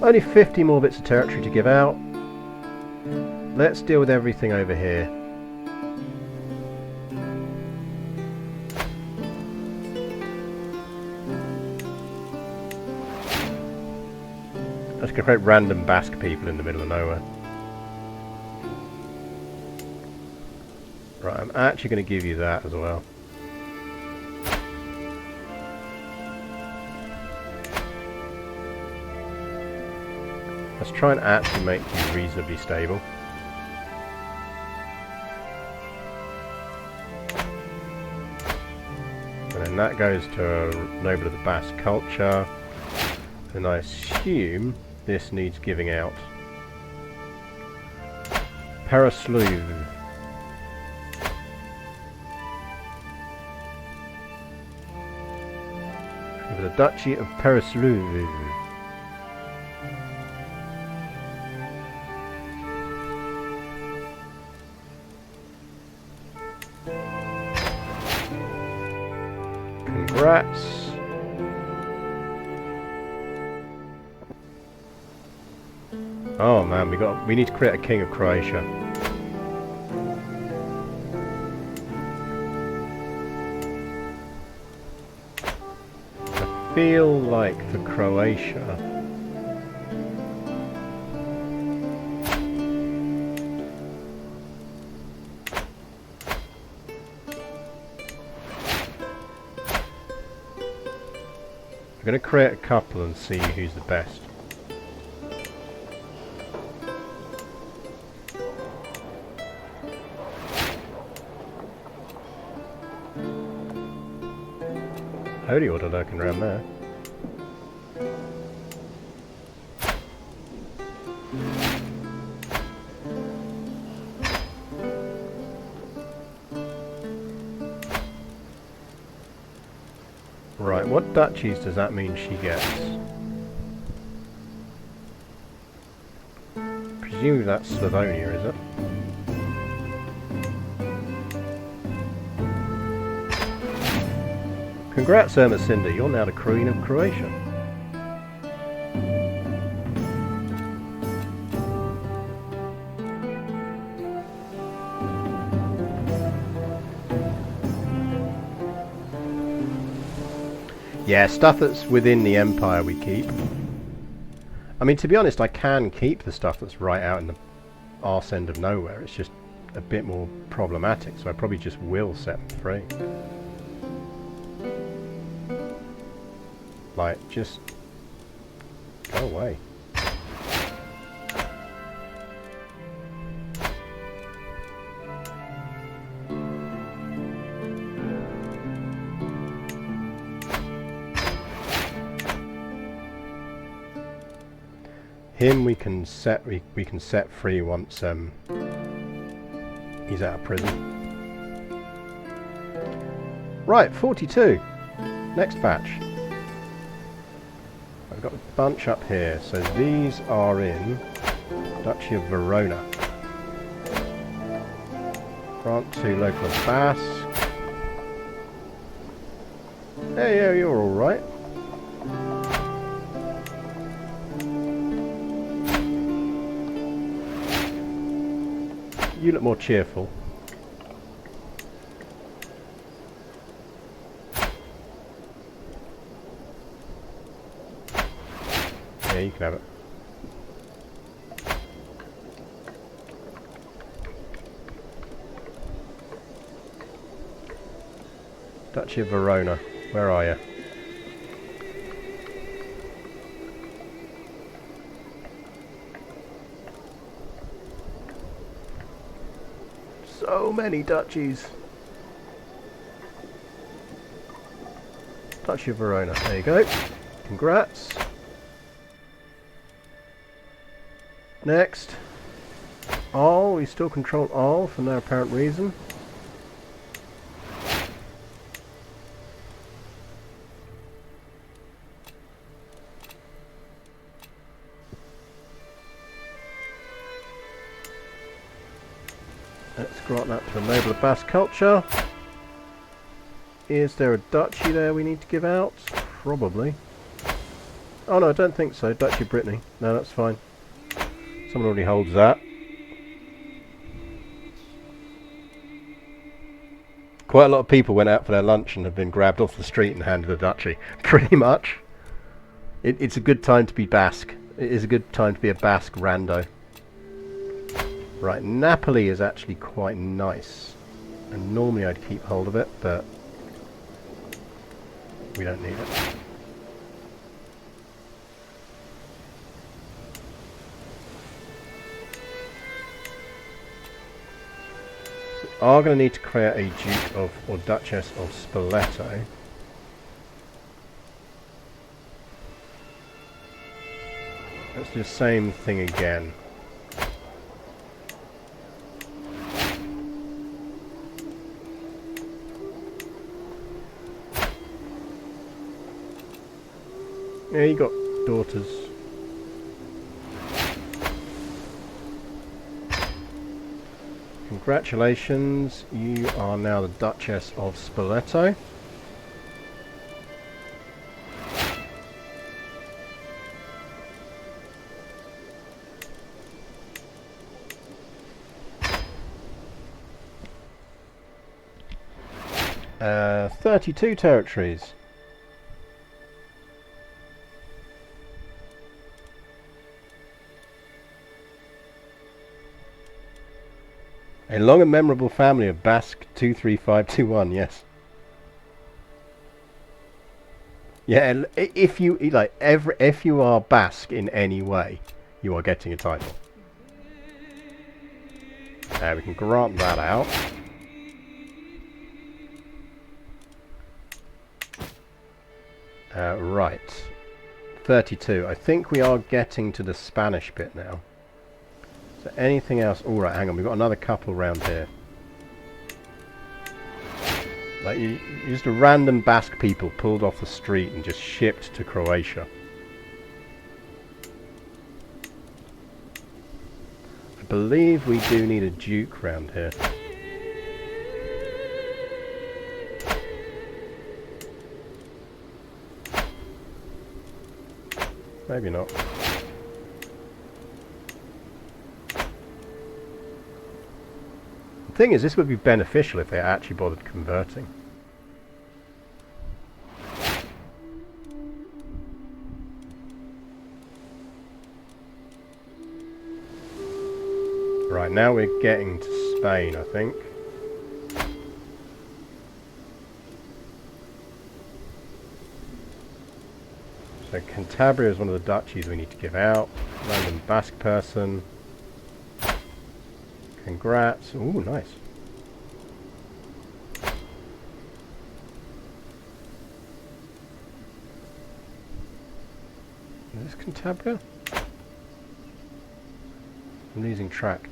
Only 50 more bits of territory to give out. Let's deal with everything over here. Let's go create random Basque people in the middle of nowhere. Right, I'm actually going to give you that as well. Let's try and actually make you reasonably stable. And then that goes to a noble of the Basque culture. And I assume this needs giving out. Parasluv. The Duchy of Parasluv. Congrats. Oh man, we need to create a king of Croatia. I feel like for Croatia I'm going to create a couple and see who's the best. Holy Order lurking around there. Right, what duchies does that mean she gets? Presumably that's Slavonia, is it? Congrats, Ermecinda, you're now the Queen of Croatia. Yeah, stuff that's within the Empire we keep. I mean, to be honest, I can keep the stuff that's right out in the arse end of nowhere. It's just a bit more problematic, so I probably just will set them free. Like, just go away. him we can set free once he's out of prison. Right, 42. Next batch. I've got a bunch up here. So these are in Duchy of Verona. Grant to local Basque. Hey, yeah, you're all right. You look more cheerful. Yeah, you can have it. Duchy of Verona, where are you? So many duchies. Duchy of Verona, there you go. Congrats. Next. Arles, we still control Arles for no apparent reason. Let's grant that to enable a Basque culture. Is there a duchy there we need to give out? Probably. Oh no, I don't think so. Duchy of Brittany. No, that's fine. Someone already holds that. Quite a lot of people went out for their lunch and have been grabbed off the street and handed a duchy. Pretty much. It's a good time to be Basque. It is a good time to be a Basque rando. Right, Napoli is actually quite nice. And normally I'd keep hold of it, but we don't need it. We are going to need to create a Duke of or Duchess of Spoleto. Let's do the same thing again. Yeah, you got daughters. Congratulations, you are now the Duchess of Spoleto. Uh, 32 territories. A long and memorable family of Basque 23521, yes. Yeah, if you if you are Basque in any way, you are getting a title. We can grant that out. Right. 32. I think we are getting to the Spanish bit now. Is there anything else? All right, hang on. We've got another couple around here. Like just a random Basque people pulled off the street and just shipped to Croatia. I believe we do need a duke round here. Maybe not. The thing is, this would be beneficial if they actually bothered converting. Right, now we're getting to Spain, I think. So Cantabria is one of the duchies we need to give out. Random Basque person. Congrats. Ooh, nice. Is this Cantabria? I'm losing track.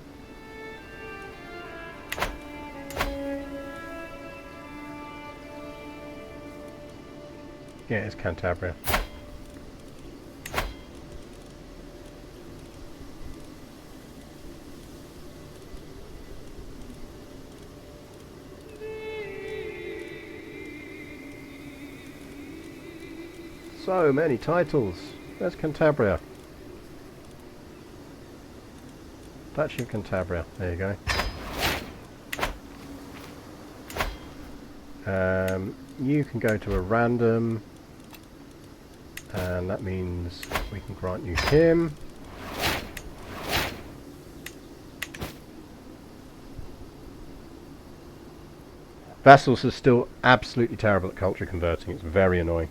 Yeah, it's Cantabria. So many titles. There's Cantabria. Duchy of Cantabria. There you go. You can go to a random, and that means we can grant you him. Vassals are still absolutely terrible at culture converting. It's very annoying.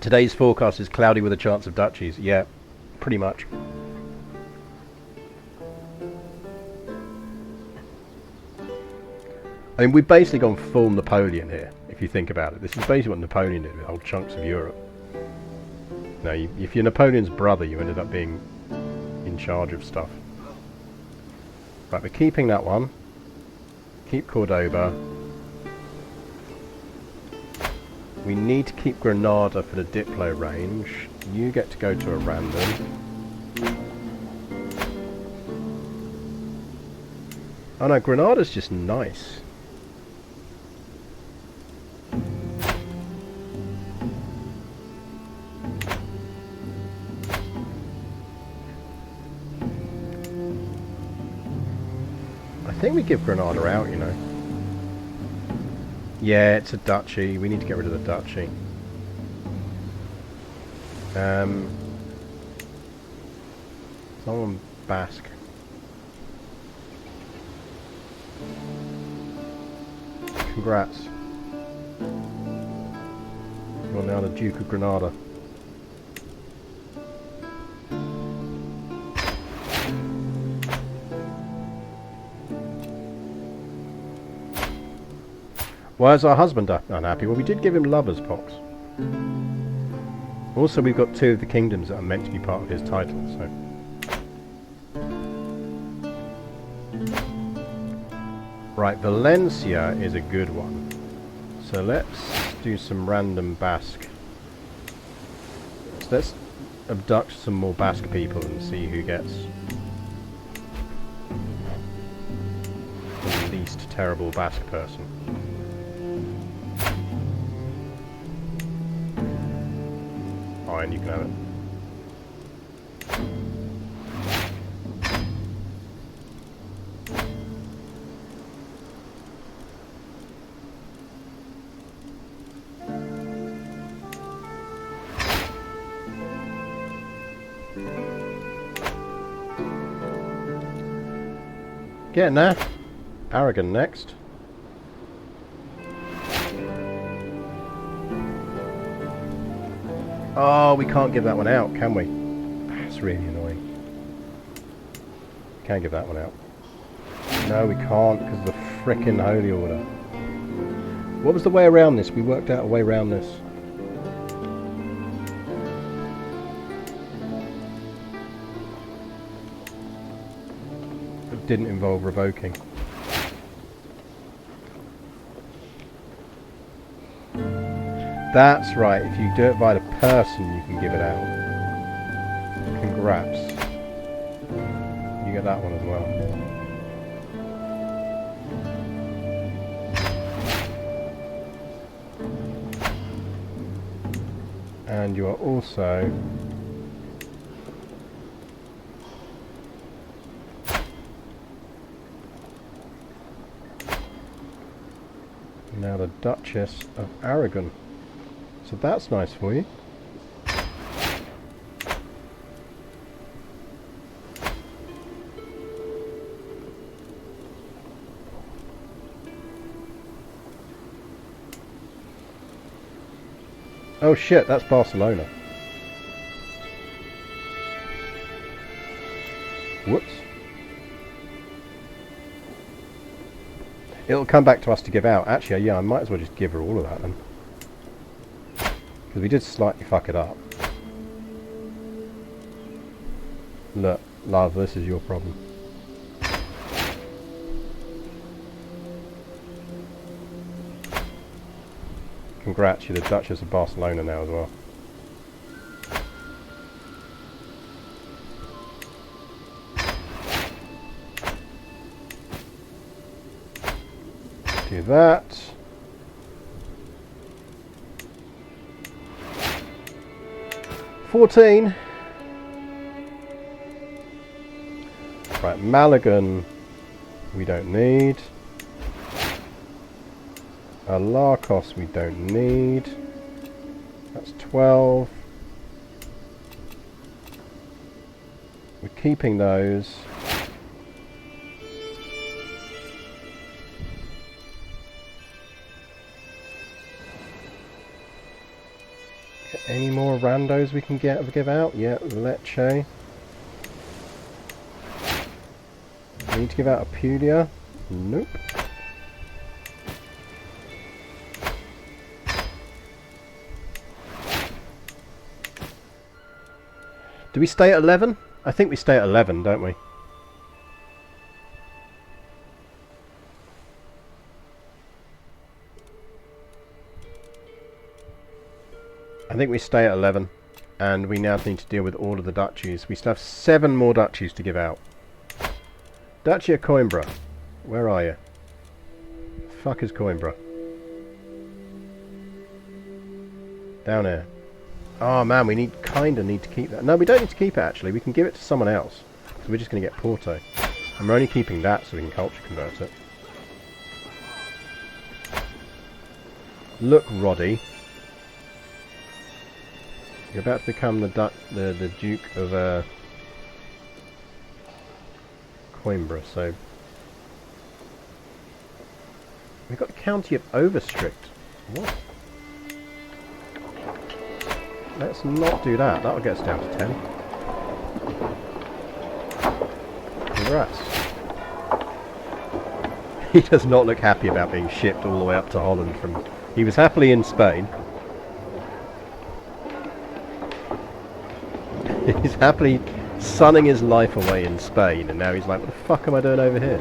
Today's forecast is cloudy with a chance of duchies. Yeah, pretty much. I mean, we've basically gone full Napoleon here, if you think about it. This is basically what Napoleon did with whole chunks of Europe. Now, if you're Napoleon's brother, you ended up being in charge of stuff. Right, we're keeping that one. Keep Cordoba. We need to keep Granada for the Diplo range. You get to go to a random. Oh no, Granada's just nice. I think we give Granada out, you know. Yeah, it's a duchy. We need to get rid of the duchy. Someone Basque. Congrats. You're now the Duke of Granada. Why is our husband unhappy? Well, we did give him lover's pox. Also, we've got two of the kingdoms that are meant to be part of his title, so... Right, Valencia is a good one. So let's do some random Basque. So let's abduct some more Basque people and see who gets the least terrible Basque person. Fine, you can have it. Getting there. Aragon next. Oh, we can't give that one out, can we? That's really annoying. Can't give that one out. No, we can't because of the frickin' Holy Order. What was the way around this? We worked out a way around this. It didn't involve revoking. That's right, if you do it by the person, you can give it out. Congrats. You get that one as well. And you are also... now the Duchess of Aragon. So that's nice for you. Oh shit, that's Barcelona. Whoops. It'll come back to us to give out. Actually, yeah, I might as well just give her all of that then. Because we did slightly fuck it up. Look, love, this is your problem. Congrats, you're the Duchess of Barcelona now as well. Do that. $14. Right, Malagan we don't need. Alarcos we don't need. That's 12. We're keeping those. Any more randos we can give out? Yeah, Lecce. Need to give out Apulia? Nope. Do we stay at 11? I think we stay at 11, don't we? I think we stay at 11, and we now need to deal with all of the duchies. We still have 7 more duchies to give out. Duchy of Coimbra, where are you? Fuck is Coimbra? Down here. Oh man, we kinda need to keep that. No, we don't need to keep it actually. We can give it to someone else. So we're just going to get Porto. And we're only keeping that so we can culture convert it. Look, Roddy. You're about to become the Duke of Coimbra, so... We've got the County of Overstrict. What? Let's not do that. That'll get us down to 10. Congrats. He does not look happy about being shipped all the way up to Holland from... He was happily in Spain. He's happily sunning his life away in Spain, and now he's like, what the fuck am I doing over here?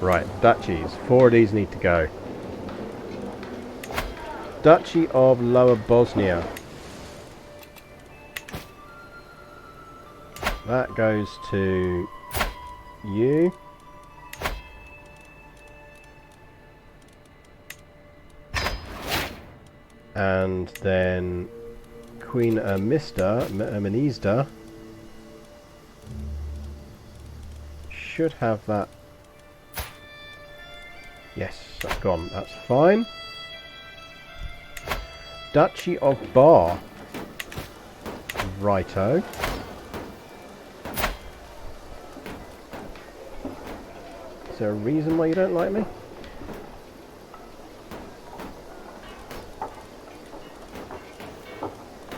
Right, duchies. 4 of these need to go. Duchy of Lower Bosnia. That goes to you. And then Queen Ermenizda should have that. Yes, that's gone. That's fine. Duchy of Bar. Righto. Is there a reason why you don't like me?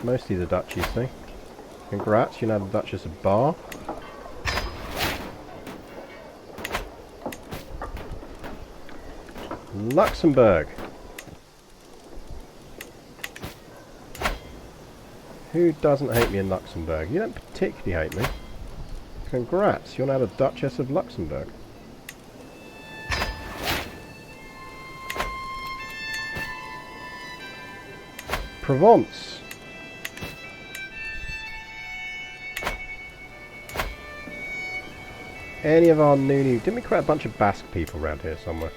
Mostly the duchies thing. Congrats, you're now the Duchess of Bar. Luxembourg. Who doesn't hate me in Luxembourg? You don't particularly hate me. Congrats, you're now the Duchess of Luxembourg. Provence. Any of our new... Didn't we create a bunch of Basque people around here somewhere?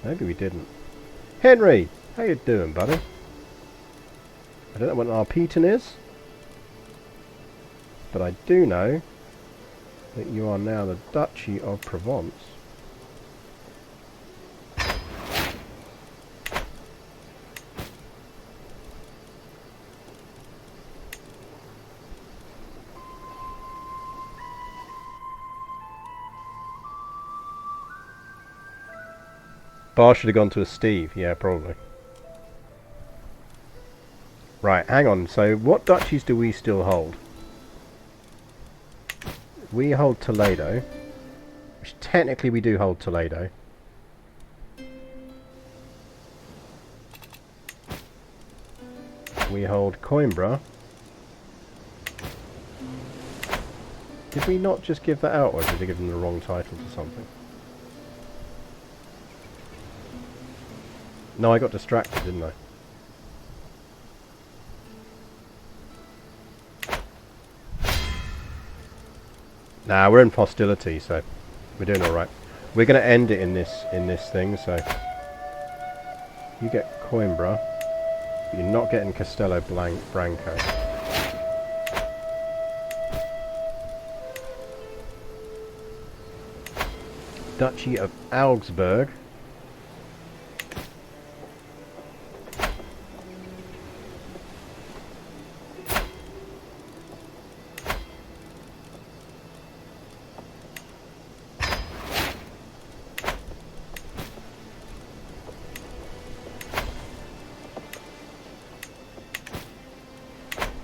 Maybe we didn't. Henry! How you doing, buddy? I don't know what an Arpeton is. But I do know that you are now the Duchy of Provence. Bar should have gone to a Steve. Yeah, probably. Right, hang on. So, what duchies do we still hold? We hold Toledo. which technically we do hold Toledo. We hold Coimbra. Did we not just give that out, or did we give them the wrong title to something? No, I got distracted, didn't I? Nah, we're in hostility, so we're doing all right. We're going to end it in this thing, so you get Coimbra, but you're not getting Castello Branco. Duchy of Augsburg.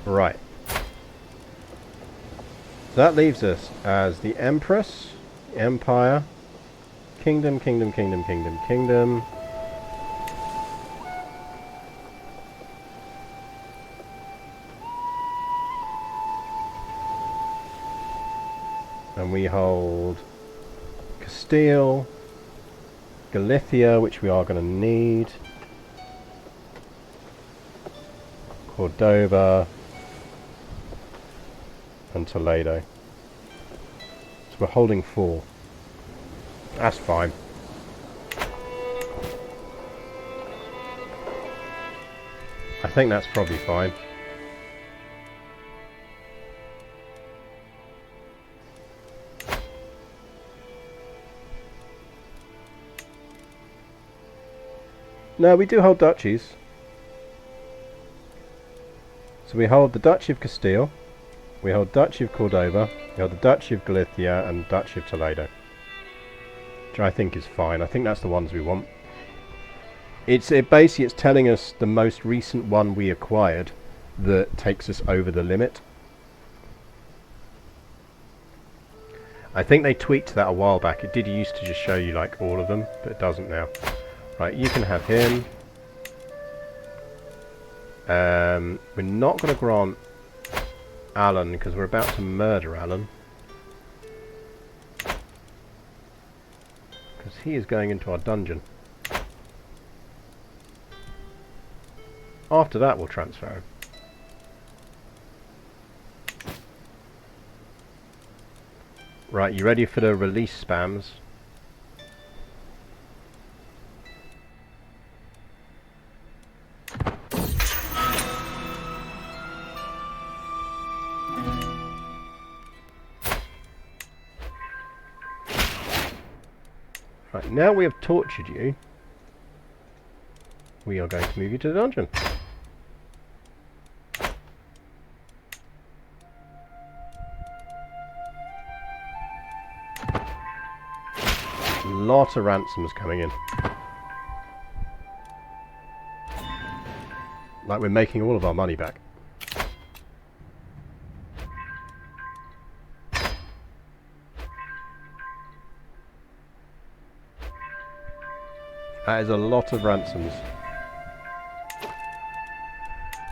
Right. So that leaves us as the Empress, Empire, Kingdom, Kingdom, Kingdom, Kingdom, Kingdom. And we hold Castile, Galicia, which we are going to need, Cordoba, and Toledo. So we're holding 4. That's fine. I think that's probably fine. No, we do hold duchies. So we hold the Duchy of Castile, we hold Duchy of Cordoba, we hold the Duchy of Galicia and Duchy of Toledo. Which I think is fine. I think that's the ones we want. Basically it's telling us the most recent one we acquired that takes us over the limit. I think they tweaked that a while back. It did used to just show you like all of them, but it doesn't now. Right, you can have him. We're not going to grant Alan because we're about to murder Alan. Because he is going into our dungeon. After that we'll transfer him. Right, you ready for the release spams? Right, now we have tortured you, we are going to move you to the dungeon. Lot of ransoms coming in. Like we're making all of our money back. That is a lot of ransoms.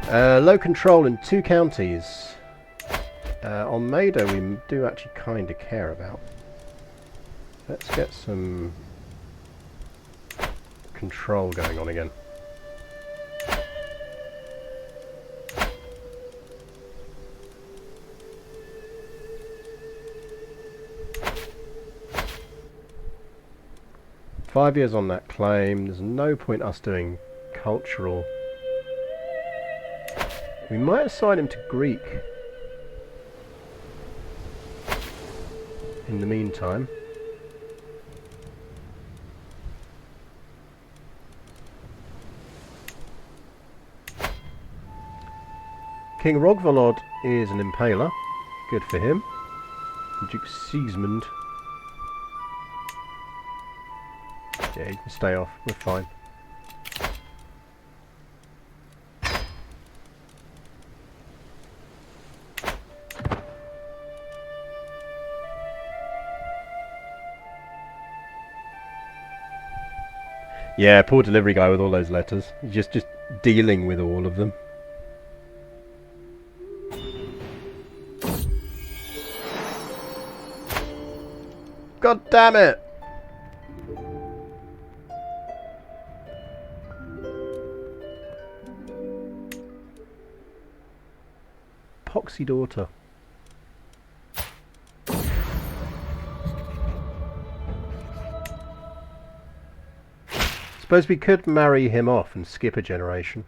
Low control in 2 counties. Almeida we do actually kind of care about. Let's get some control going on again. Five years on that claim. There's no point us doing cultural. We might assign him to Greek in the meantime. King Rogvolod is an impaler. Good for him. Duke Sigismund. Yeah, you can stay off. We're fine. Yeah, poor delivery guy with all those letters. He's just dealing with all of them. God damn it! Poxy daughter. Suppose we could marry him off and skip a generation.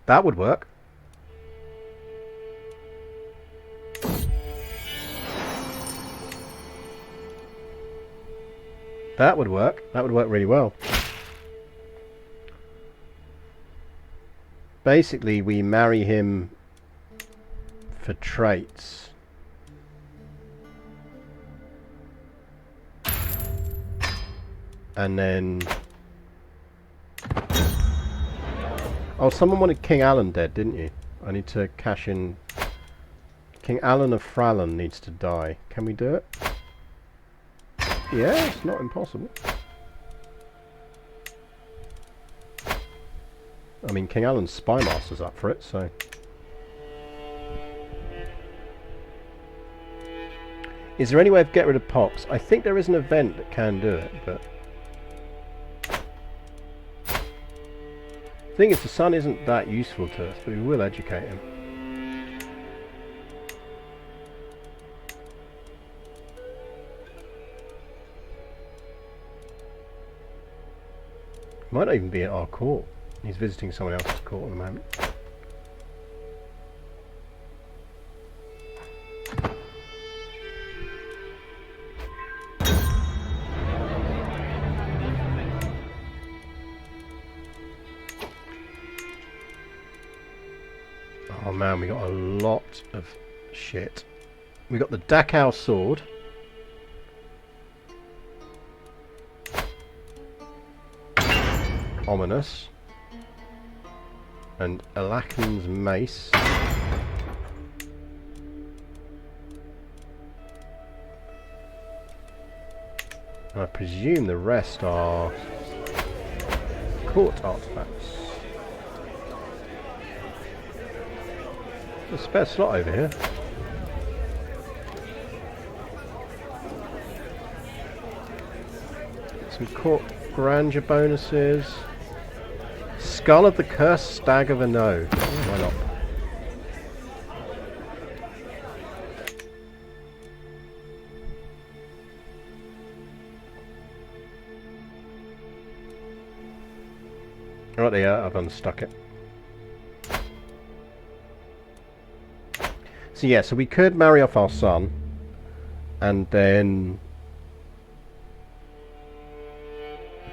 That would work. That would work. That would work really well. Basically, we marry him for traits. And then... Oh, someone wanted King Alan dead, didn't you? I need to cash in... King Alan of Fralon needs to die. Can we do it? Yeah, it's not impossible. I mean, King Alan's Spymaster's up for it, so... Is there any way of getting rid of Pox? I think there is an event that can do it, but... The thing is, the sun isn't that useful to us, but we will educate him. Might not even be at our court. He's visiting someone else's court at the moment. Oh man, we got a lot of shit. We got the Dachau sword. Ominous. And Elakin's mace. And I presume the rest are court artifacts. There's a spare slot over here. Some court grandeur bonuses. Skull of the Cursed Stag of Anno. Why not? Right there, I've unstuck it. So yeah, so we could marry off our son, and then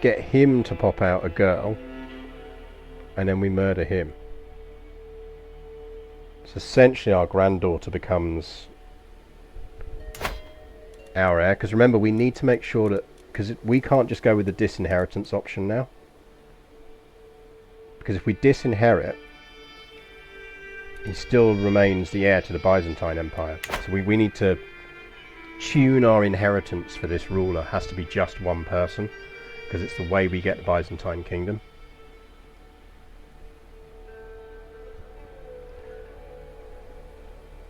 get him to pop out a girl, and then we murder him. So essentially our granddaughter becomes our heir, because remember we need to make sure that, because we can't just go with the disinheritance option now, because if we disinherit, he still remains the heir to the Byzantine Empire. So we need to tune our inheritance for this ruler. It has to be just one person, because it's the way we get the Byzantine kingdom.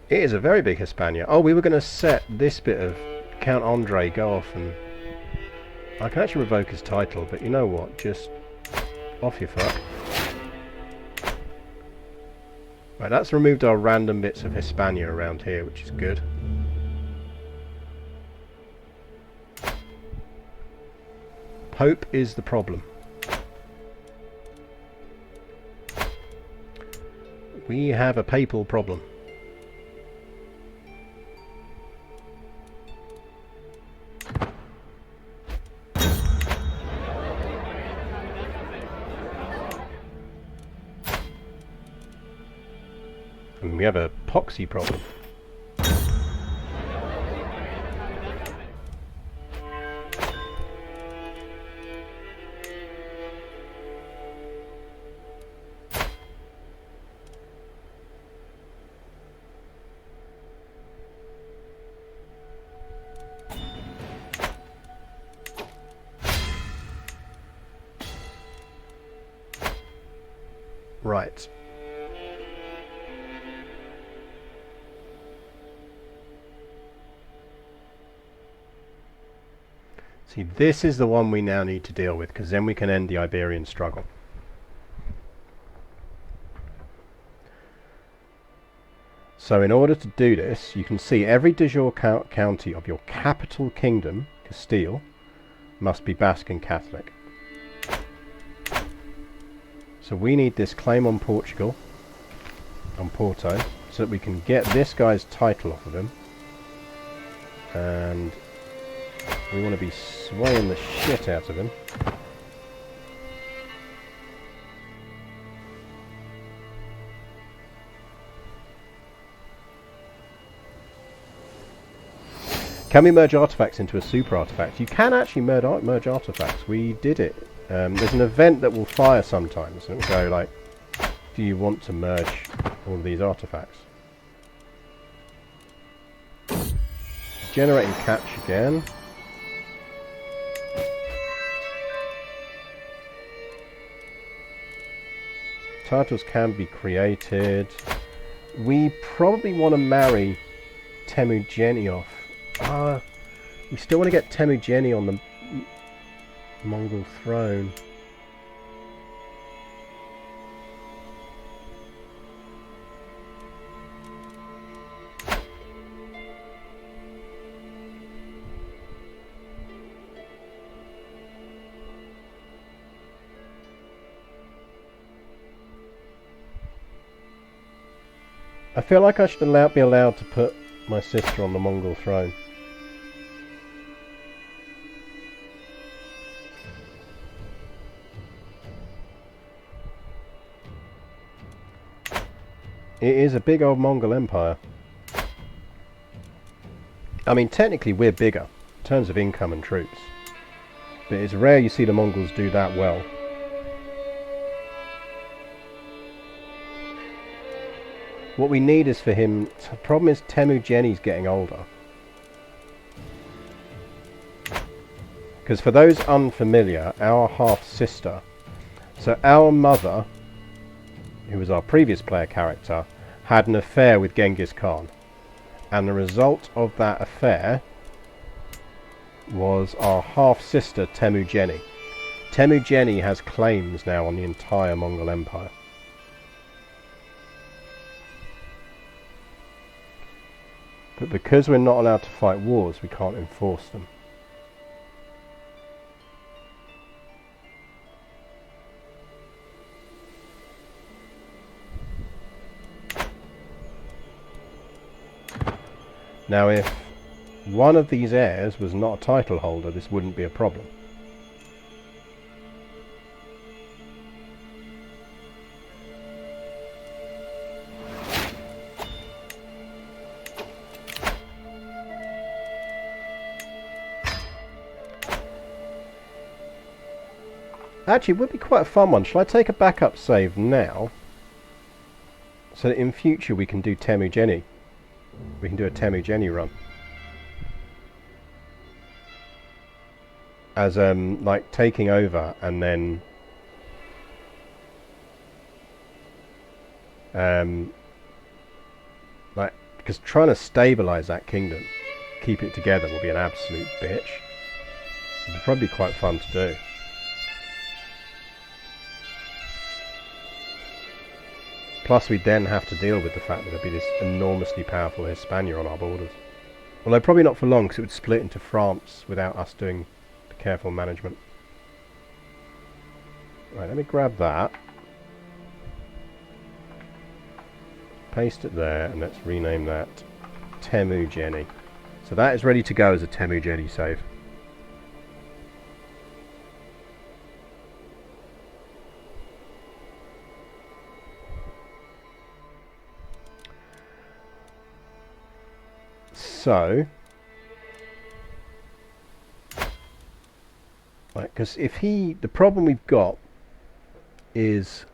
It is a very big Hispania. Oh, we were going to set this bit of Count Andre go off, and I can actually revoke his title, but you know what? Just off you fuck. Right, that's removed our random bits of Hispania around here, which is good. Pope is the problem. We have a papal problem. And we have a poxy problem. Right. See, this is the one we now need to deal with, because then we can end the Iberian struggle. So in order to do this, you can see every de jure county of your capital kingdom, Castile, must be Basque and Catholic. So we need this claim on Portugal, on Porto, so that we can get this guy's title off of him. And we want to be swaying the shit out of him. Can we merge artifacts into a super artifact? You can actually merge artifacts. We did it. There's an event that will fire sometimes. And it will go like, do you want to merge all of these artifacts? Generating catch again. Titles can be created. We probably want to marry Temujeni off. We still want to get Temujeni on the Mongol throne. I feel like I should be allowed to put my sister on the Mongol throne. It is a big old Mongol empire. I mean, technically we're bigger in terms of income and troops, but it's rare you see the Mongols do that well. What we need is for him... The problem is Temujeni's getting older. Because for those unfamiliar, our half-sister... So our mother, who was our previous player character, had an affair with Genghis Khan. And the result of that affair was our half-sister Temujeni. Temujeni has claims now on the entire Mongol Empire. But because we're not allowed to fight wars, we can't enforce them. Now, if one of these heirs was not a title holder, this wouldn't be a problem. Actually, it would be quite a fun one. Shall I take a backup save now? So that in future we can do Temujeni. We can do a Temujeni run. As, like, taking over and then... like, because trying to stabilise that kingdom, keep it together, will be an absolute bitch. It'd probably be quite fun to do. Plus we then have to deal with the fact that there'd be this enormously powerful Hispania on our borders. Although probably not for long, because it would split into France without us doing the careful management. Right, let me grab that. Paste it there, and let's rename that Temujeni. So that is ready to go as a Temujeni save. So, like, because if he, the problem we've got is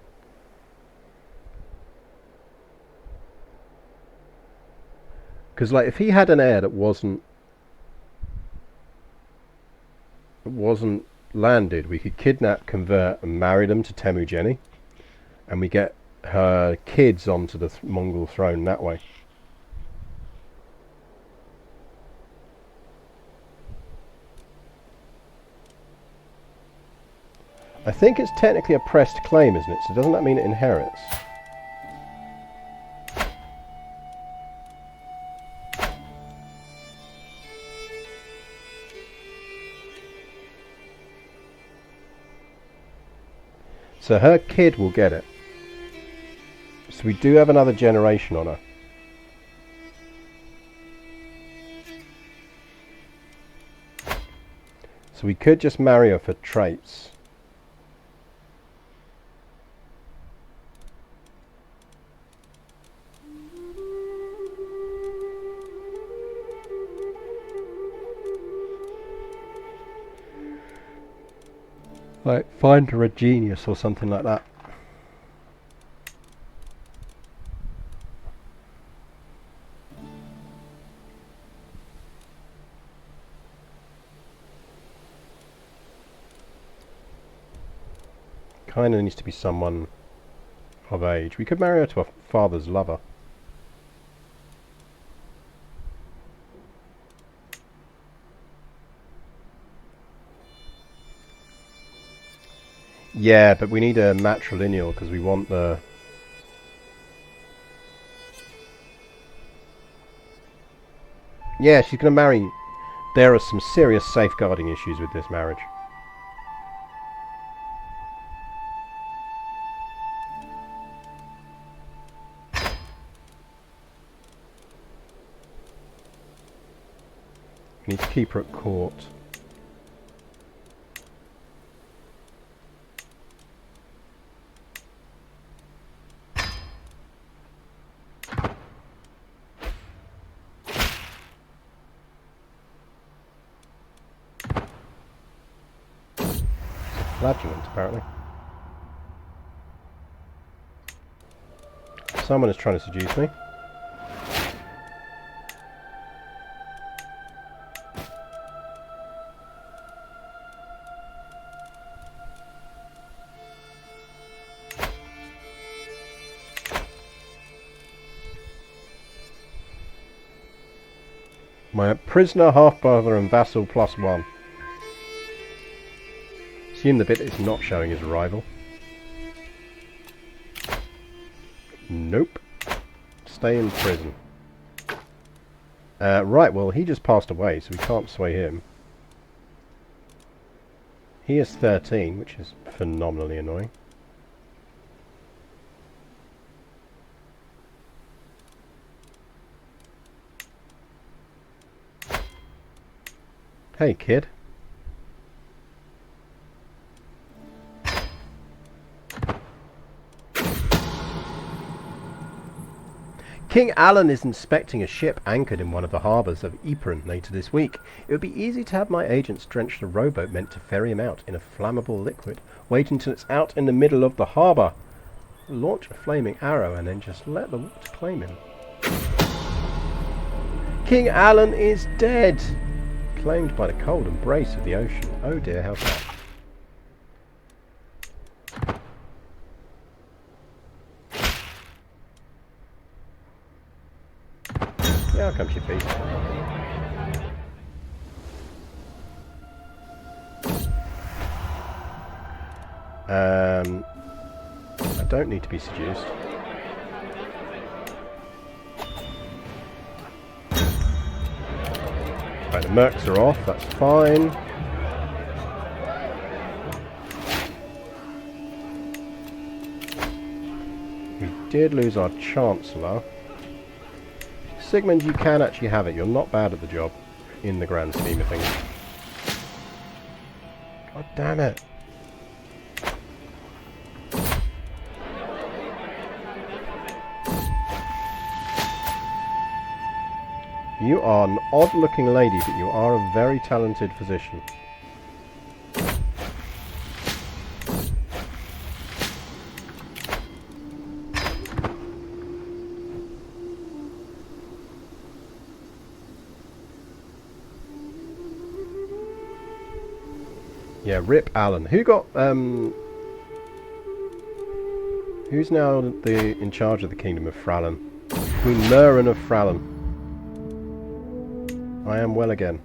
because, like, if he had an heir that wasn't landed, we could kidnap, convert, and marry them to Temujeni, and we get her kids onto the Mongol throne that way. I think it's technically a pressed claim, isn't it? So doesn't that mean it inherits? So her kid will get it. So we do have another generation on her. So we could just marry her for traits. Like, find her a genius or something like that. Kind of needs to be someone of age. We could marry her to a father's lover. Yeah, but we need a matrilineal because we want the... Yeah, she's going to marry... There are some serious safeguarding issues with this marriage. We need to keep her at court. Flagellant, apparently. Someone is trying to seduce me. My prisoner, half-brother and vassal +1. Assume the bit that's not showing is rival. Nope. Stay in prison. Right, well, he just passed away, so we can't sway him. He is 13, which is phenomenally annoying. Hey, kid. King Alan is inspecting a ship anchored in one of the harbours of Ypres later this week. It would be easy to have my agents drench the rowboat meant to ferry him out in a flammable liquid. Wait until it's out in the middle of the harbour. Launch a flaming arrow and then just let the water claim him. King Alan is dead! Claimed by the cold embrace of the ocean. Oh dear, how sad. Yeah, how come she beat? I don't need to be seduced. Right, the mercs are off, that's fine. We did lose our Chancellor. Sigmund, you can actually have it. You're not bad at the job, in the grand scheme of things. God damn it. You are an odd-looking lady, but you are a very talented physician. Yeah, rip Alan. Who Who's now in charge of the Kingdom of Frallen? Queen Meryn of Frallen. I am well again.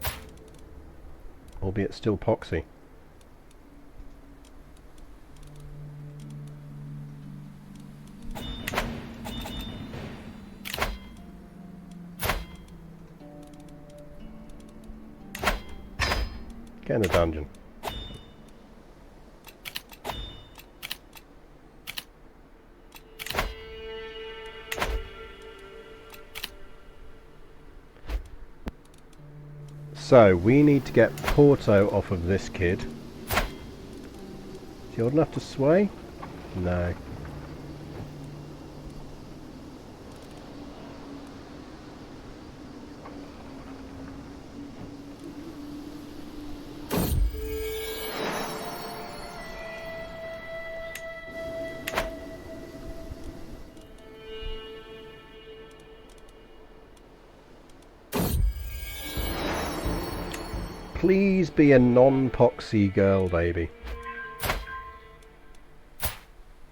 Albeit still poxy. Get in the dungeon. So, we need to get Porto off of this kid. Is he old enough to sway? No. Please be a non-poxy girl, baby.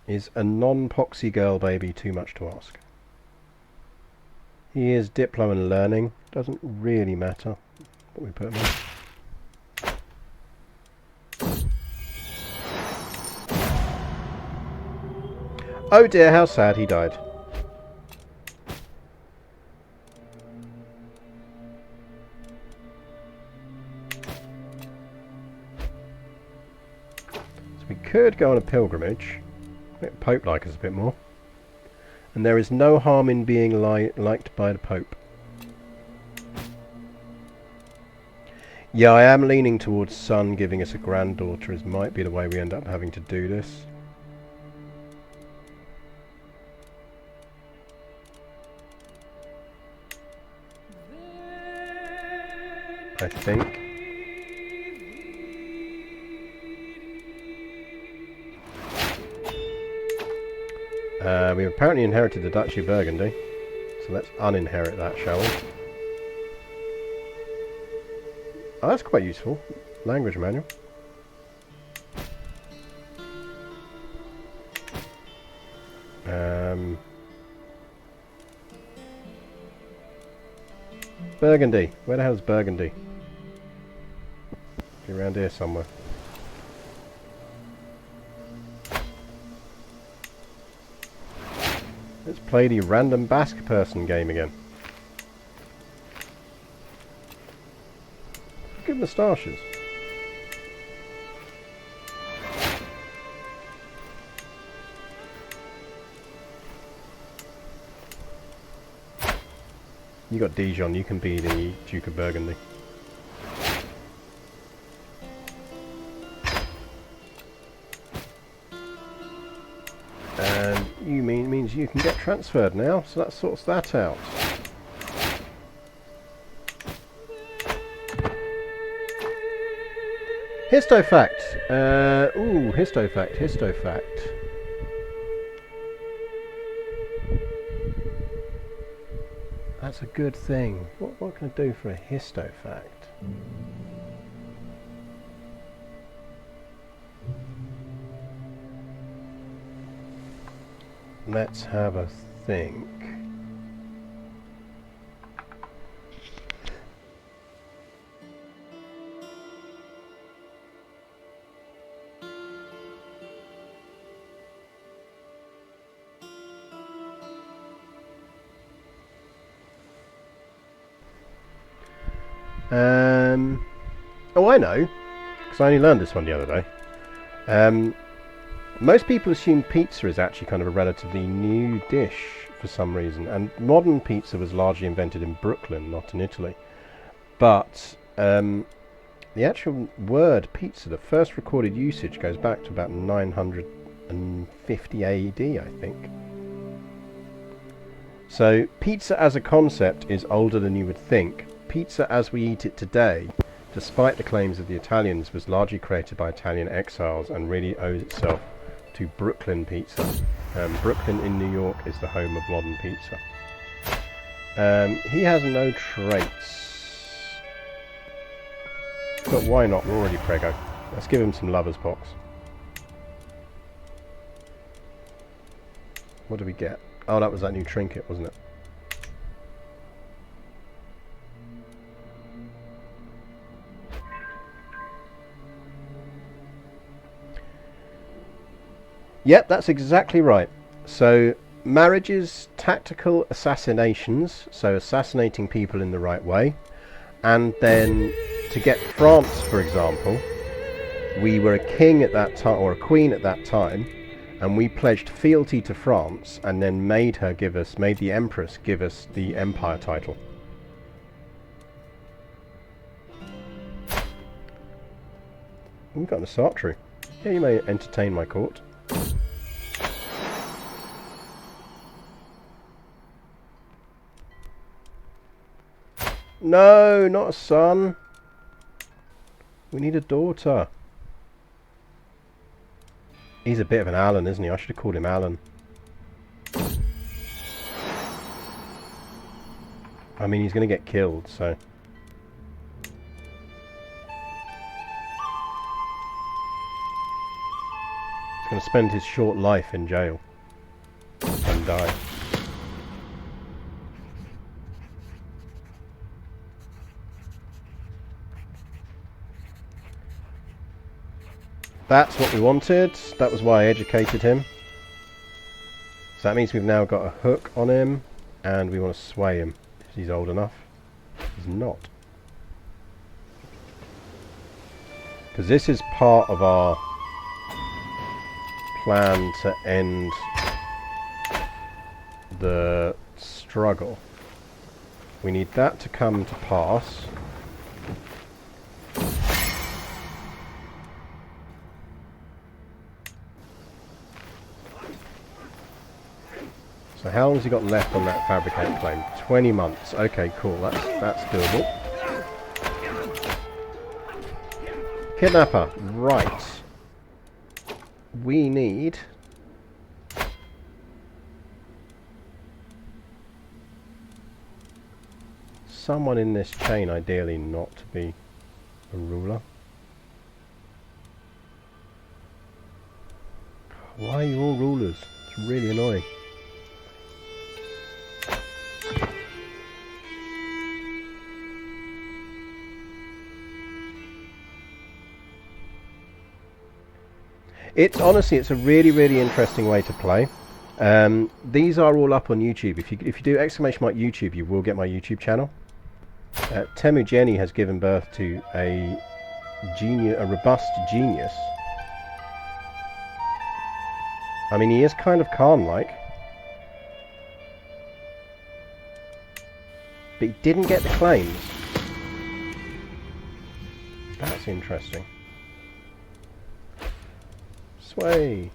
Is a non-poxy girl baby too much to ask? He is Diplo and learning. Doesn't really matter what we put him on. Oh dear, how sad he died. So we could go on a pilgrimage. Pope like us a bit more. And there is no harm in being liked by the Pope. Yeah, I am leaning towards son giving us a granddaughter, as might be the way we end up having to do this. I think. We've apparently inherited the Duchy of Burgundy, so let's uninherit that, shall we? Oh, that's quite useful. Language manual. Burgundy. Where the hell is Burgundy? Be around here somewhere. Let's play the random Basque person game again. Good moustaches. You got Dijon, you can be the Duke of Burgundy. And you means you can get transferred now, so that sorts that out. Histofact. Ooh, histofact. That's a good thing. What can I do for a histofact? Let's have a think. Oh, I know, because I only learned this one the other day. Most people assume pizza is actually kind of a relatively new dish for some reason, and modern pizza was largely invented in Brooklyn, not in Italy. But the actual word pizza, the first recorded usage, goes back to about 950 AD, I think. So pizza as a concept is older than you would think. Pizza as we eat it today, despite the claims of the Italians, was largely created by Italian exiles and really owes itself to Brooklyn pizza. Brooklyn in New York is the home of modern pizza. He has no traits. But why not? We're already preggo. Let's give him some lover's pox. What did we get? Oh, that was that new trinket, wasn't it? Yep, that's exactly right. So, marriages, tactical assassinations, so assassinating people in the right way, and then to get France, for example, we were a king at that time, or a queen at that time, and we pledged fealty to France, and then made the empress give us the empire title. We've got an assault true. Yeah, you may entertain my court. No, not a son. We need a daughter. He's a bit of an Alan, isn't he? I should have called him Alan. I mean, he's going to get killed, so... He's going to spend his short life in jail. And die. That's what we wanted. That was why I educated him. So that means we've now got a hook on him, and we want to sway him. If he's old enough. He's not. Because this is part of our plan to end the struggle. We need that to come to pass. So how long has he got left on that fabricate claim? 20 months. Okay, cool. That's doable. Kidnapper. Right. We need... someone in this chain, ideally not to be a ruler. Why are you all rulers? It's really annoying. It's honestly, it's a really, really interesting way to play. These are all up on YouTube. If you do !YouTube, you will get my YouTube channel. Temujeni has given birth to a robust genius. I mean, he is kind of Khan-like, but he didn't get the claims. That's interesting. Sway.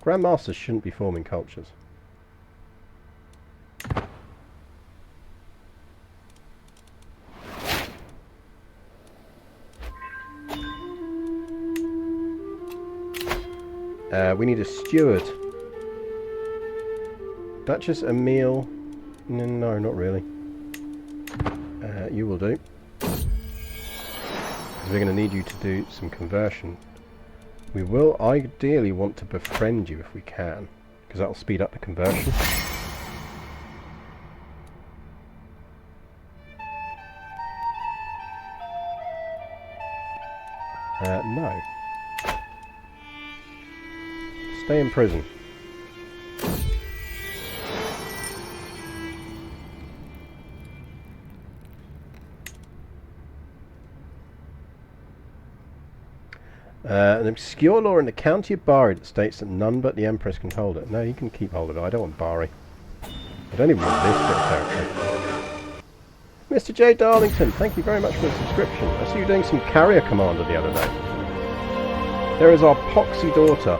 Grandmasters shouldn't be forming cultures. We need a steward. Duchess Emile. No, not really. You will do. Because we're going to need you to do some conversion. We will ideally want to befriend you if we can, because that will speed up the conversion. No. Stay in prison. An obscure law in the county of Bari that states that none but the Empress can hold it. No, you can keep hold of it. I don't want Bari. I don't even want this bit of territory. Mr. J. Darlington, thank you very much for the subscription. I see you doing some carrier commander the other day. There is our poxy daughter.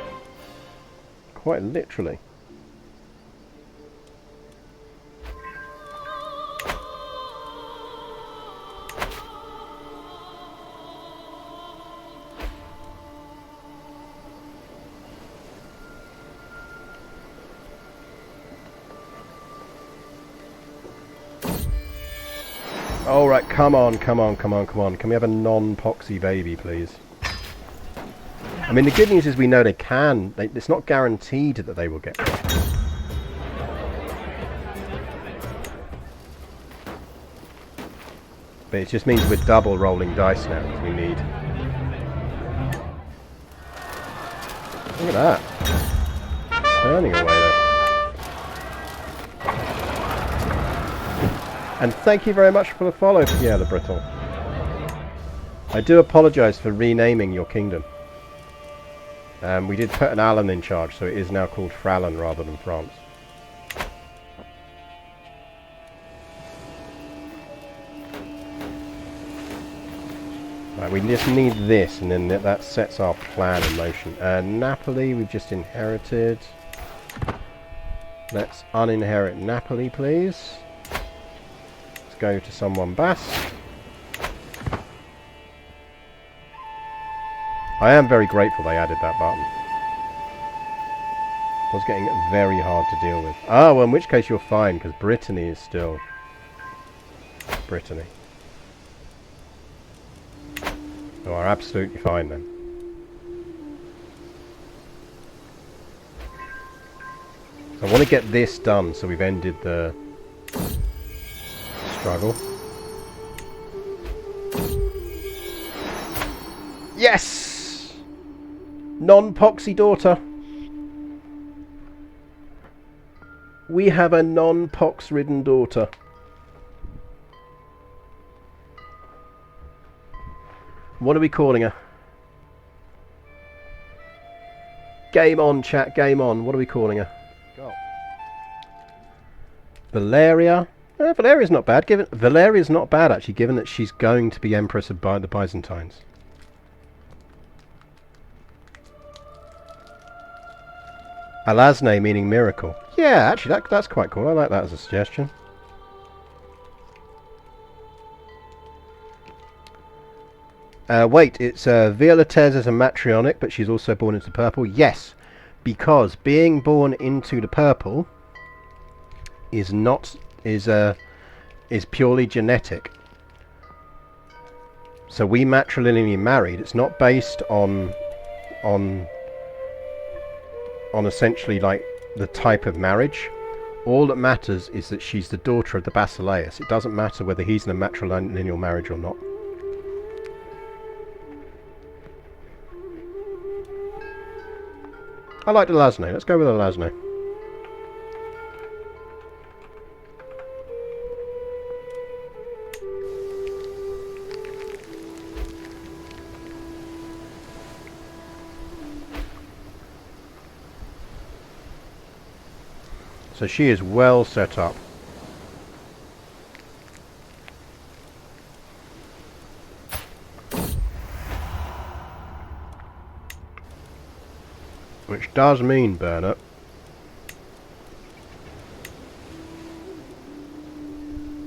Quite literally. Alright, come on. Can we have a non-poxy baby, please? I mean, the good news is we know they can. It's not guaranteed that they will get one. But it just means we're double rolling dice now because we need. Look at that. Turning away there. And thank you very much for the follow, Pierre Le Breton. I do apologise for renaming your kingdom. We did put an Alan in charge, so it is now called Frallen rather than France. Right, we just need this, and then that sets our plan in motion. Napoli, we've just inherited. Let's uninherit Napoli, please. Let's go to someone Bass. I am very grateful they added that button. It was getting very hard to deal with. Ah, well, in which case you're fine, because Brittany is still Brittany. You are absolutely fine then. So I want to get this done so we've ended the struggle. Yes! Non-poxy daughter. We have a non-pox ridden daughter. What are we calling her? Game on, chat, game on. What are we calling her? Go. Valeria. Valeria's not bad. Valeria's not bad, actually, given that she's going to be Empress of the Byzantines. Alasne, meaning miracle. Yeah, actually, that's quite cool. I like that as a suggestion. Wait, it's Violetez is a matrionic, but she's also born into purple. Yes, because being born into the purple is purely genetic. So we matrilineally married. It's not based on essentially like the type of marriage. All that matters is that she's the daughter of the Basileus. It doesn't matter whether he's in a matrilineal marriage or not. I like the Lasne. Let's go with the Lasne. So she is well set up. Which does mean, Bernard,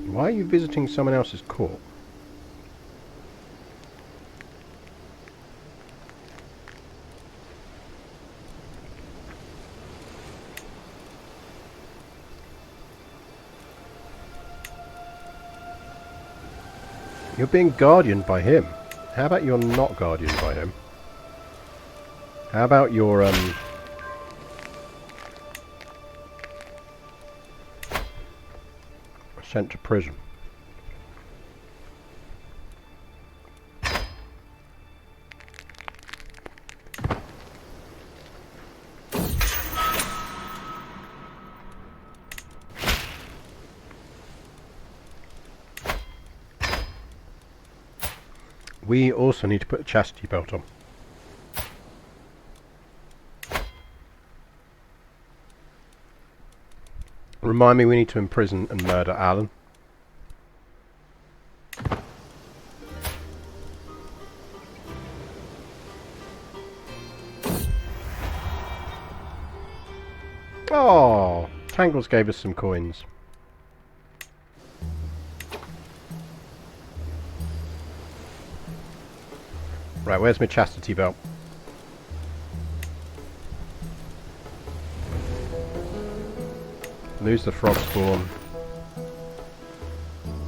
why are you visiting someone else's court? You're being guardianed by him. How about you're not guardianed by him? How about you're sent to prison? We also need to put a chastity belt on. Remind me, we need to imprison and murder Alan. Oh, Tangles gave us some coins. Right, where's my chastity belt? Lose the frog spawn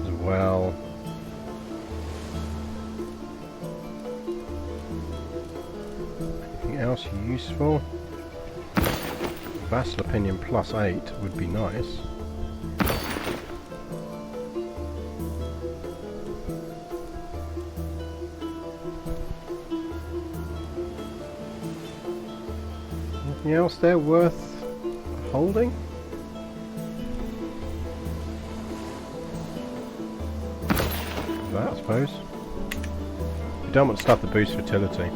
as well. useful. Vassal opinion +8 would be nice. Anything else there worth holding? That, I suppose. You don't want stuff that boosts fertility.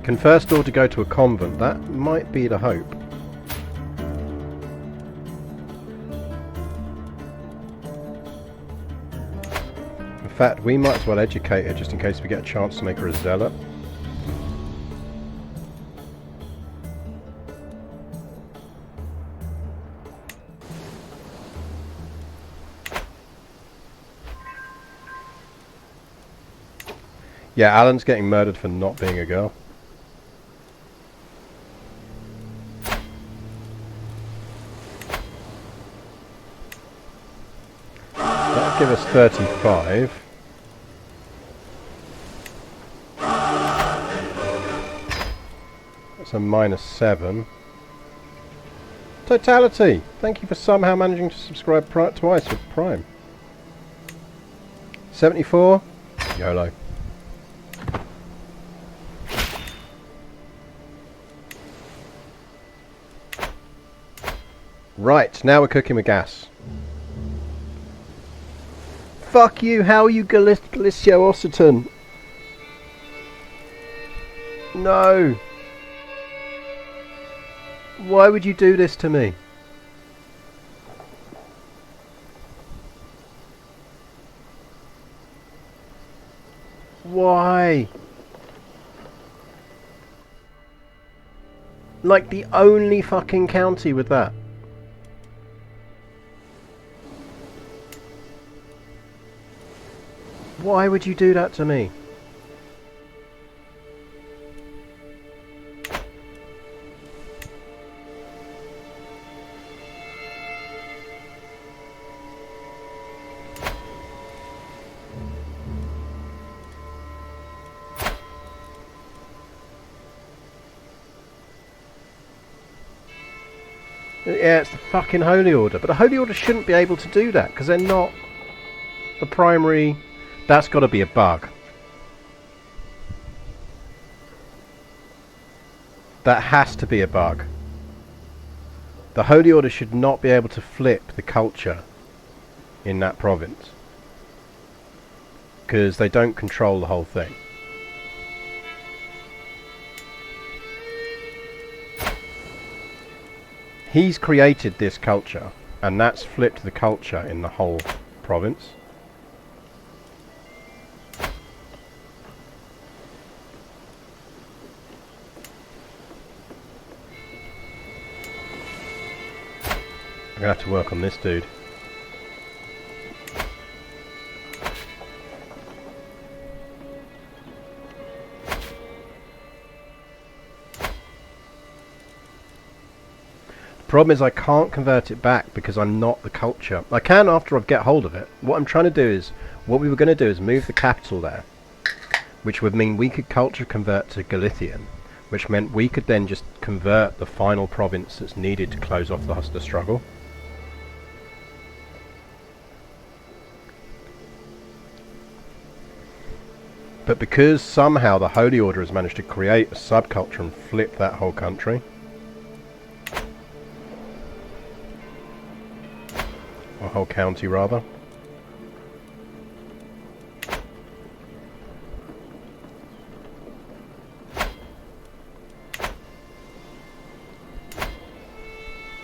Can first order go to a convent? That might be the hope. In fact, we might as well educate her just in case we get a chance to make her a zealot. Yeah, Alan's getting murdered for not being a girl. That'll give us 35. That's a -7. Totality! Thank you for somehow managing to subscribe twice with Prime. 74? YOLO. Right, now we're cooking with gas. Fuck you, how are you Galicio Occitan? No! Why would you do this to me? Why? Like the only fucking county with that. Why would you do that to me? Yeah, it's the fucking Holy Order. But the Holy Order shouldn't be able to do that, because they're not the primary... That's got to be a bug. That has to be a bug. The Holy Order should not be able to flip the culture in that province. Because they don't control the whole thing. He's created this culture, and that's flipped the culture in the whole province. I'm gonna have to work on this dude. The problem is I can't convert it back because I'm not the culture. I can after I get hold of it. What I'm trying to do is, what we were going to do is move the capital there, which would mean we could culture convert to Galician, which meant we could then just convert the final province that's needed to close off the struggle. But because somehow the Holy Order has managed to create a subculture and flip that whole country, or whole county rather,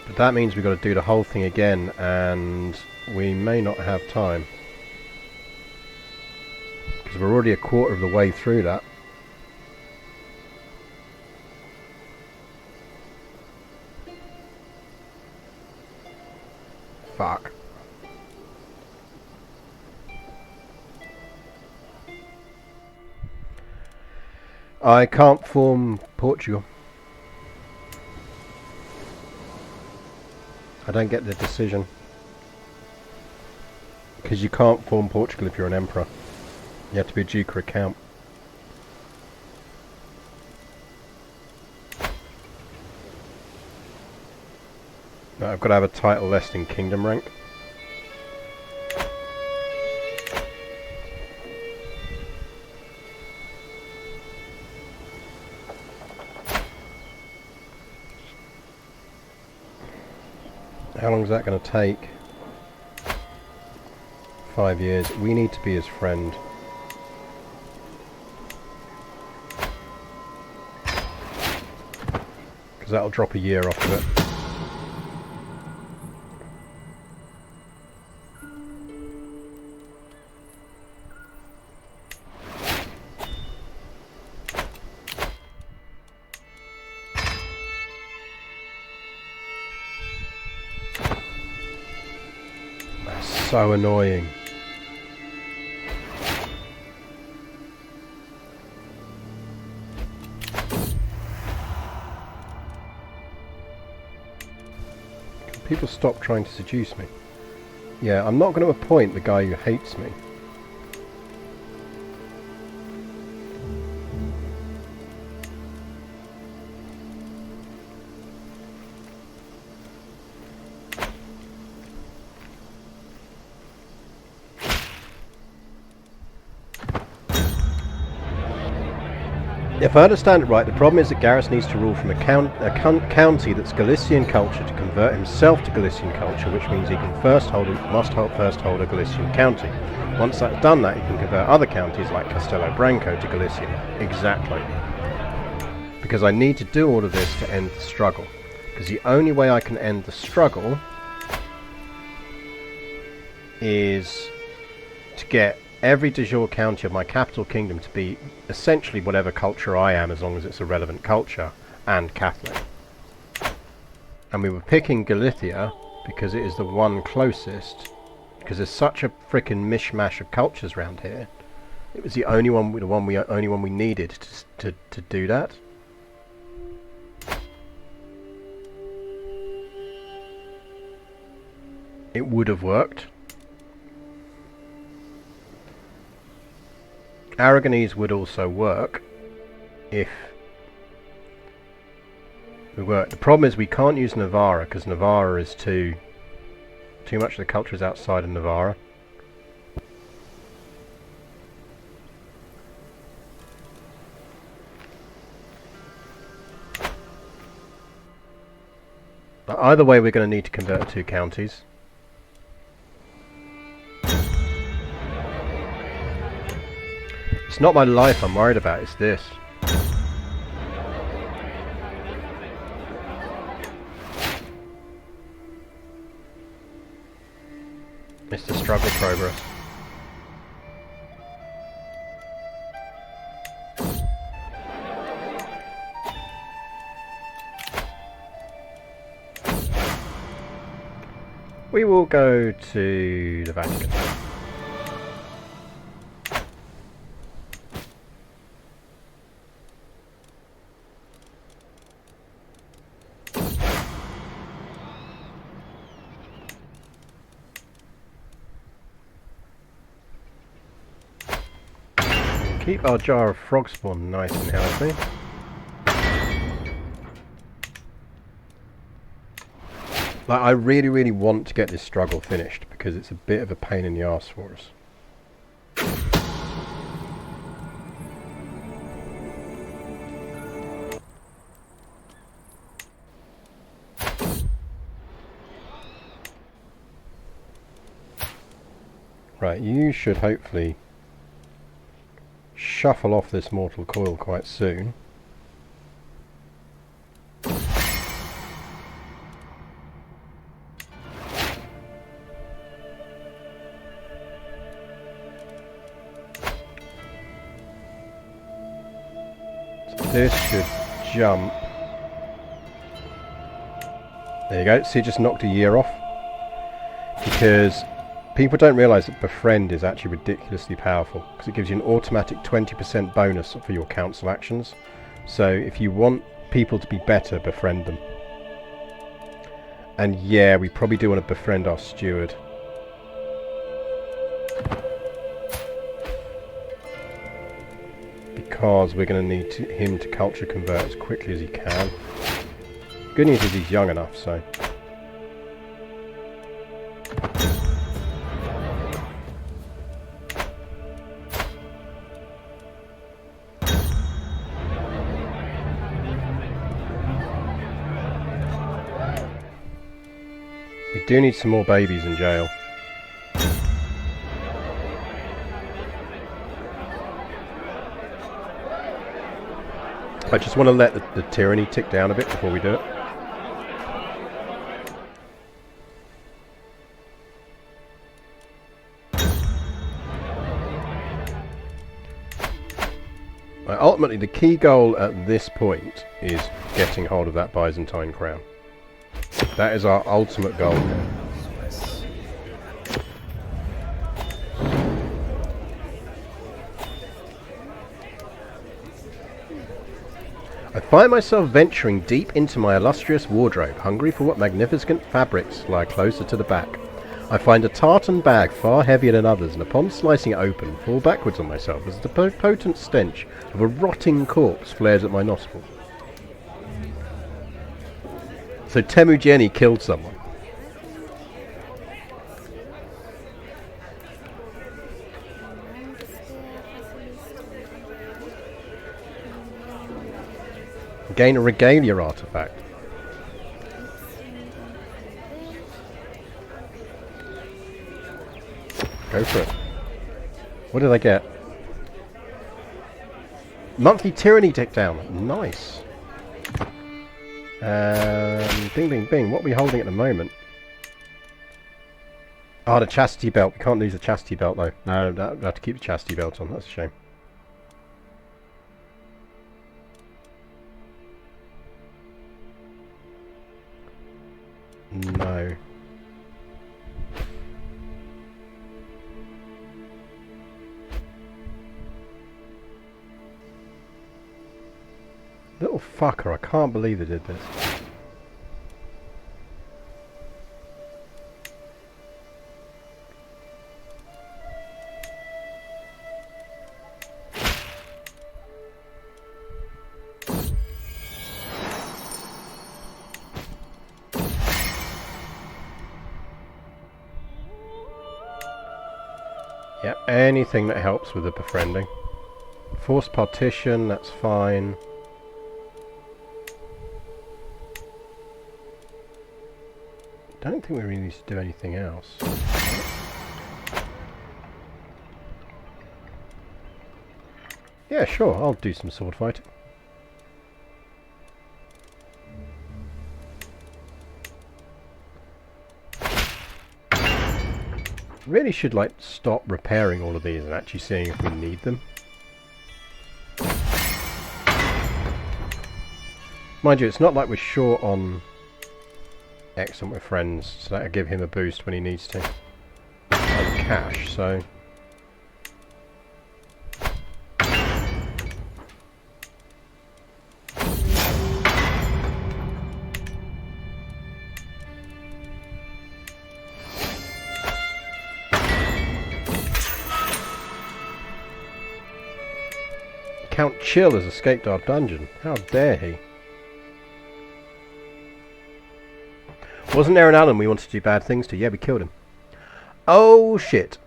but that means we've got to do the whole thing again, and we may not have time. We're already a quarter of the way through that. Fuck. I can't form Portugal. I don't get the decision. Because you can't form Portugal if you're an emperor. You have to be a duke or a count. No, I've got to have a title less than kingdom rank. How long is that going to take? 5 years. We need to be his friend. Because that'll drop a year off of it. So annoying. Can people stop trying to seduce me? Yeah, I'm not going to appoint the guy who hates me. If I understand it right, the problem is that Garrus needs to rule from a county that's Galician culture to convert himself to Galician culture, which means he can must first hold a Galician county. Once that's done that, he can convert other counties like Castello Branco to Galician. Exactly. Because I need to do all of this to end the struggle. Because the only way I can end the struggle is to get every de jure county of my capital kingdom to be essentially whatever culture I am, as long as it's a relevant culture, and Catholic. And we were picking Galicia because it is the one closest, because there's such a frickin' mishmash of cultures around here. It was the only one we needed to do that. It would have worked. Aragonese would also work if we were. The problem is we can't use Navarra because Navarra is too much of the culture is outside of Navarra. But either way, we're going to need to convert 2 counties. It's not my life I'm worried about, it's this. It's the struggle progress. We will go to the Vatican. Keep our jar of frog spawn nice and healthy. Like, I really want to get this struggle finished because it's a bit of a pain in the arse for us. Right, you should hopefully shuffle off this mortal coil quite soon. So this should jump. There you go. See, it just knocked a year off. Because people don't realise that befriend is actually ridiculously powerful, because it gives you an automatic 20% bonus for your council actions. So if you want people to be better, befriend them. And yeah, we probably do want to befriend our steward. because we're going to need him to culture convert as quickly as he can. Good news is he's young enough, so... We do need some more babies in jail. I just want to let the tyranny tick down a bit before we do it. Ultimately, the key goal at this point is getting hold of that Byzantine crown. That is our ultimate goal here. I find myself venturing deep into my illustrious wardrobe, hungry for what magnificent fabrics lie closer to the back. I find a tartan bag far heavier than others, and upon slicing it open, fall backwards on myself as the potent stench of a rotting corpse flares at my nostrils. So Temujeni killed someone. Gain a regalia artifact. Go for it. What did I get? Monthly tyranny tick down. Nice. Bing, bing, bing. What are we holding at the moment? Ah, the chastity belt. We can't lose the chastity belt though. No, I have to keep the chastity belt on. That's a shame. No. Little fucker, I can't believe they did this. Yep, anything that helps with the befriending. Forced partition, that's fine. Don't think we really need to do anything else. Yeah, sure, I'll do some sword fighting. Really should like stop repairing all of these and actually seeing if we need them. Mind you, it's not like we're short on excellent with friends, so that'll give him a boost when he needs to. And cash, so... Count Chill has escaped our dungeon. How dare he? Wasn't there an Alan we wanted to do bad things to? Yeah, we killed him. Oh, shit.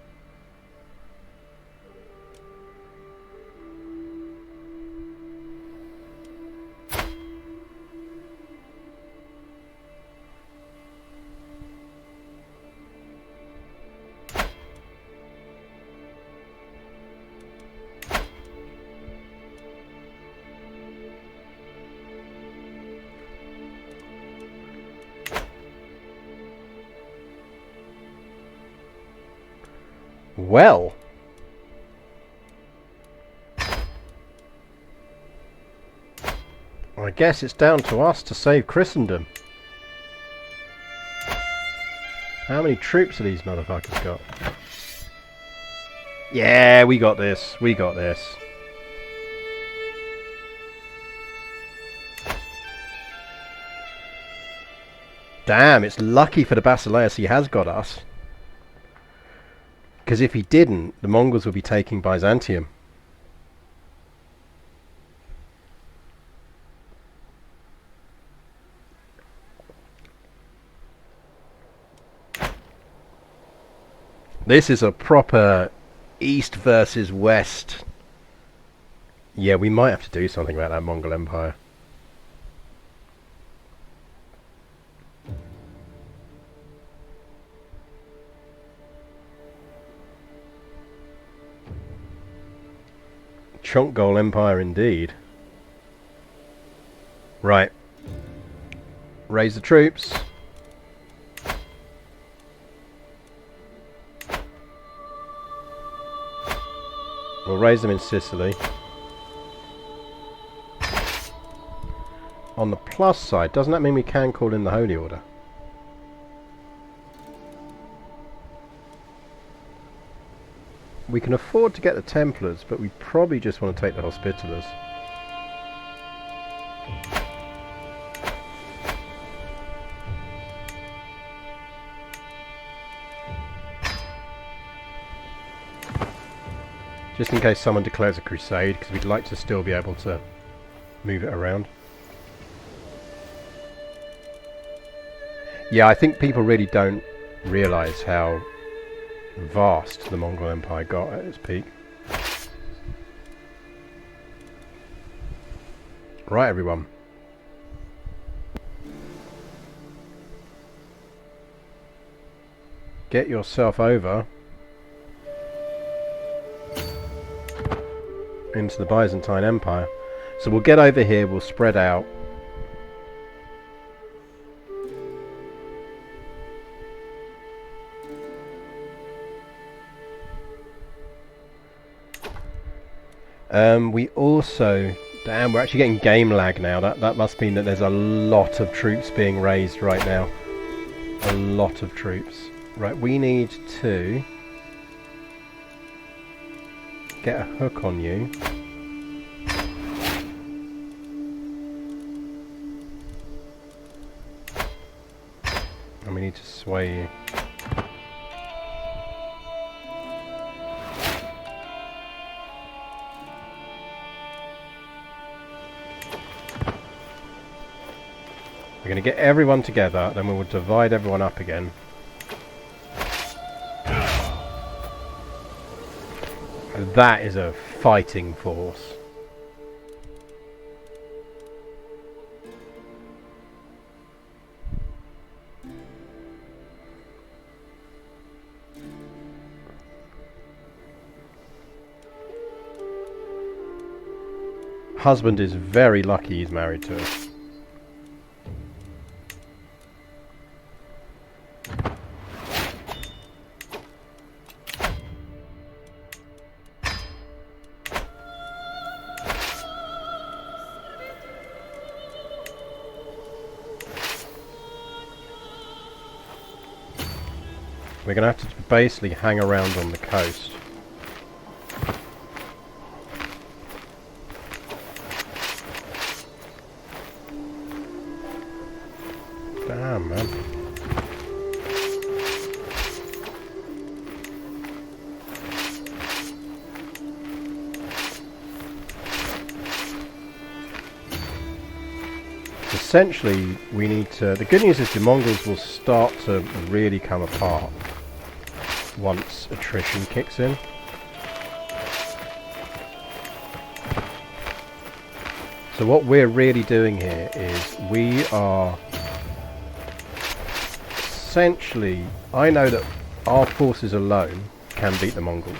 Well, I guess it's down to us to save Christendom. How many troops have these motherfuckers got? Yeah, we got this. We got this. Damn, it's lucky for the Basileus he has got us. Because if he didn't, the Mongols would be taking Byzantium. This is a proper East versus West. Yeah, we might have to do something about that Mongol Empire. Chongol Empire indeed. Right. Raise the troops. We'll raise them in Sicily. On the plus side, doesn't that mean we can call in the Holy Order? We can afford to get the Templars, but we probably just want to take the Hospitallers. Just in case someone declares a crusade, because we'd like to still be able to move it around. Yeah, I think people really don't realise how vast the Mongol Empire got at its peak. Right, everyone. Get yourself over into the Byzantine Empire. So we'll get over here, we'll spread out. We also... Damn, we're actually getting game lag now. That must mean that there's a lot of troops being raised right now. A lot of troops. Right, we need to get a hook on you. And we need to sway you. We're going to get everyone together, then we will divide everyone up again. And that is a fighting force. Husband is very lucky he's married to us. We're going to have to basically hang around on the coast. Damn, man. Essentially, we need to... The good news is the Mongols will start to really come apart once attrition kicks in. So what we're really doing here is we are essentially... I know that our forces alone can beat the Mongols.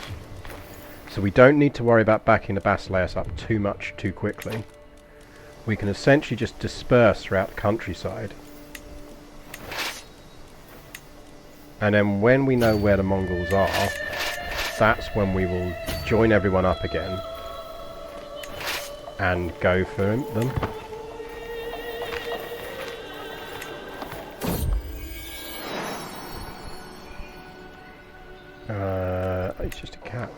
So we don't need to worry about backing the Basileus up too much too quickly. We can essentially just disperse throughout the countryside. And then when we know where the Mongols are, that's when we will join everyone up again and go for them. It's just a cat.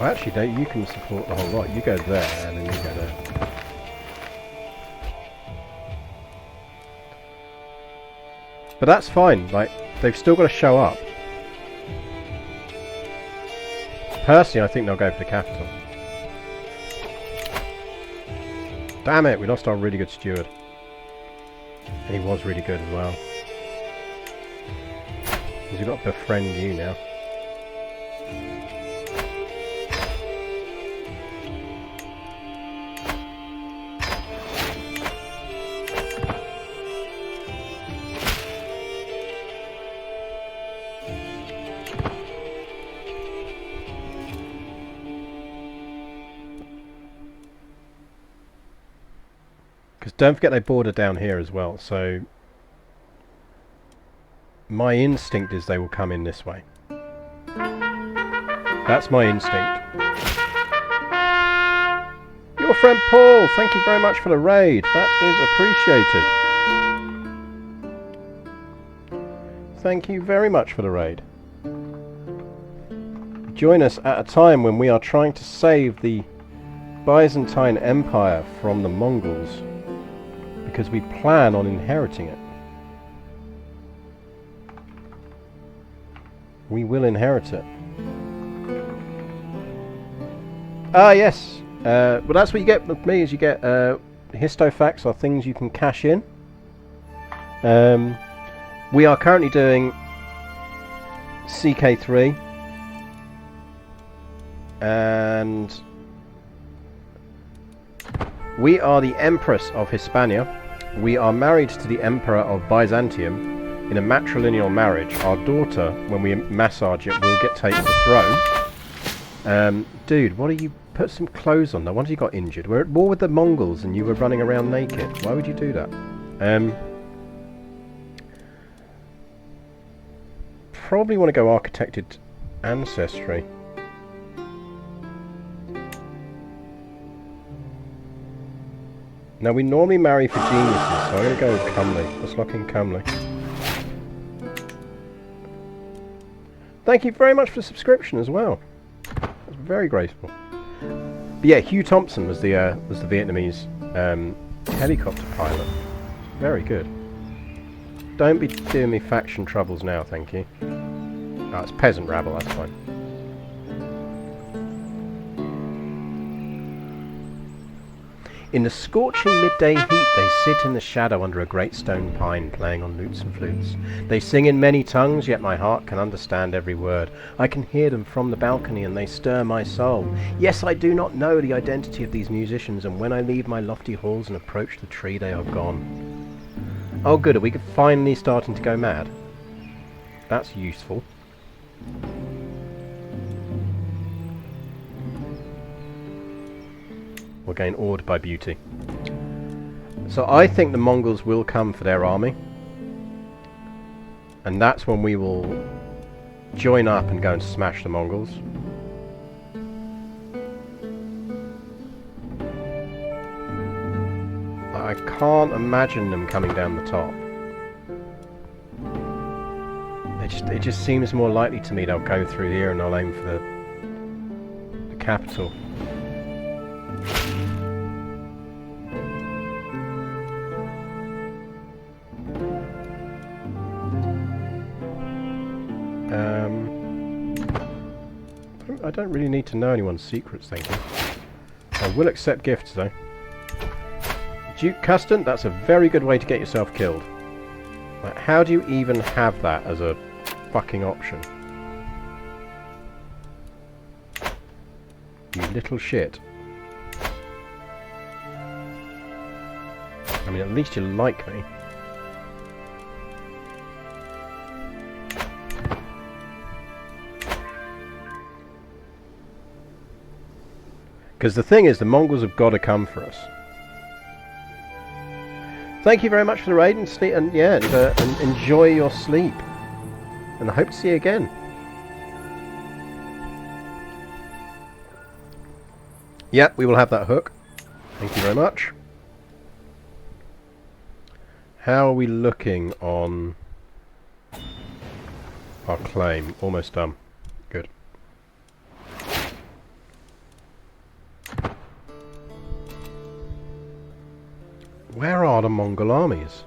Well, actually, don't you can support the whole lot. You go there, and then you go there. But that's fine. Like, they've still got to show up. Personally, I think they'll go for the capital. Damn it, we lost our really good steward. And he was really good as well. Because we've got to befriend you now. Because don't forget they border down here as well, so my instinct is they will come in this way. That's my instinct. Your friend Paul, thank you very much for the raid. That is appreciated. Thank you very much for the raid. Join us at a time when we are trying to save the Byzantine Empire from the Mongols, because we plan on inheriting it. We will inherit it. Ah, yes. Well, that's what you get with me, is you get histofacts, are things you can cash in. We are currently doing CK3. And we are the Empress of Hispania. We are married to the Emperor of Byzantium in a matrilineal marriage. Our daughter, when we massage it, will get taken to the throne. Dude, what are you... Put some clothes on. No wonder you got injured. We're at war with the Mongols and you were running around naked. Why would you do that? Probably want to go architected ancestry. Now we normally marry for geniuses, so I'm going to go with comely. Let's lock in comely. Thank you very much for the subscription as well. That's very graceful. But yeah, Hugh Thompson was the Vietnamese helicopter pilot. Very good. Don't be doing me faction troubles now, thank you. Oh, it's peasant rabble, that's fine. In the scorching midday heat they sit in the shadow under a great stone pine, playing on lutes and flutes. They sing in many tongues, yet my heart can understand every word. I can hear them from the balcony, and they stir my soul. Yes, I do not know the identity of these musicians, and when I leave my lofty halls and approach the tree, they are gone. Oh good, are we finally starting to go mad? That's useful. We're getting awed by beauty. So I think the Mongols will come for their army. And that's when we will join up and go and smash the Mongols. I can't imagine them coming down the top. It just seems more likely to me they'll go through here and they'll aim for the capital. I don't really need to know anyone's secrets, thank you. I will accept gifts, though. Duke Custon, that's a very good way to get yourself killed. Like, how do you even have that as a fucking option? You little shit. I mean, at least you like me. Because the thing is, the Mongols have got to come for us. Thank you very much for the raid, and sleep, and yeah, and enjoy your sleep. And I hope to see you again. Yep, we will have that hook. Thank you very much. How are we looking on our claim? Almost done. Good. Where are the Mongol armies?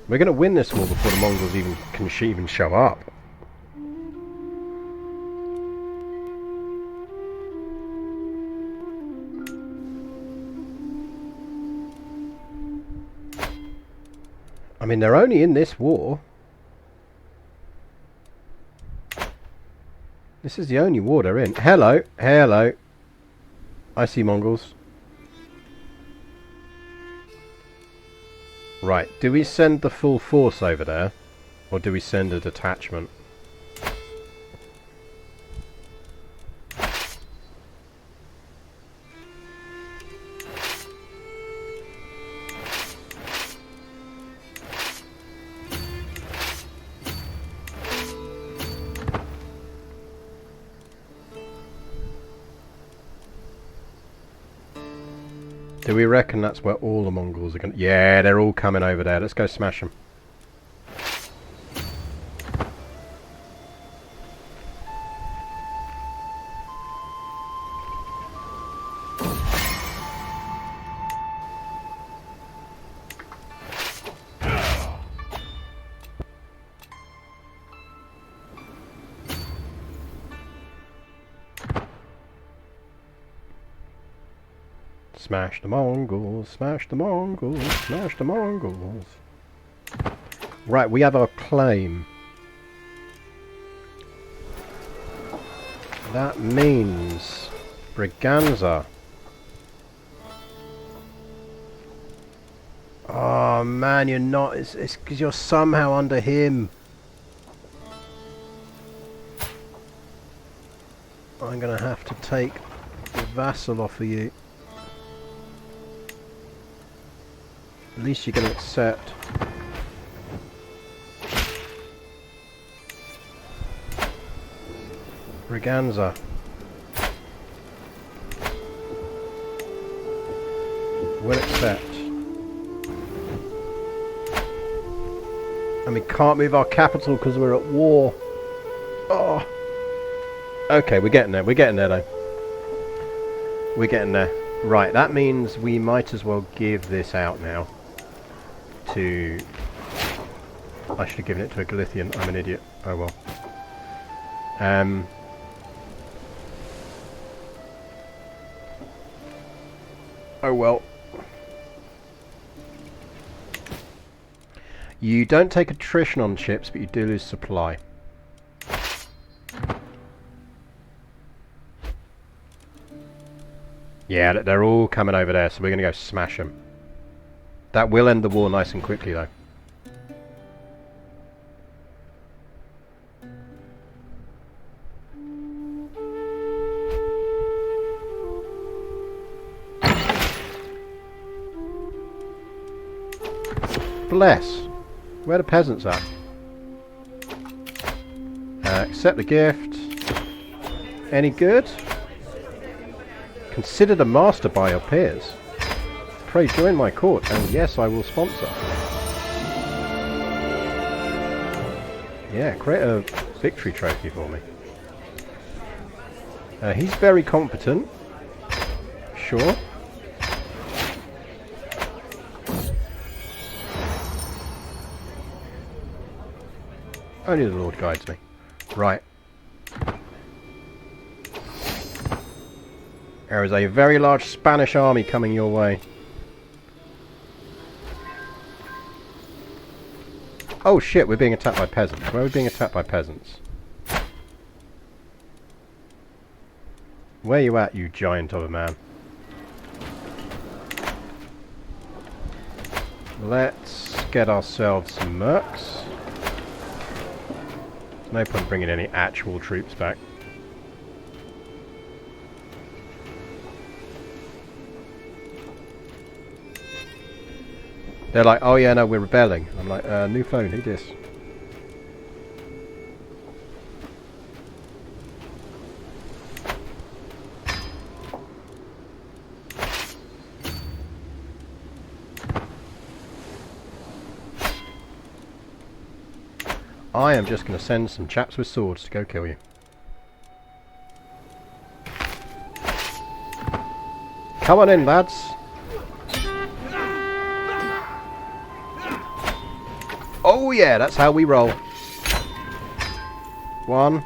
We're going to win this war before the Mongols can even show up. I mean, they're only in this war. This is the only war they're in. Hello, hello. I see Mongols. Right, do we send the full force over there? Or do we send a detachment? Do we reckon that's where all the Mongols are going to... Yeah, they're all coming over there. Let's go smash them. Smash the Mongols, smash the Mongols, smash the Mongols. Right, we have our claim. That means Braganza. Oh man, you're not. It's because you're somehow under him. I'm gonna have to take the vassal off of you. At least you can accept. Braganza. Will accept. And we can't move our capital because we're at war. Oh. Okay, we're getting there. We're getting there though. We're getting there. Right, that means we might as well give this out now. To... I should have given it to a Galician. I'm an idiot. Oh well. Oh well. You don't take attrition on ships, but you do lose supply. Yeah, they're all coming over there, so we're going to go smash them. That will end the war nice and quickly, though. Bless. Where are the peasants at? Accept the gift. Any good? Considered a master by your peers. Pray join my court, and yes, I will sponsor. Yeah, create a victory trophy for me. He's very competent. Sure. Only the Lord guides me. Right. There is a very large Spanish army coming your way. Oh shit, we're being attacked by peasants. Where are we being attacked by peasants? Where you at, you giant of a man? Let's get ourselves some mercs. There's no point bringing any actual troops back. They're like, oh yeah, no, we're rebelling. I'm like, new phone, who dis? I am just going to send some chaps with swords to go kill you. Come on in, lads. Oh yeah, that's how we roll. 1.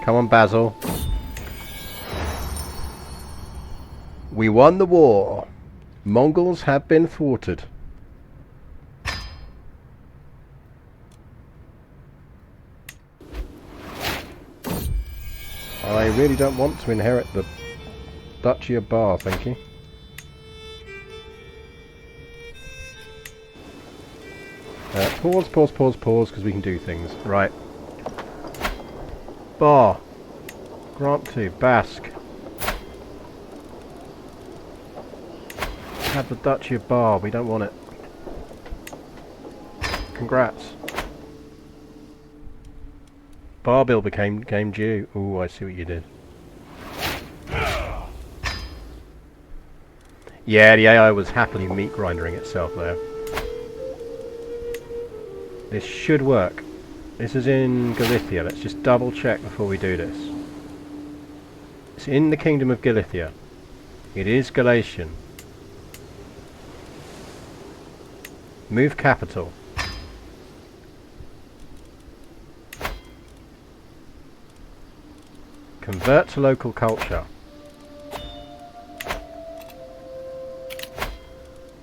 Come on, Basil. We won the war. Mongols have been thwarted. I really don't want to inherit the Duchy of Bar, thank you. Pause, because we can do things. Right. Bar. Grant to Basque. Have the Duchy of Bar, we don't want it. Congrats. Bar bill became due. Ooh, I see what you did. Yeah, the AI was happily meat grinding itself there. This should work. This is in Galicia. Let's just double check before we do this. It's in the Kingdom of Galicia. It is Galatian. Move capital. Convert to local culture.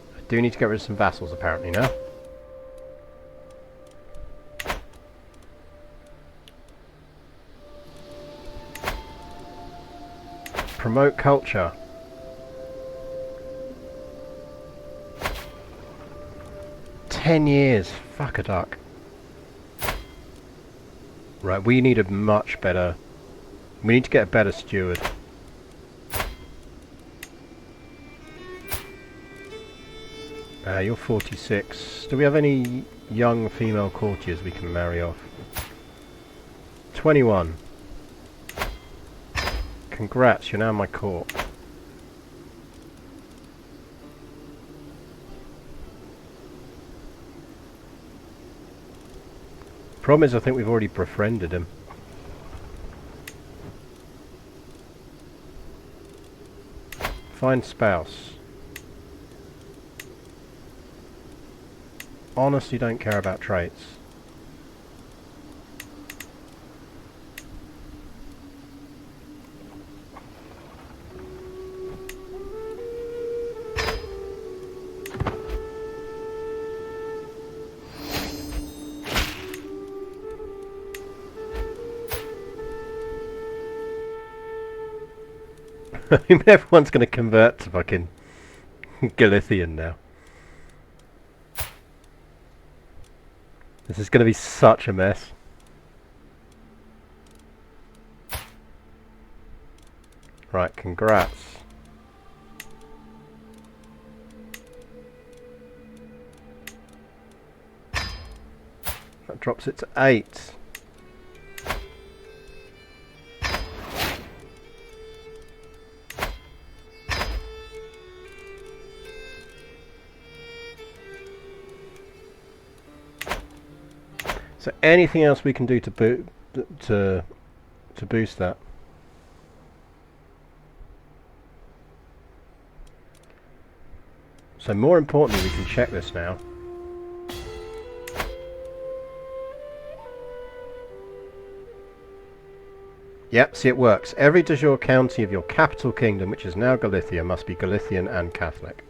I do need to get rid of some vassals apparently now. Promote culture. 10 years. Fuck a duck. Right, we need a much better... We need to get a better steward. You're 46. Do we have any young female courtiers we can marry off? 21. Congrats, you're now in my court. Problem is, I think we've already befriended him. Find spouse. Honestly don't care about traits. I mean, everyone's going to convert to fucking Galician now. This is going to be such a mess. Right, congrats. That drops it to 8. So anything else we can do to boost that? So more importantly, we can check this now. Yep, see, it works. Every de jure county of your capital kingdom, which is now Galicia, must be Galician and Catholic.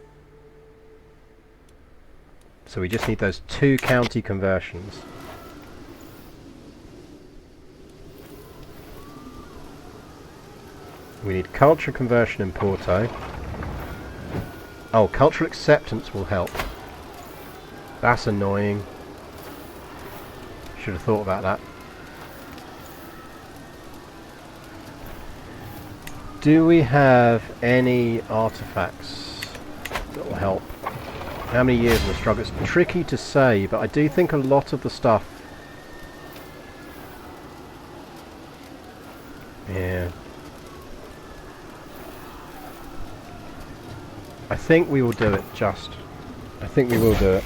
So we just need those 2 county conversions. We need culture conversion in Porto. Oh, cultural acceptance will help. That's annoying. Should have thought about that. Do we have any artifacts that will help? How many years in the struggle? It's tricky to say, but I do think a lot of the stuff... Yeah. I think we will do it, just. I think we will do it.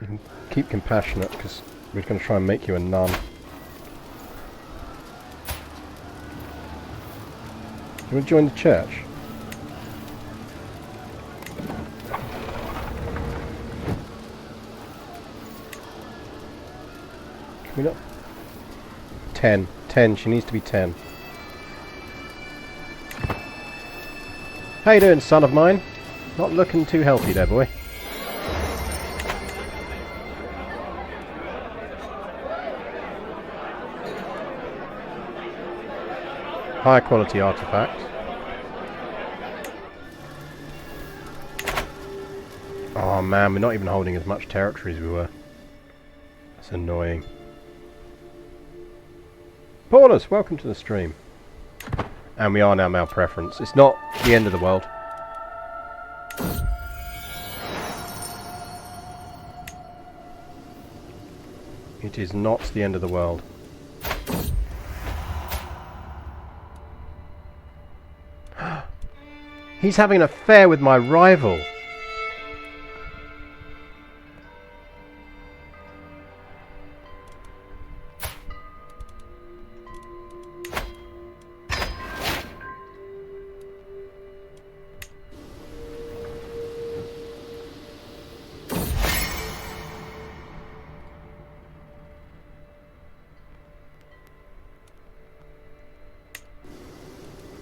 You can keep compassionate, because we're going to try and make you a nun. You want to join the church? Can we not? 10. 10. She needs to be 10. How you doing, son of mine? Not looking too healthy there, boy. High quality artifact. Oh man, we're not even holding as much territory as we were. That's annoying. Paulus, welcome to the stream. And we are now malpreference. It's not the end of the world. It is not the end of the world. He's having an affair with my rival.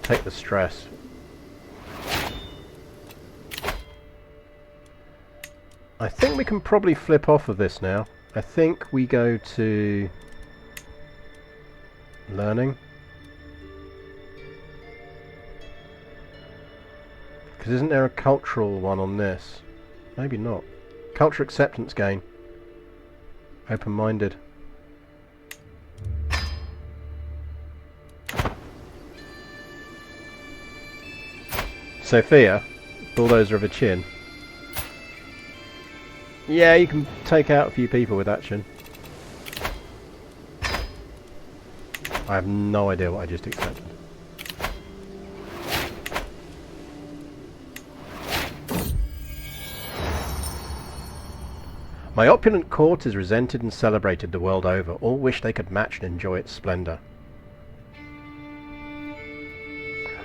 Take the stress. I think we can probably flip off of this now. I think we go to learning. Because isn't there a cultural one on this? Maybe not. Culture acceptance gain. Open-minded. Sophia, bulldozer of a chin. Yeah, you can take out a few people with that chin. I have no idea what I just accepted. My opulent court is resented and celebrated the world over. All wish they could match and enjoy its splendour.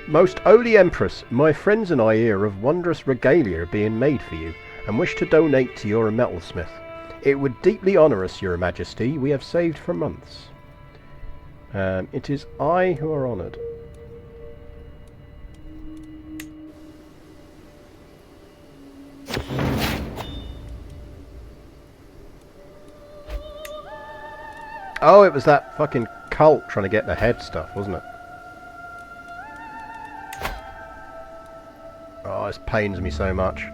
Most holy Empress, my friends and I hear of wondrous regalia being made for you, and wish to donate to your metalsmith. It would deeply honour us, your majesty. We have saved for months. It is I who are honoured. Oh, it was that fucking cult trying to get the head stuff, wasn't it? Oh, this pains me so much.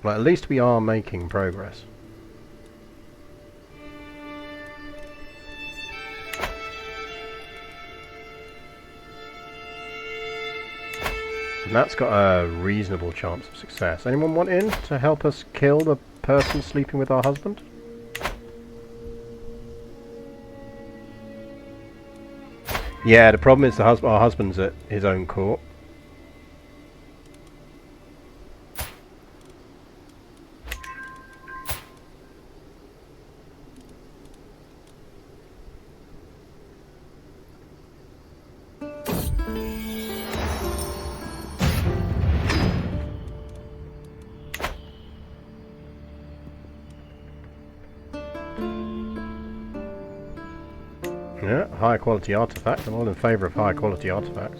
Well, at least we are making progress. And that's got a reasonable chance of success. Anyone want in to help us kill the person sleeping with our husband? Yeah, the problem is our husband's at his own court. Yeah, high quality artifact. I'm all in favour of high quality artifacts.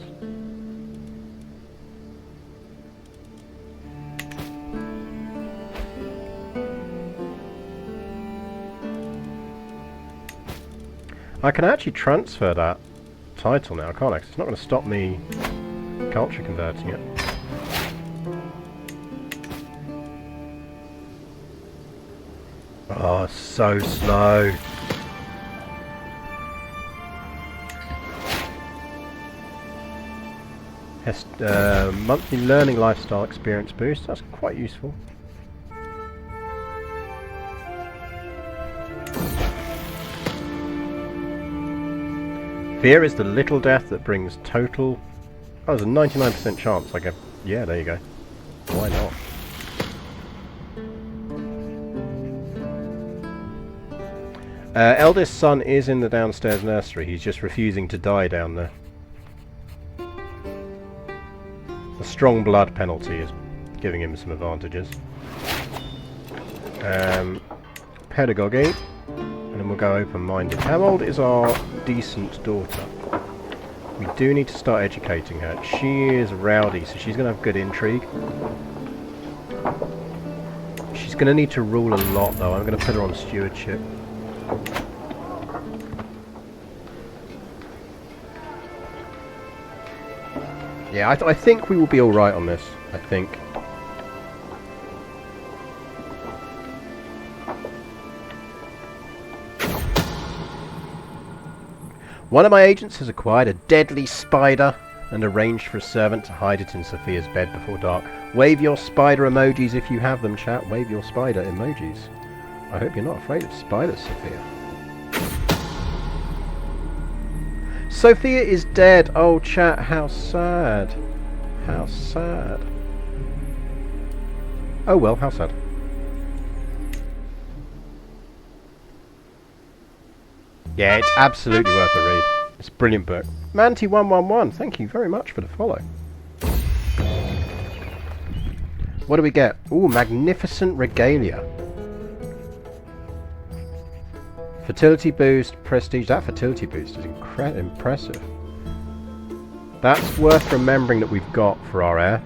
I can actually transfer that title now, can't I? 'Cause it's not going to stop me culture converting it. Oh, so slow. Monthly learning lifestyle experience boost. That's quite useful. Fear is the little death that brings total... Oh, there's a 99% chance. I go, yeah, there you go. Why not? Eldest son is in the downstairs nursery. He's just refusing to die down there. The strong blood penalty is giving him some advantages. Pedagogy. And then we'll go open-minded. How old is our decent daughter? We do need to start educating her. She is rowdy, so she's going to have good intrigue. She's going to need to rule a lot, though. I'm going to put her on stewardship. Yeah, I think we will be alright on this. I think. One of my agents has acquired a deadly spider and arranged for a servant to hide it in Sophia's bed before dark. Wave your spider emojis if you have them, chat. Wave your spider emojis. I hope you're not afraid of spiders, Sophia. Sophia is dead. Oh, chat, how sad. How sad. Oh well, how sad. Yeah, it's absolutely worth a read. It's a brilliant book. Manti111, thank you very much for the follow. What do we get? Ooh, magnificent regalia. Fertility boost, prestige. That fertility boost is impressive. That's worth remembering that we've got for our heir.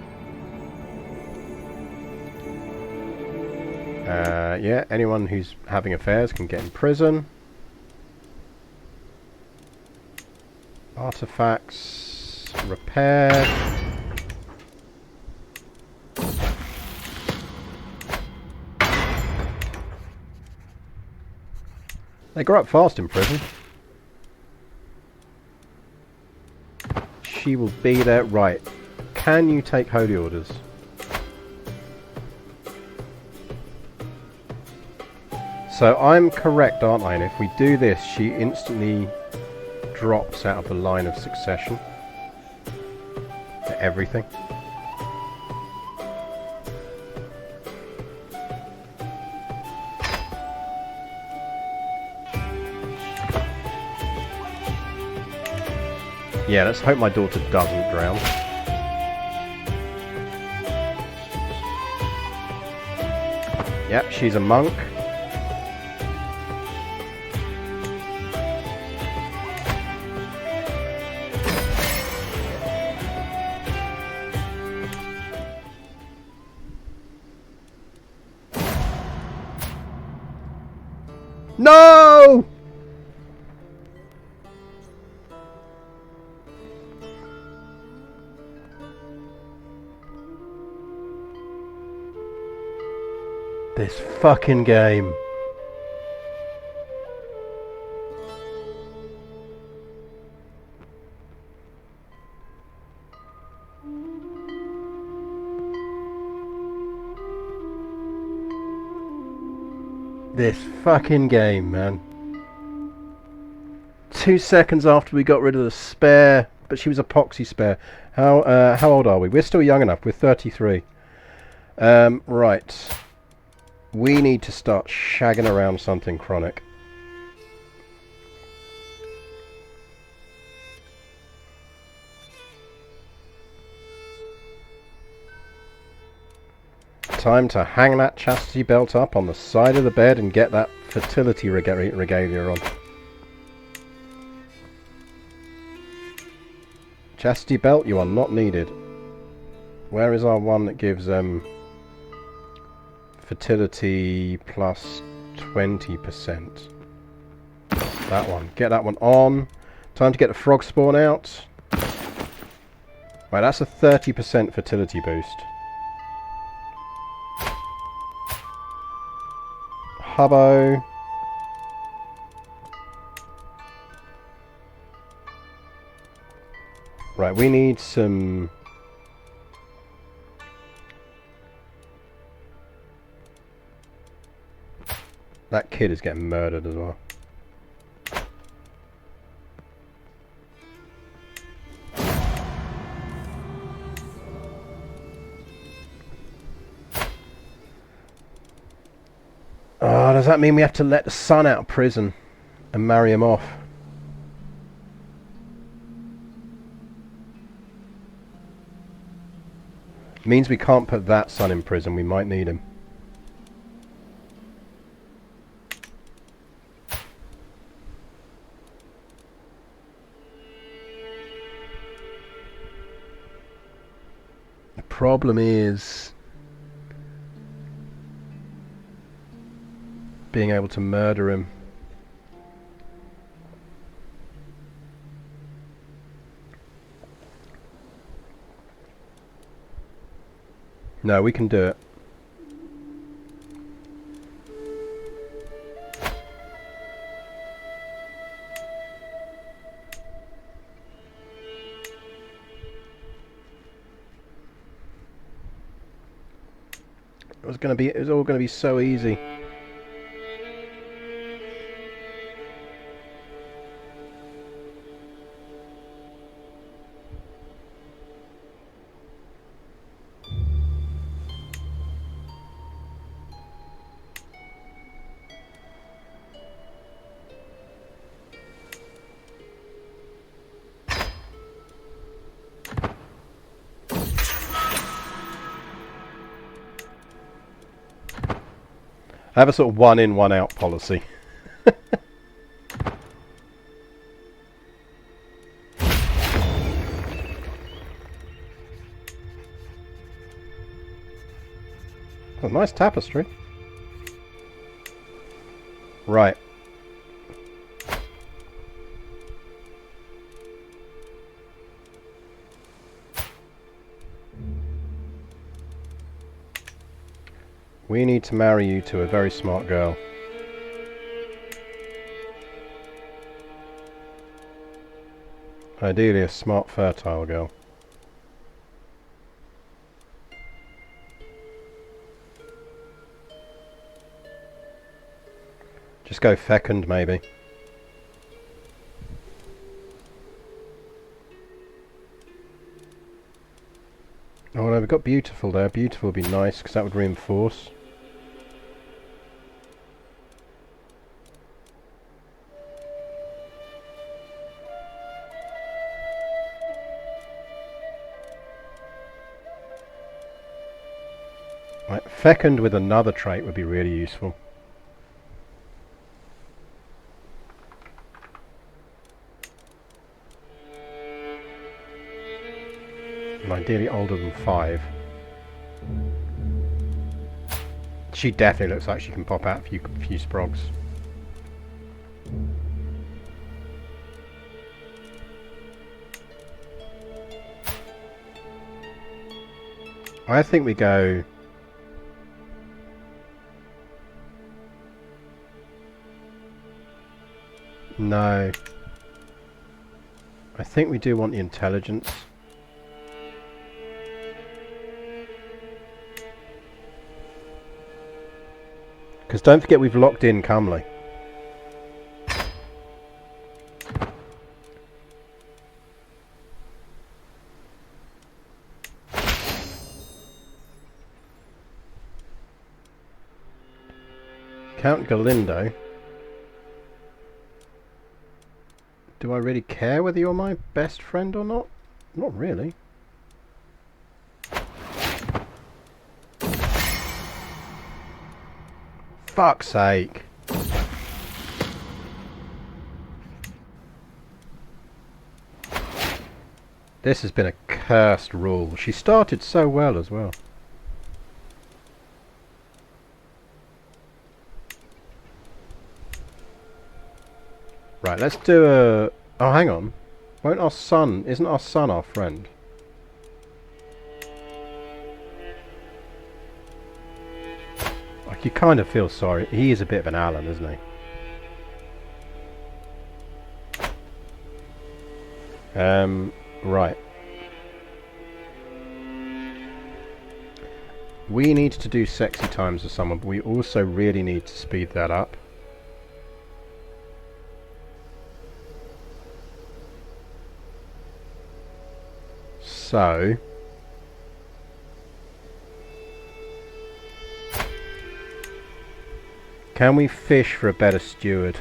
Yeah, anyone who's having affairs can get in prison. Artifacts, repair. They grow up fast in prison. She will be there. Right. Can you take holy orders? So I'm correct, aren't I? And if we do this, she instantly drops out of the line of succession for everything. Yeah, let's hope my daughter doesn't drown. Yep, she's a monk. No! This fucking game. This fucking game, man. 2 seconds after we got rid of the spare, but she was a poxy spare. How old are we? We're still young enough. We're 33. Right. We need to start shagging around something chronic. Time to hang that chastity belt up on the side of the bed and get that fertility regalia on. Chastity belt, you are not needed. Where is our one that gives fertility plus 20%? That one. Get that one on. Time to get the frog spawn out. Right, that's a 30% fertility boost. Hubbo. Right, we need some... That kid is getting murdered as well. does that mean we have to let the son out of prison and marry him off? Means we can't put that son in prison. We might need him. The problem is being able to murder him. No, we can do it. It was all gonna be so easy. I have a sort of one in, one out policy. A nice tapestry. Right. We need to marry you to a very smart girl. Ideally a smart, fertile girl. Just go fecund, maybe. Oh no, we've got beautiful there. Beautiful would be nice, because that would reinforce. Right, fecund with another trait would be really useful. And ideally older than 5. She definitely looks like she can pop out a few sprogs. I think we go... No. I think we do want the intelligence. Because don't forget we've locked in Comely. Count Galindo. Do I really care whether you're my best friend or not? Not really. Fuck's sake. This has been a cursed rule. She started so well as well. Right, let's do a... Oh, hang on. Won't our son... Isn't our son our friend? Like, you kind of feel sorry. He is a bit of an Alan, isn't he? Right. We need to do sexy times with someone, but we also really need to speed that up. So... Can we fish for a better steward?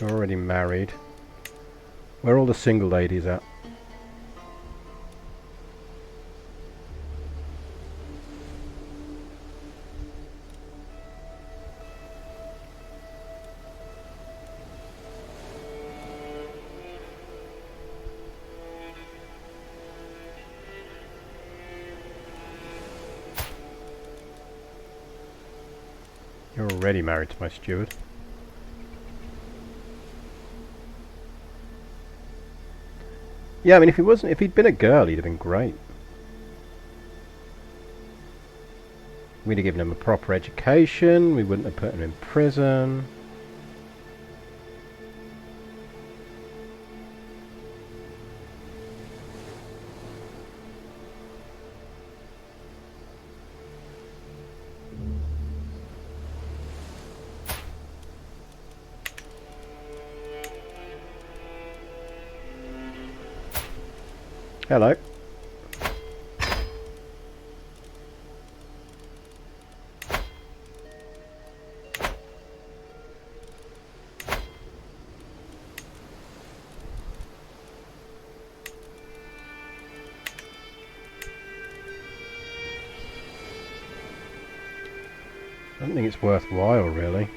You're already married. Where are all the single ladies at? You're already married to my steward. Yeah, I mean, if he'd been a girl, he'd have been great. We'd have given him a proper education. We wouldn't have put him in prison. Hello. I don't think it's worthwhile, really.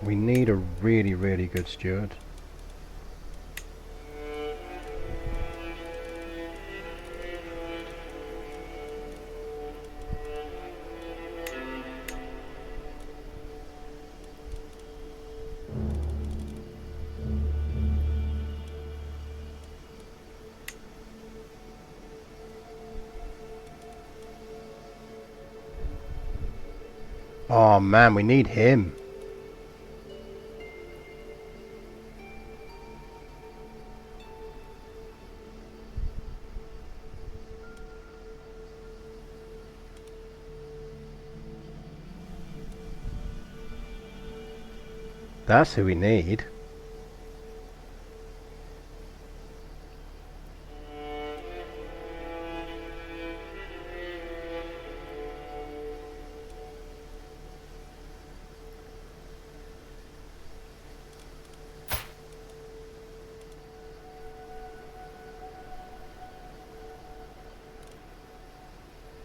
We need a really, really good steward. Oh man, we need him. That's who we need.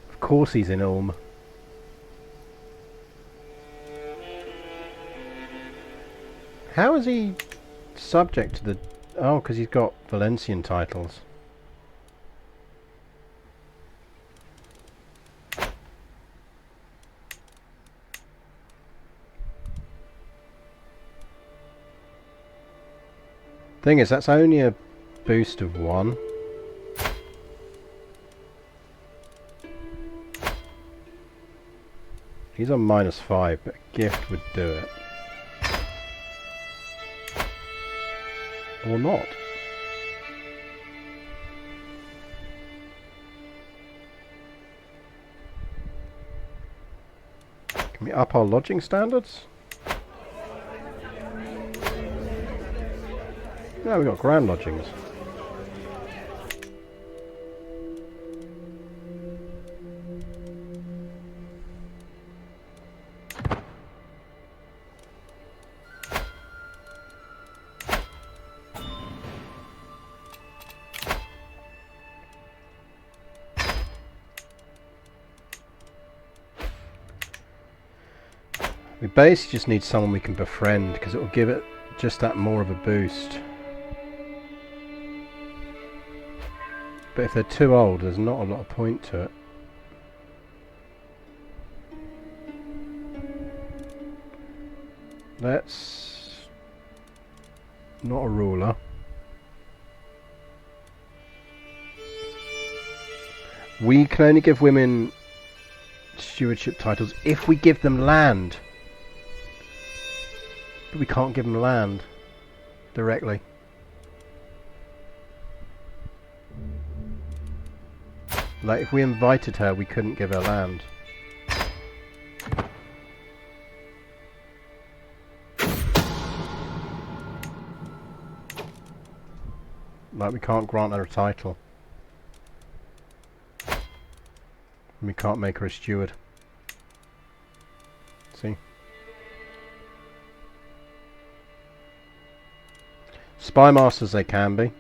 Of course he's in Ulm. How is he subject to the... Oh, because he's got Valencian titles. Thing is, that's only a boost of 1. He's on -5, but a gift would do it. Or not. Can we up our lodging standards? No, we've got grand lodgings. We basically just need someone we can befriend, because it will give it just that more of a boost. But if they're too old, there's not a lot of point to it. That's not a ruler. We can only give women stewardship titles if we give them land. But we can't give them land directly. Like, if we invited her, we couldn't give her land. Like, we can't grant her a title. And we can't make her a steward. See? Spy masters they can be.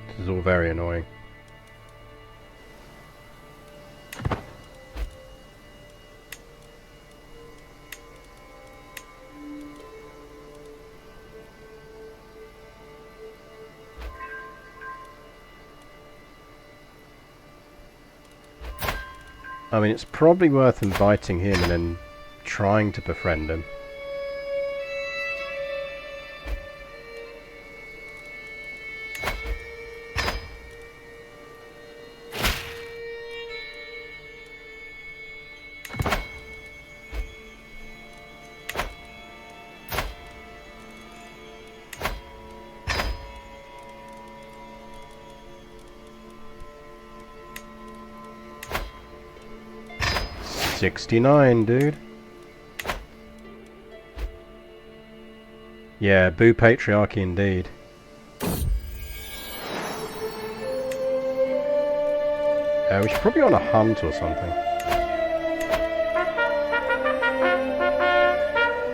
This is all very annoying. I mean, it's probably worth inviting him and then trying to befriend him. $69, dude. Yeah, boo patriarchy indeed. We should probably on a hunt or something.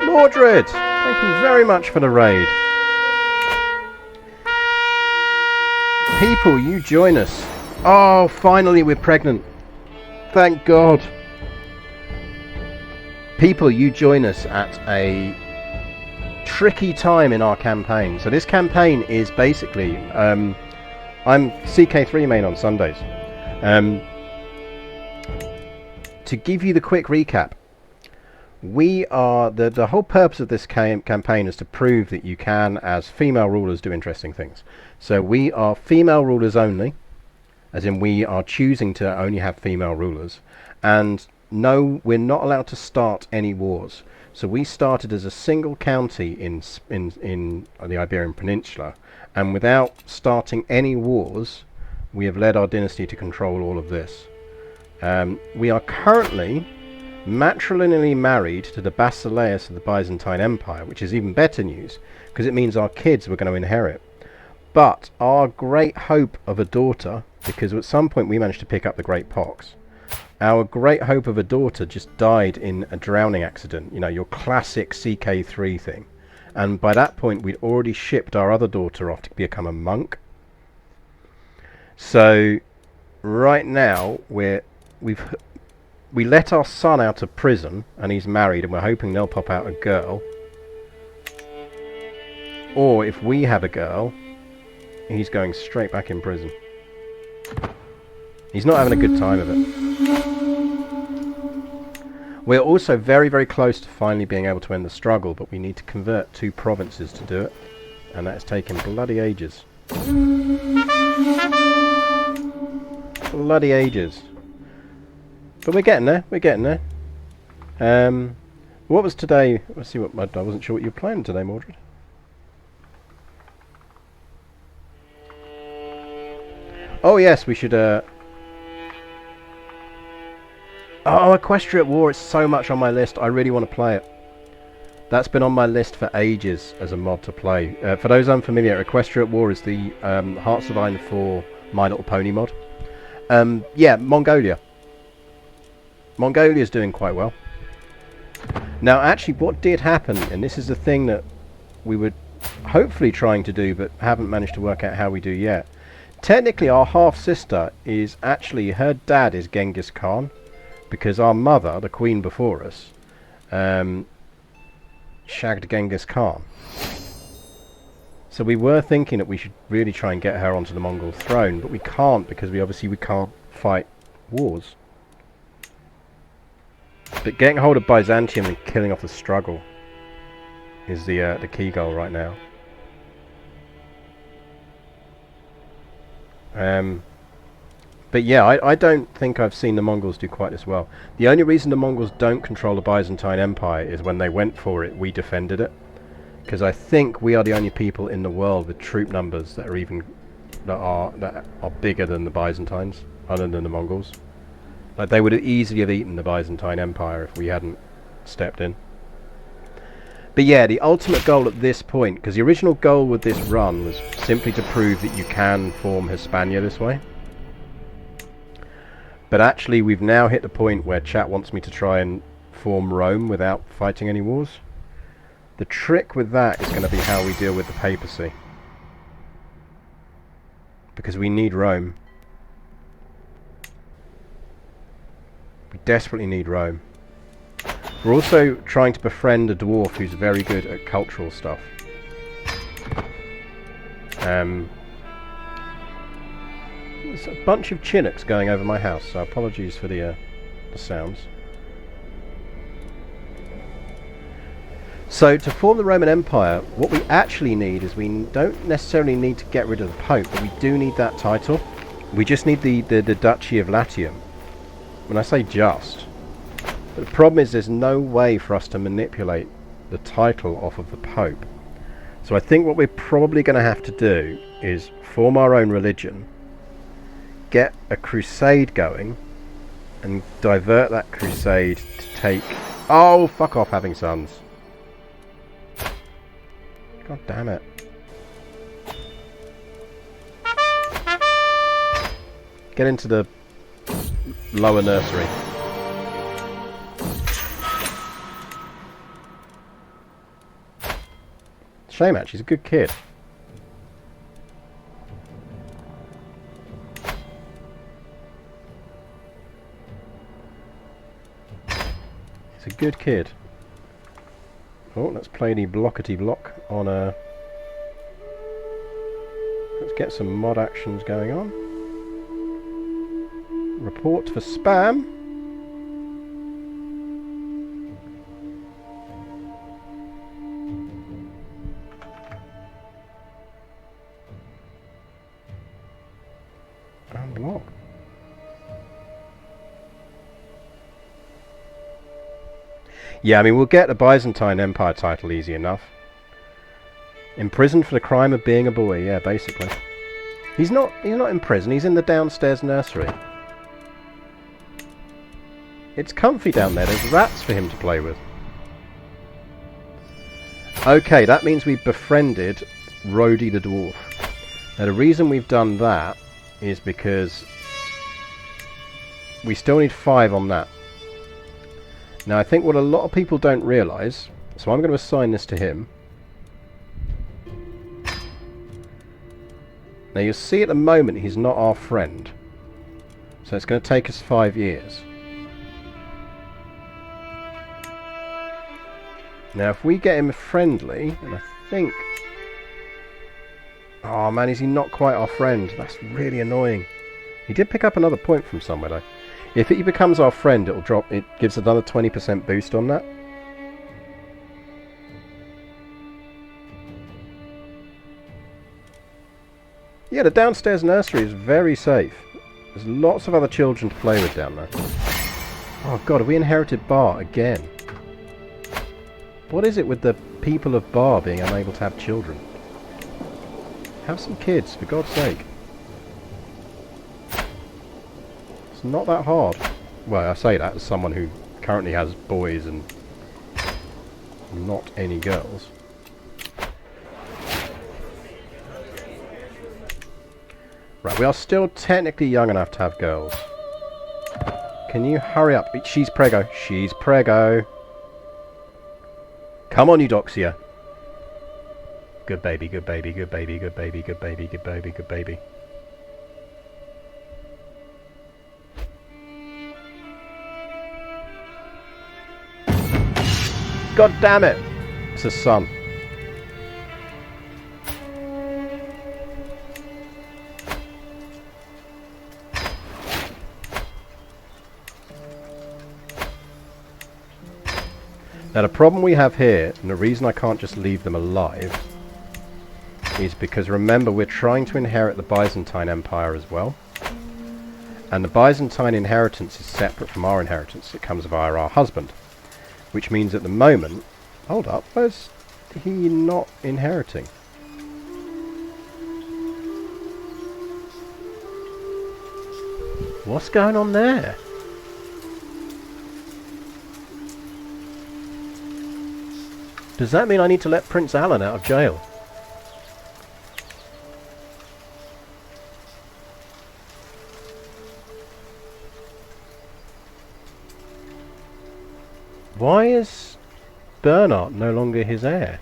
Mordred! Thank you very much for the raid. People, you join us. Oh, finally we're pregnant. Thank God. People, you join us at a tricky time in our campaign. So this campaign is basically, I'm CK3 main on Sundays. To give you the quick recap, we are, the whole purpose of this campaign is to prove that you can, as female rulers, do interesting things. So we are female rulers only, as in we are choosing to only have female rulers, and no, we're not allowed to start any wars. So we started as a single county in the Iberian Peninsula, and without starting any wars, we have led our dynasty to control all of this. We are currently matrilineally married to the Basileus of the Byzantine Empire, which is even better news, because it means our kids were going to inherit. But our great hope of a daughter, because at some point we managed to pick up the Great Pox, our great hope of a daughter just died in a drowning accident, you know, your classic CK3 thing. And by that point we'd already shipped our other daughter off to become a monk. So right now we let our son out of prison and he's married, and we're hoping they'll pop out a girl. Or if we have a girl, he's going straight back in prison. He's not having a good time of it. We're also very, very close to finally being able to end the struggle, but we need to convert 2 provinces to do it, and that's taken bloody ages. Bloody ages. But we're getting there, we're getting there. What was today? Let's see what I wasn't sure what you were playing today, Mordred. Oh yes, we should oh, Equestrian War is so much on my list. I really want to play it. That's been on my list for ages as a mod to play. For those unfamiliar, Equestrian War is the Hearts of Iron 4 My Little Pony mod. Yeah, Mongolia. Mongolia's doing quite well. Now, actually, what did happen, and this is the thing that we were hopefully trying to do, but haven't managed to work out how we do yet. Technically, our half-sister is actually, her dad is Genghis Khan, because our mother, the queen before us, shagged Genghis Khan. So we were thinking that we should really try and get her onto the Mongol throne, but we can't, because we can't fight wars. But getting hold of Byzantium and killing off the struggle is the key goal right now. But yeah, I don't think I've seen the Mongols do quite as well. The only reason the Mongols don't control the Byzantine Empire is when they went for it, we defended it. Because I think we are the only people in the world with troop numbers that are bigger than the Byzantines, other than the Mongols. Like, they would have easily have eaten the Byzantine Empire if we hadn't stepped in. But yeah, the ultimate goal at this point, because the original goal with this run was simply to prove that you can form Hispania this way. But actually we've now hit the point where chat wants me to try and form Rome without fighting any wars. The trick with that is going to be how we deal with the papacy. Because we need Rome. We desperately need Rome. We're also trying to befriend a dwarf who's very good at cultural stuff. There's a bunch of Chinooks going over my house, so apologies for the sounds. So to form the Roman Empire, what we actually need is, we don't necessarily need to get rid of the Pope, but we do need that title. We just need the Duchy of Latium. When I say just, but the problem is there's no way for us to manipulate the title off of the Pope. So I think what we're probably going to have to do is form our own religion, get a crusade going, and divert that crusade to take... Oh, fuck off having sons. God damn it. Get into the lower nursery. Shame, actually, he's a good kid. He's a good kid. Oh, let's play the blockety block on a... Let's get some mod actions going on. Report for spam. Unblock. Yeah, I mean, we'll get the Byzantine Empire title easy enough. Imprisoned for the crime of being a boy, yeah, basically. He's not in prison, he's in the downstairs nursery. It's comfy down there, there's rats for him to play with. Okay, that means we've befriended Rhodey the dwarf. Now the reason we've done that is because we still need 5 on that. Now I think what a lot of people don't realise, so I'm going to assign this to him. Now you'll see at the moment he's not our friend, so it's going to take us 5 years. Now if we get him friendly, and I think... Oh man, is he not quite our friend? That's really annoying. He did pick up another point from somewhere though. If he becomes our friend, it'll drop. It gives another 20% boost on that. Yeah, the downstairs nursery is very safe. There's lots of other children to play with down there. Oh god, have we inherited Bar again? What is it with the people of Bar being unable to have children? Have some kids, for God's sake. It's not that hard. Well, I say that as someone who currently has boys and not any girls. Right, we are still technically young enough to have girls. Can you hurry up? She's preggo. She's preggo. Come on, Eudoxia. Good baby, good baby, good baby, good baby, good baby, good baby, good baby. God damn it! It's a son. Now the problem we have here, and the reason I can't just leave them alive, is because, remember, we're trying to inherit the Byzantine Empire as well. And the Byzantine inheritance is separate from our inheritance. It comes via our husband. Which means at the moment... Hold up, where's he not inheriting? What's going on there? Does that mean I need to let Prince Alan out of jail? Why is Bernard no longer his heir?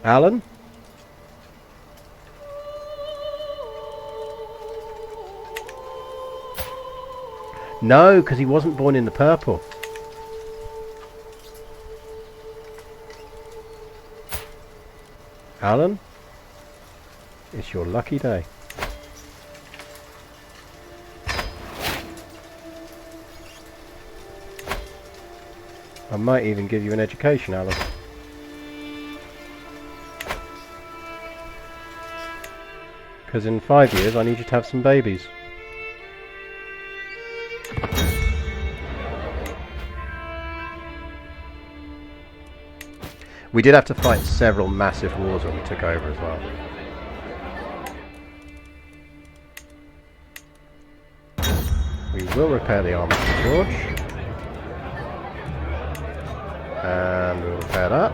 Alan? No, because he wasn't born in the purple. Alan? It's your lucky day. I might even give you an education, Alan. Because in 5 years I need you to have some babies. We did have to fight several massive wars when we took over as well. We will repair the armor for George. And we'll repair that.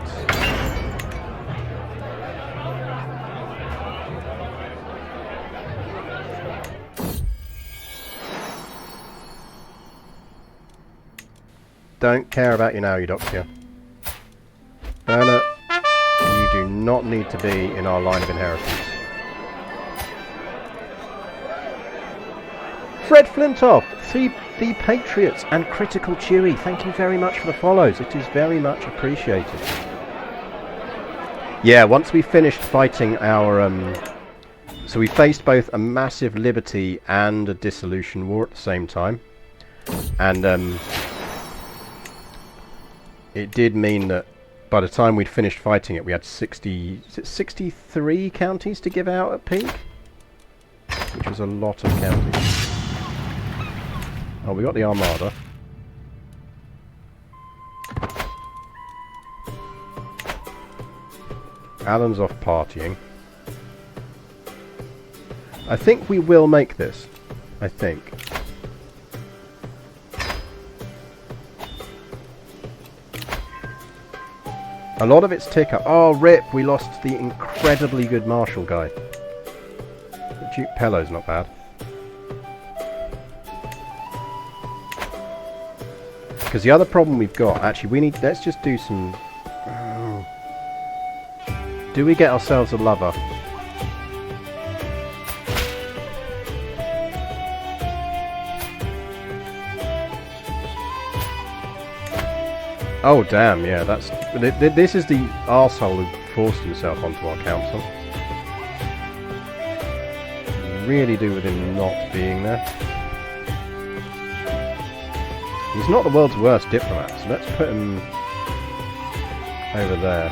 Don't care about you now, Eudoxia. Bernard, you do not need to be in our line of inheritance. Fred Flintoff, the Patriots and Critical Chewy, thank you very much for the follows. It is very much appreciated. Yeah, once we finished fighting our... so we faced both a massive liberty and a dissolution war at the same time. And it did mean that by the time we'd finished fighting it, we had 63 counties to give out at peak? Which was a lot of counties. Oh, we got the Armada. Alan's off partying. I think we will make this. I think. A lot of it's ticker. Oh, rip! We lost the incredibly good Marshal guy. Duke Pello's not bad. Because the other problem we've got, actually, we need... Let's just do some... do we get ourselves a lover? Oh, damn, yeah, that's... This is the arsehole who forced himself onto our council. Really do with him not being there. He's not the world's worst diplomat, so let's put him over there.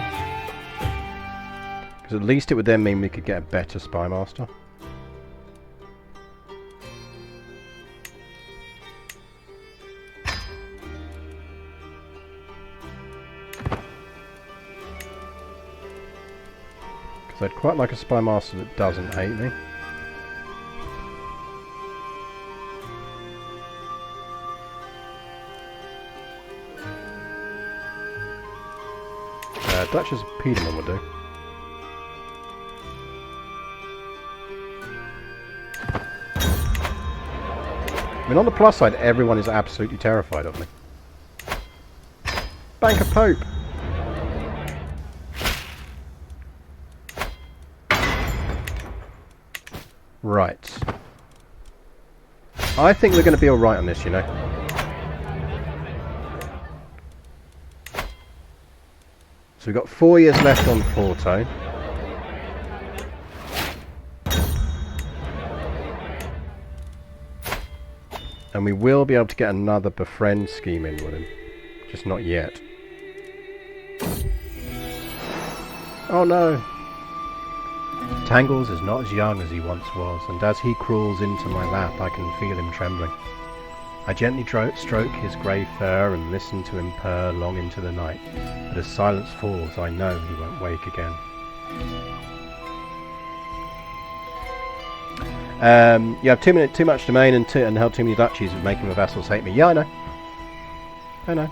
Because at least it would then mean we could get a better spy master. Because I'd quite like a spy master that doesn't hate me. Duchess of Peterman would do. I mean, on the plus side, everyone is absolutely terrified of me. Bank of Pope! Right. I think we're going to be alright on this, you know. So we've got 4 years left on Porto. And we will be able to get another befriend scheme in with him. Just not yet. Oh no! Tangles is not as young as he once was, and as he crawls into my lap I can feel him trembling. I gently stroke his grey fur and listen to him purr long into the night, but as silence falls I know he won't wake again. You have too much domain and held too many duchies of making my vassals hate me. Yeah, I know. I know.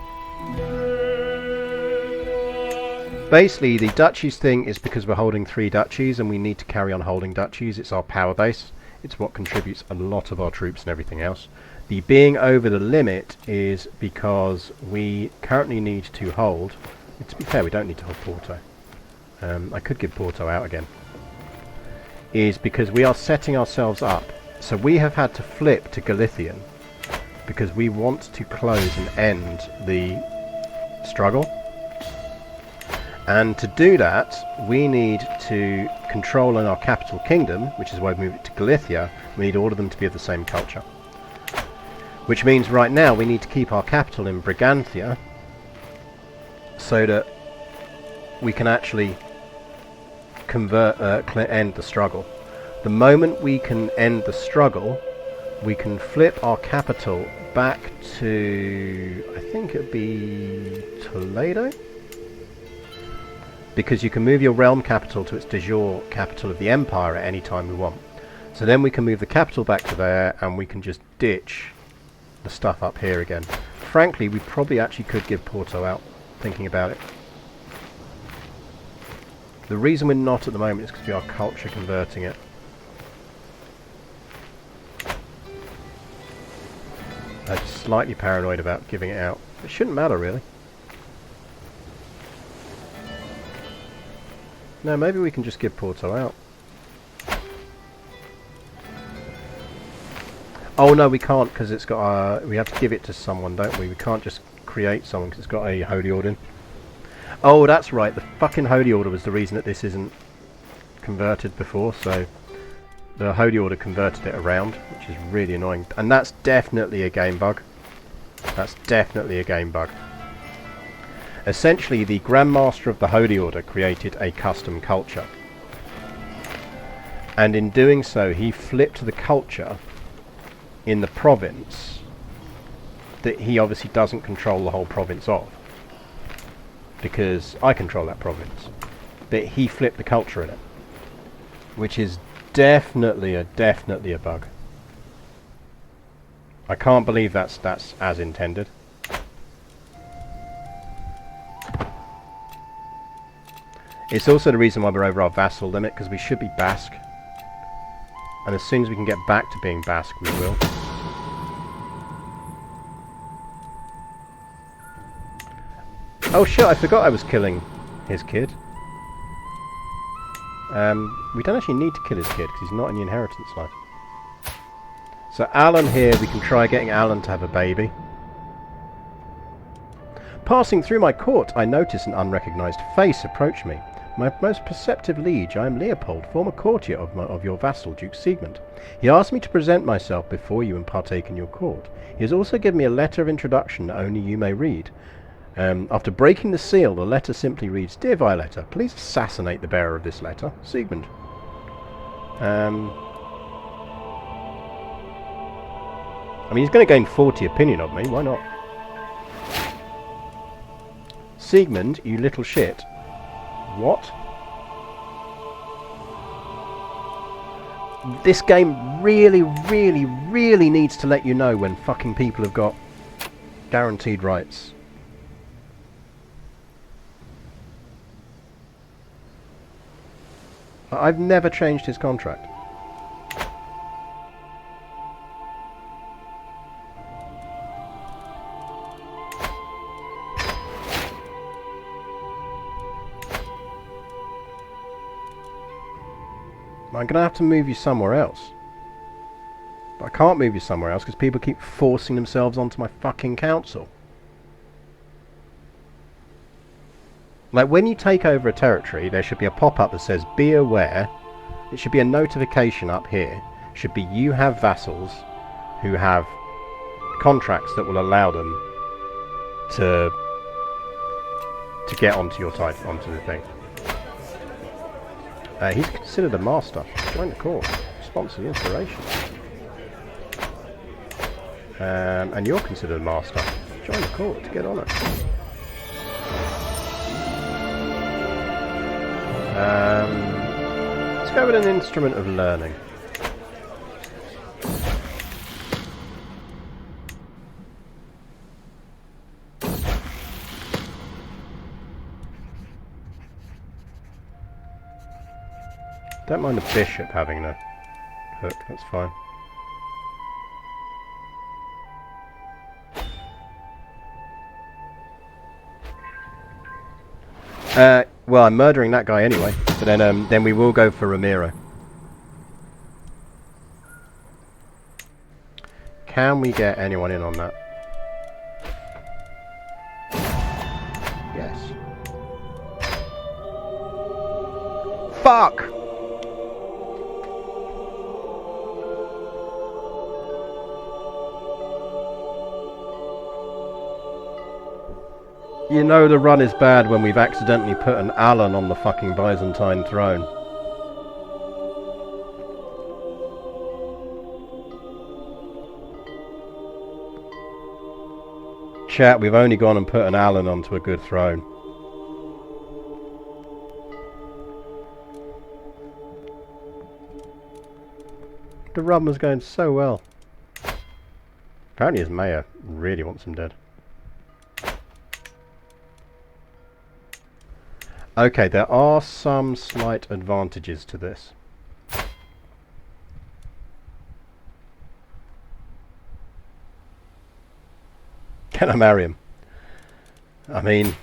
Basically, the duchies thing is because we're holding 3 duchies and we need to carry on holding duchies. It's our power base. It's what contributes a lot of our troops and everything else. The being over the limit is because we currently need to hold... To be fair, we don't need to hold Porto. I could give Porto out again. Is because we are setting ourselves up. So we have had to flip to Galician because we want to close and end the struggle. And to do that, we need to control in our capital kingdom, which is why we moved it to Galicia. We need all of them to be of the same culture. Which means right now we need to keep our capital in Brigantia so that we can actually end the struggle. The moment we can end the struggle, we can flip our capital back to, I think it would be Toledo? Because you can move your realm capital to its de jure capital of the empire at any time we want. So then we can move the capital back to there and we can just ditch the stuff up here again. Frankly, we probably actually could give Porto out, thinking about it. The reason we're not at the moment is because we are culture converting it. I'm slightly paranoid about giving it out. It shouldn't matter, really. No, maybe we can just give Porto out. Oh no, we can't, because it's got we have to give it to someone, don't we? We can't just create someone because it's got a Holy Order in. Oh, that's right, the fucking Holy Order was the reason that this isn't converted before, so the Holy Order converted it around, which is really annoying. And that's definitely a game bug. That's definitely a game bug. Essentially, the Grand Master of the Holy Order created a custom culture. And in doing so, he flipped the culture in the province that he obviously doesn't control the whole province of. Because I control that province. But he flipped the culture in it. Which is definitely a bug. I can't believe that's as intended. It's also the reason why we're over our vassal limit, because we should be Basque. And as soon as we can get back to being Basque, we will. Oh shit, I forgot I was killing his kid. We don't actually need to kill his kid, because he's not in the inheritance line. So Alan here, we can try getting Alan to have a baby. Passing through my court, I notice an unrecognised face approach me. My most perceptive liege, I am Leopold, former courtier of your vassal, Duke Siegmund. He asked me to present myself before you and partake in your court. He has also given me a letter of introduction that only you may read. After breaking the seal, the letter simply reads, Dear Violetta, please assassinate the bearer of this letter, Siegmund. I mean, he's going to gain 40 opinion of me, why not? Siegmund, you little shit. What? This game really, really, really needs to let you know when fucking people have got guaranteed rights. I've never changed his contract. I'm going to have to move you somewhere else. But I can't move you somewhere else because people keep forcing themselves onto my fucking council. Like, when you take over a territory, there should be a pop-up that says, be aware. It should be a notification up here. It should be, you have vassals who have contracts that will allow them to get onto your title, onto the thing. He's considered a master. Join the court. Sponsor the inspiration. And you're considered a master. Join the court to get on it. Let's go with an instrument of learning. Don't mind the bishop having the hook, that's fine. Well, I'm murdering that guy anyway, but then we will go for Ramiro. Can we get anyone in on that? Yes. Fuck! You know the run is bad when we've accidentally put an Alan on the fucking Byzantine throne. Chat, we've only gone and put an Alan onto a good throne. The run was going so well. Apparently his mayor really wants him dead. Okay, there are some slight advantages to this. Can I marry him? I mean...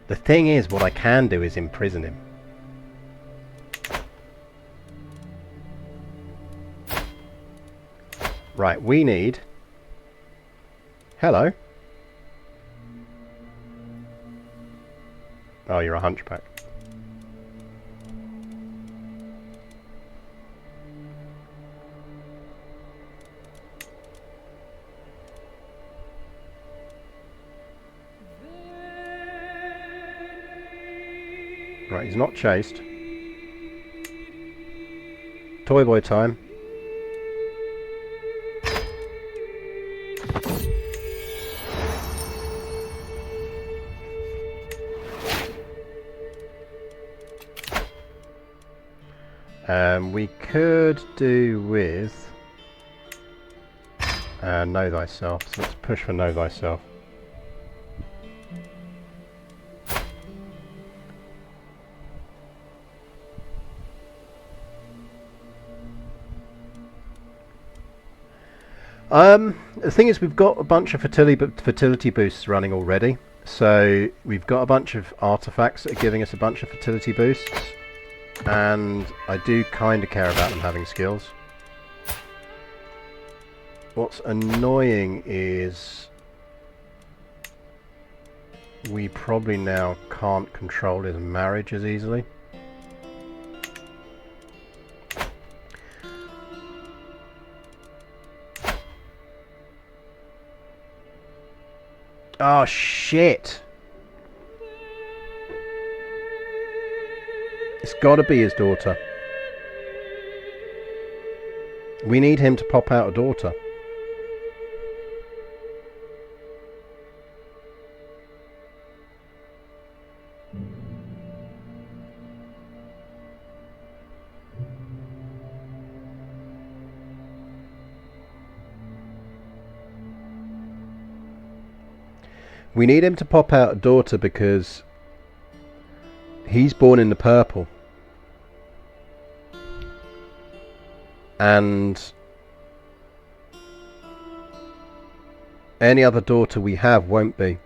the thing is, what I can do is imprison him. Right, we need... Hello. Oh, you're a hunchback. Right, he's not chased. Toy boy time. We could do with Know Thyself, so let's push for Know Thyself. The thing is, we've got a bunch of fertility boosts running already, so we've got a bunch of artifacts that are giving us a bunch of fertility boosts. And I do kind of care about them having skills. What's annoying is we probably now can't control his marriage as easily. Oh shit! It's gotta be his daughter. We need him to pop out a daughter. We need him to pop out a daughter because he's born in the purple. And any other daughter we have won't be.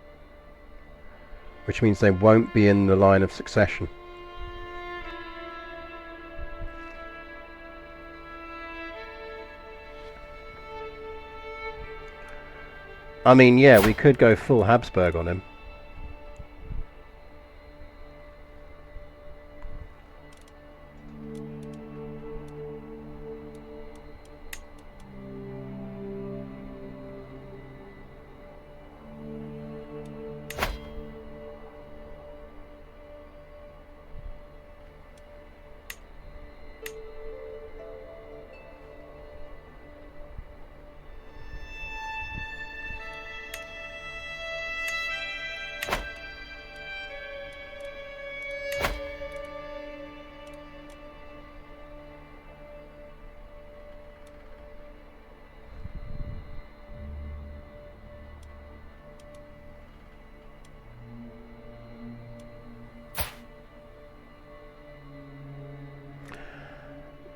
Which means they won't be in the line of succession. I mean, yeah, we could go full Habsburg on him.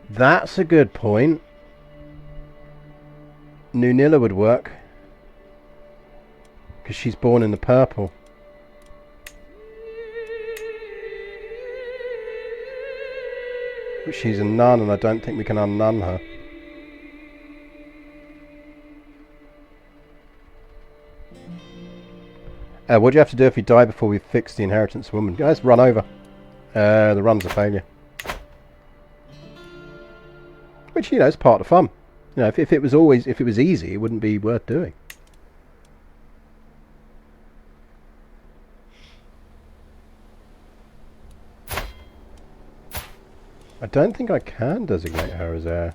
That's a good point. Nunilla would work. Because she's born in the purple. But she's a nun and I don't think we can unnun her. What do you have to do if you die before we fix the inheritance woman? Guys, run over. The run's a failure. Which, you know, is part of the fun. You know, if it was easy, it wouldn't be worth doing. I don't think I can designate her as heir.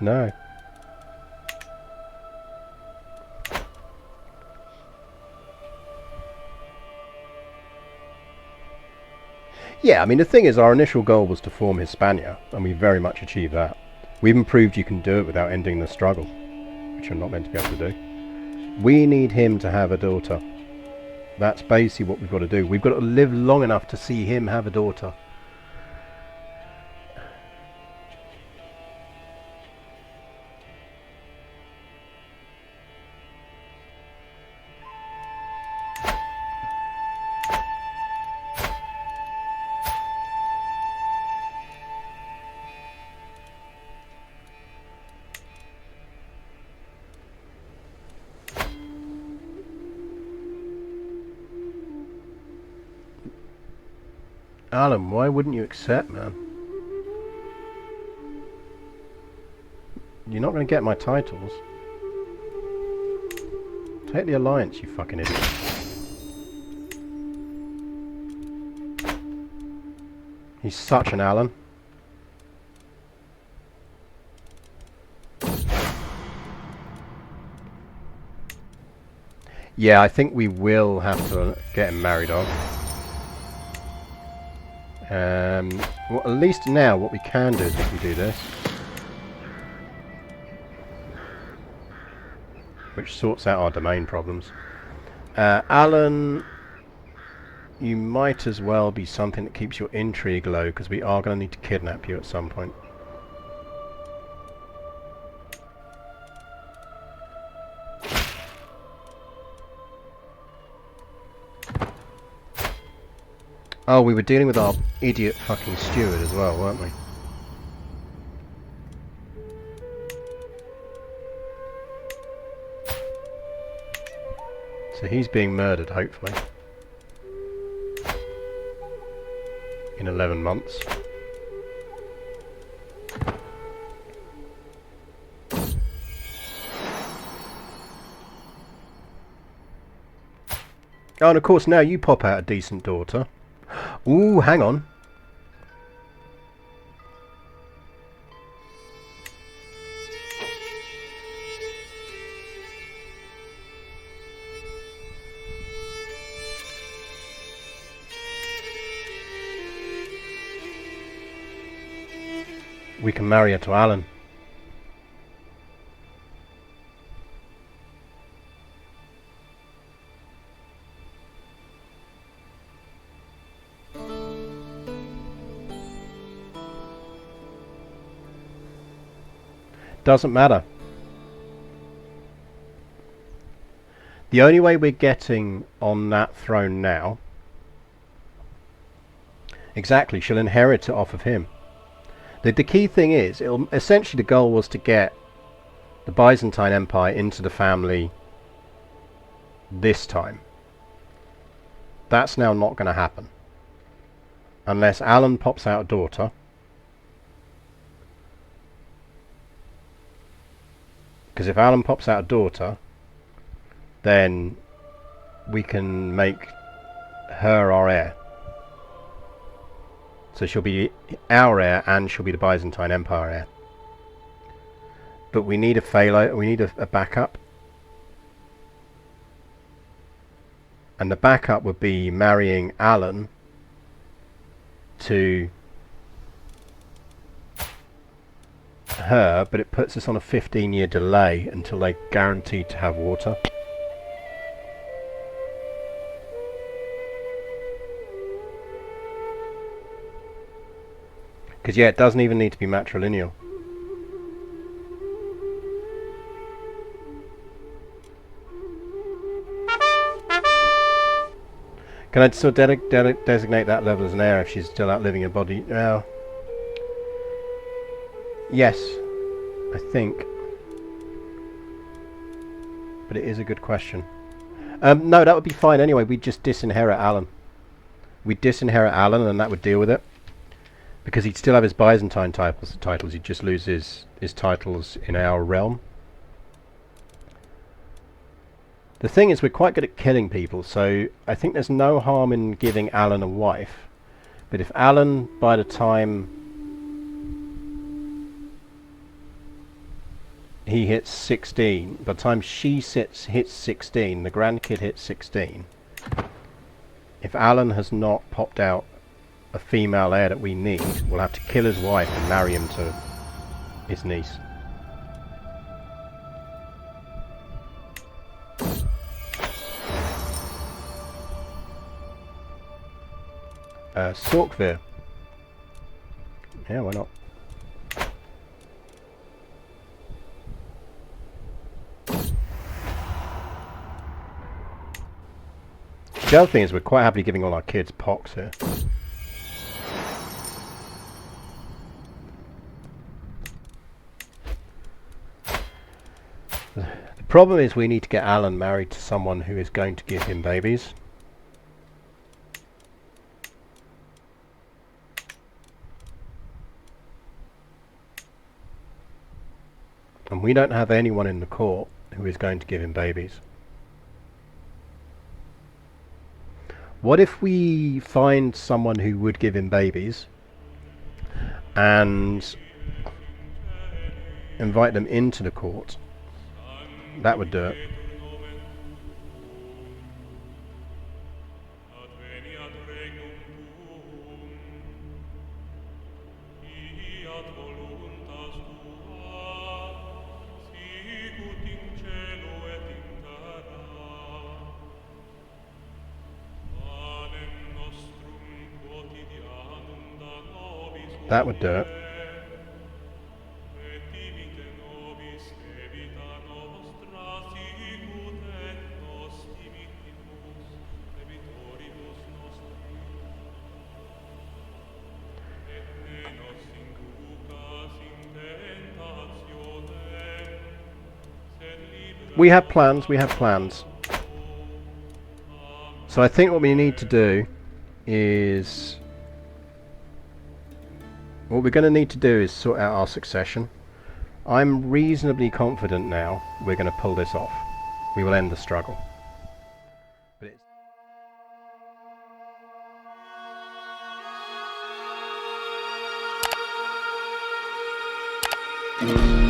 No. Yeah, I mean, the thing is, our initial goal was to form Hispania, and we very much achieved that. We even proved you can do it without ending the struggle, which you're not meant to be able to do. We need him to have a daughter. That's basically what we've got to do. We've got to live long enough to see him have a daughter. Alan, why wouldn't you accept, man? You're not going to get my titles. Take the alliance, you fucking idiot. He's such an Alan. Yeah, I think we will have to get him married off. Well, at least now what we can do is we can do this. Which sorts out our domain problems. Alan, you might as well be something that keeps your intrigue low, because we are going to need to kidnap you at some point. Oh, we were dealing with our idiot fucking steward as well, weren't we? So he's being murdered, hopefully. In 11 months. Oh, and of course now you pop out a decent daughter. Ooh, hang on. We can marry her to Alan. Doesn't matter. The only way we're getting on that throne now... Exactly, she'll inherit it off of him. The key thing is, essentially the goal was to get the Byzantine Empire into the family this time. That's now not going to happen. Unless Alan pops out a daughter. Because if Alan pops out a daughter, then we can make her our heir. So she'll be our heir and she'll be the Byzantine Empire heir. But we need a failover, we need a backup. And the backup would be marrying Alan to her, but it puts us on a 15-year delay until they're guaranteed to have water. Because yeah, it doesn't even need to be matrilineal. Can I still designate that level as an heir if she's still outliving her body? Well, yes, I think. But it is a good question. No, that would be fine anyway. We'd just disinherit Alan. We'd disinherit Alan and that would deal with it. Because he'd still have his Byzantine titles. He'd just lose his titles in our realm. The thing is, we're quite good at killing people, so I think there's no harm in giving Alan a wife. But if Alan, by the time he hits 16, by the time she hits 16, the grandkid hits 16, if Alan has not popped out a female heir that we need, we'll have to kill his wife and marry him to his niece. Sorkvir. Yeah, why not? The other thing is we're quite happily giving all our kids pox here. The problem is we need to get Alan married to someone who is going to give him babies. And we don't have anyone in the court who is going to give him babies. What if we find someone who would give him babies and invite them into the court? That would do it. That would do it. We have plans, we have plans. So I think what we need to do is... what we're going to need to do is sort out our succession. I'm reasonably confident now we're going to pull this off. We will end the struggle. But it's